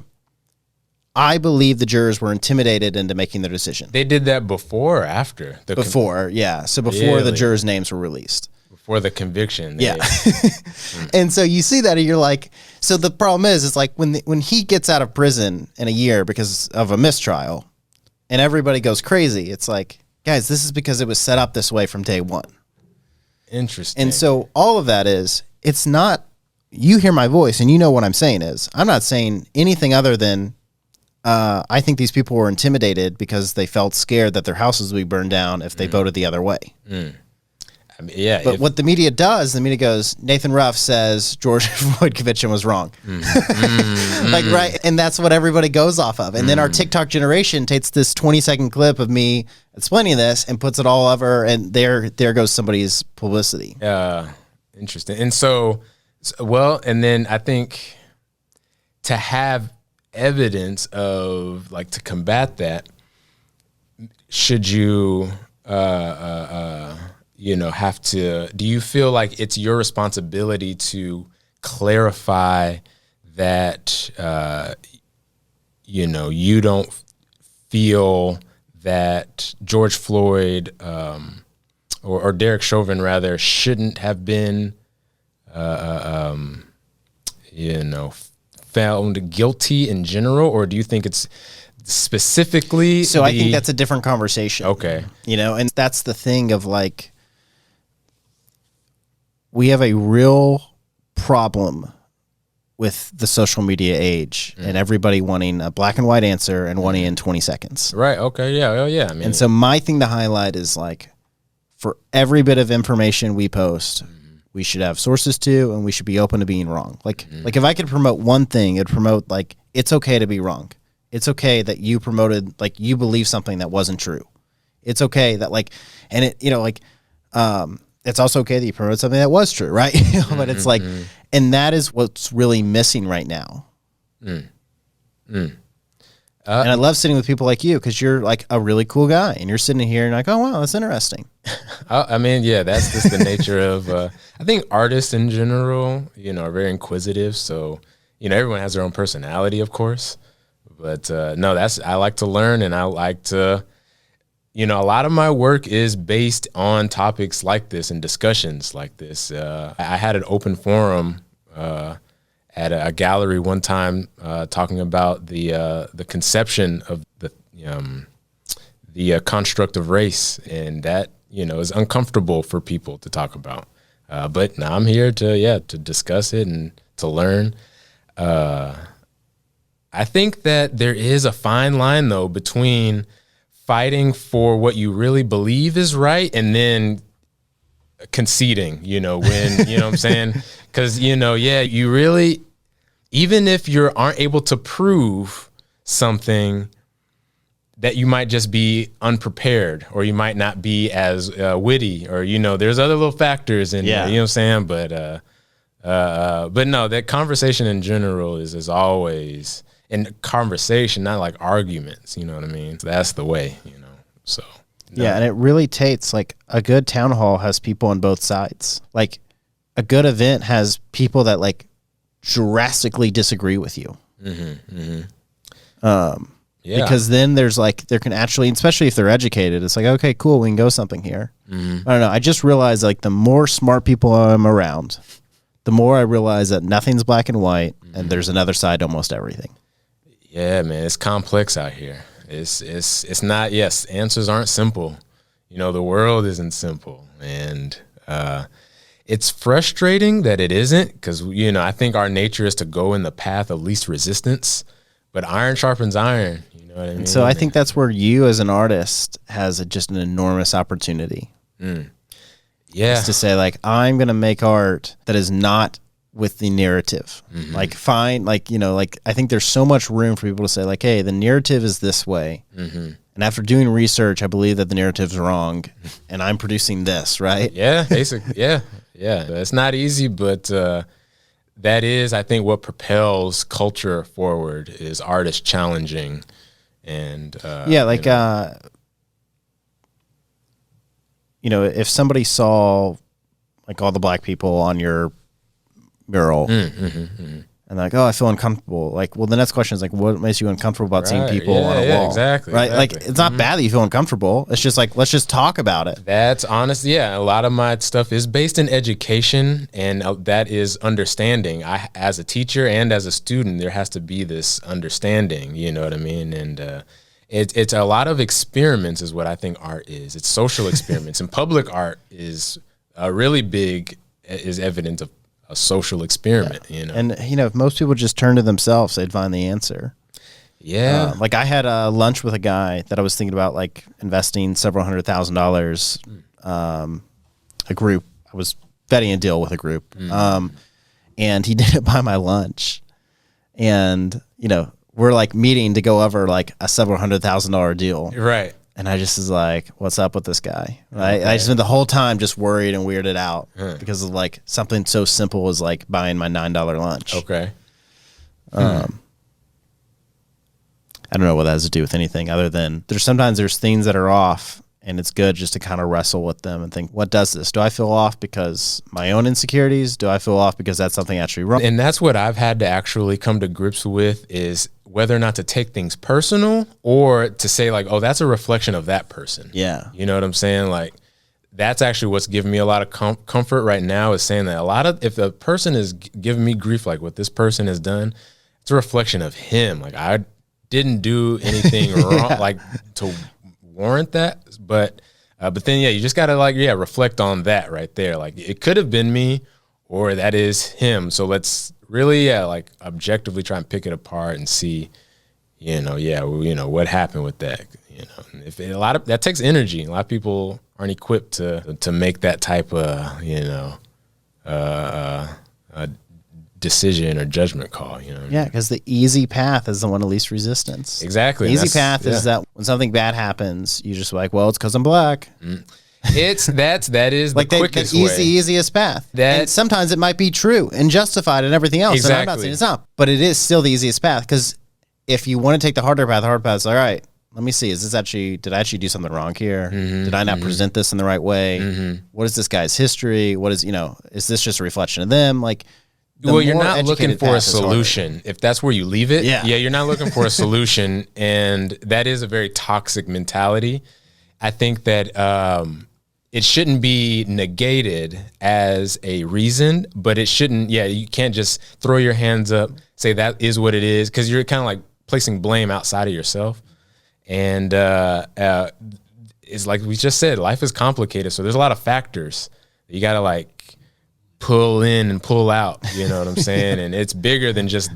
I believe the jurors were intimidated into making their decision. They did that before or after? Before, yeah. So before the jurors' names were released. Before the conviction. Yeah. And so you see that and you're like, so the problem is like when he gets out of prison in a year because of a mistrial and everybody goes crazy, it's like, guys, this is because it was set up this way from day one. Interesting. And so all of that is, it's not, you hear my voice and you know what I'm saying is, I'm not saying anything other than I think these people were intimidated because they felt scared that their houses would be burned down if they voted the other way. I mean, yeah. But what the media does, the media goes, Nathan Ruff says George Floyd conviction was wrong. Like, right. And that's what everybody goes off of. And then our TikTok generation takes this 20-second clip of me explaining this and puts it all over. And there goes somebody's publicity. Interesting. And so, well, and then I think to have evidence of like to combat that, should you, have to, do you feel like it's your responsibility to clarify that, you don't feel that George Floyd, or Derek Chauvin rather, shouldn't have been, found guilty in general, or do you think it's specifically? So I think that's a different conversation. Okay. And that's the thing of like, we have a real problem with the social media age and everybody wanting a black and white answer and wanting in 20 seconds. Right. Okay. Yeah. Oh, yeah. I mean, and so my thing to highlight is like, for every bit of information we post, we should have sources to, and we should be open to being wrong. Like if I could promote one thing, it'd promote like, it's okay to be wrong. It's okay that you promoted, like you believe something that wasn't true. It's okay that like, and it, it's also okay that you promote something that was true, right? But it's like, and that is what's really missing right now. And I love sitting with people like you because you're like a really cool guy, and you're sitting here and like, oh wow, that's interesting. I mean, yeah, that's just the nature of. I think artists in general, are very inquisitive. So, everyone has their own personality, of course. But no, I like to learn, and I like to. A lot of my work is based on topics like this and discussions like this. I had an open forum at a gallery one time talking about the conception of the construct of race, and that is uncomfortable for people to talk about. But now I'm here to discuss it and to learn. I think that there is a fine line though between fighting for what you really believe is right and then conceding, when, you know what I'm saying? Because, you really, even if you aren't able to prove something, that you might just be unprepared, or you might not be as witty, or, there's other little factors in there, you know what I'm saying? But no, that conversation in general is always, and conversation, not like arguments, you know what I mean? So that's the way, so. No. Yeah, and it really takes, like, a good town hall has people on both sides. Like, a good event has people that, like, drastically disagree with you. Yeah. Because then there's, like, there can actually, especially if they're educated, it's like, okay, cool, we can go something here. I don't know. I just realized, like, the more smart people I'm around, the more I realize that nothing's black and white, and there's another side to almost everything. Yeah, man, it's complex out here. It's not, yes, answers aren't simple. The world isn't simple. And it's frustrating that it isn't, because, I think our nature is to go in the path of least resistance, but iron sharpens iron. You know what I mean? So I think that's where you as an artist has just an enormous opportunity. Yeah. Just to say, like, I'm going to make art that is not with the narrative. Like, fine, like, like, I think there's so much room for people to say, like, hey, the narrative is this way. And after doing research, I believe that the narrative's wrong, and I'm producing this, right? Yeah, basically. Yeah. It's not easy, but that is, I think, what propels culture forward is artists challenging. And if somebody saw, like, all the black people on your mural and like, oh, I feel uncomfortable. Like, well, the next question is, like, what makes you uncomfortable about seeing people on a wall? Exactly. Right. Like, it's not bad that you feel uncomfortable. It's just like, let's just talk about it. That's honest. Yeah. A lot of my stuff is based in education, and that is understanding. As a teacher and as a student, there has to be this understanding, you know what I mean? And, it's a lot of experiments is what I think art is. It's social experiments, and public art is really big, is evidence of a social experiment, And, if most people just turn to themselves, they'd find the answer. Yeah. Like, I had a lunch with a guy that I was thinking about, like, investing several $100,000, a group. I was vetting a deal with a group. And he did it by my lunch. And, we're, like, meeting to go over, like, a several $100,000 deal. Right. And I just was like, what's up with this guy? Right? Okay. I just spent the whole time just worried and weirded out because of, like, something so simple as, like, buying my $9 lunch. Okay. I don't know what that has to do with anything other than there's things that are off, and it's good just to kind of wrestle with them and think, what does this? Do I feel off because my own insecurities? Do I feel off because that's something actually wrong? And that's what I've had to actually come to grips with, is whether or not to take things personal or to say, like, oh, that's a reflection of that person. Yeah. You know what I'm saying? Like, that's actually what's giving me a lot of comfort right now, is saying that if a person is giving me grief, like what this person has done, it's a reflection of him. Like, I didn't do anything wrong, like, to warrant that. But then, you just got to, reflect on that right there. Like, it could have been me, or that is him. So let's really, objectively try and pick it apart and see, what happened with that. If that takes energy. A lot of people aren't equipped to make that type of, decision or judgment call. Yeah, because the easy path is the one of least resistance. Exactly. The easy path is that when something bad happens, you just like, well, it's because I'm black. That is the quickest way. The easiest path. And sometimes it might be true and justified and everything else. Exactly. And I'm not saying it's not, but it is still the easiest path, because if you want to take the harder path is, all right, let me see, did I actually do something wrong here? Did I not present this in the right way? What is this guy's history? What is, is this just a reflection of them? Like, you're not looking for a solution. If that's where you leave it, you're not looking for a solution. And that is a very toxic mentality. I think that it shouldn't be negated as a reason, but it shouldn't, you can't just throw your hands up, say that is what it is, because you're kind of like placing blame outside of yourself. And it's like we just said, life is complicated. So there's a lot of factors that you got to, like, pull in and pull out, you know what I'm saying? And it's bigger than just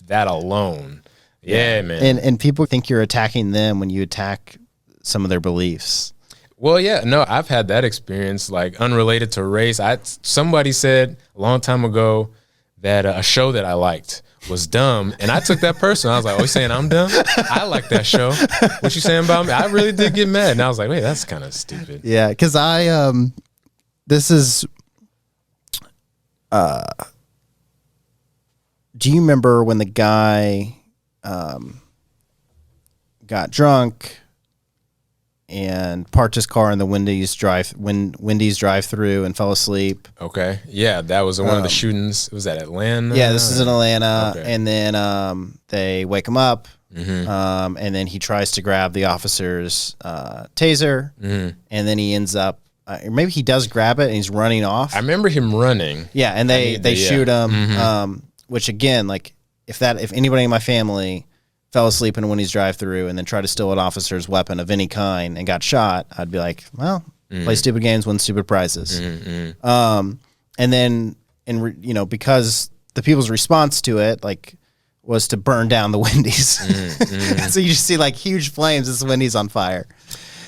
that alone. Yeah, man. And people think you're attacking them when you attack some of their beliefs. Well, yeah, no, I've had that experience, like unrelated to race. Somebody said a long time ago that a show that I liked was dumb, and I took that personal. I was like, "Oh, you saying I'm dumb? I like that show. What you saying about me?" I really did get mad, and I was like, "Wait, that's kind of stupid." Yeah, because this is. Do you remember when the guy got drunk and parked his car in the Wendy's drive-through and fell asleep? Okay, yeah, that was one of the shootings. Was that Atlanta? Yeah, this is in Atlanta, Okay. and then they wake him up, Mm-hmm. and then he tries to grab the officer's taser, and then he ends up, or maybe he does grab it and he's running off. I remember him running. Yeah, and they shoot him. Mm-hmm. Which again, like if anybody in my family fell asleep in a Wendy's drive-through and then tried to steal an officer's weapon of any kind and got shot, I'd be like, well, play stupid games, win stupid prizes. And then because the people's response to it was to burn down the Wendy's. So you just see like huge flames as the Wendy's on fire.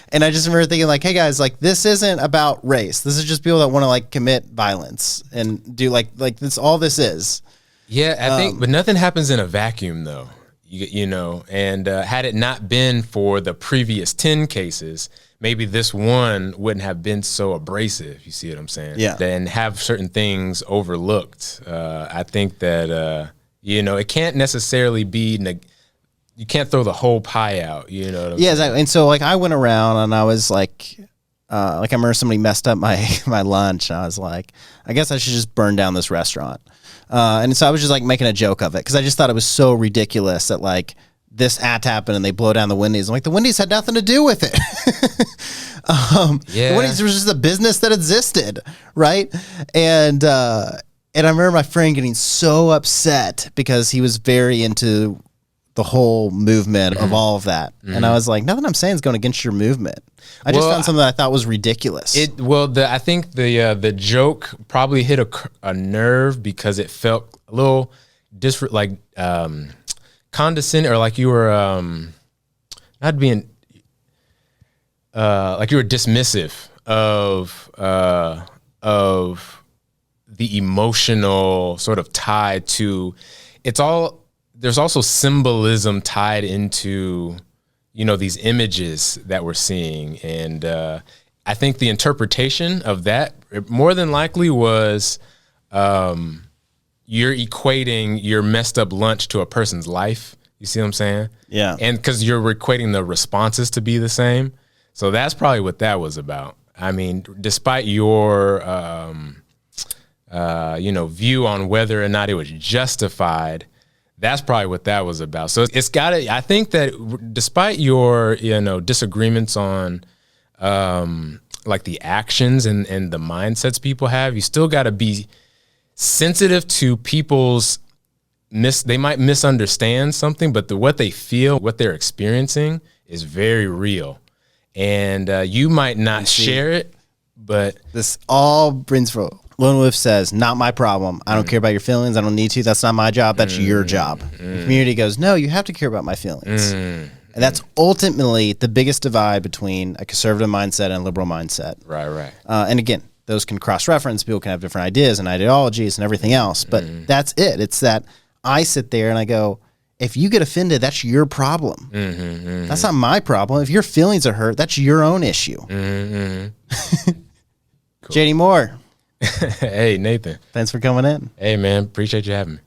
And I just remember thinking like, hey guys, like this isn't about race. This is just people that want to like commit violence and do like this. All this is. Yeah, I think, but nothing happens in a vacuum though. You know, and had it not been for the previous 10 cases, maybe this one wouldn't have been so abrasive. You see what I'm saying? Yeah. And have certain things overlooked. I think that it can't necessarily be. You can't throw the whole pie out. You know what I'm saying? Exactly. And so like I went around and I was like I remember somebody messed up my lunch. And I was like, I guess I should just burn down this restaurant. And so I was just like making a joke of it because I just thought it was so ridiculous that like this act happened and they blow down the Wendy's. I'm like, the Wendy's had nothing to do with it. The Wendy's was just a business that existed, right? And I remember my friend getting so upset because he was very into the whole movement of all of that. And I was like, nothing I'm saying is going against your movement. I just found something that I thought was ridiculous. I think the joke probably hit a nerve because it felt a little condescending, or like you were not being like you were dismissive of the emotional sort of tied to it's all. There's also symbolism tied into, these images that we're seeing. And I think the interpretation of that more than likely was you're equating your messed up lunch to a person's life. You see what I'm saying? Yeah. And because you're equating the responses to be the same. So that's probably what that was about. I mean, despite your, view on whether or not it was justified, that's probably what that was about. So I think that despite your, disagreements on like the actions and the mindsets people have, you still got to be sensitive to people's they might misunderstand something, but what they feel, what they're experiencing is very real. And you might not share it, but this all brings for Lone Wolf says, not my problem. I don't care about your feelings. I don't need to. That's not my job. That's your job. The community goes, no, you have to care about my feelings. And that's ultimately the biggest divide between a conservative mindset and a liberal mindset. Right. And again, those can cross-reference. People can have different ideas and ideologies and everything else. But that's it. It's that I sit there and I go, if you get offended, that's your problem. That's not my problem. If your feelings are hurt, that's your own issue. Cool. JD Moore. Hey, Nathan. Thanks for coming in. Hey, man. Appreciate you having me.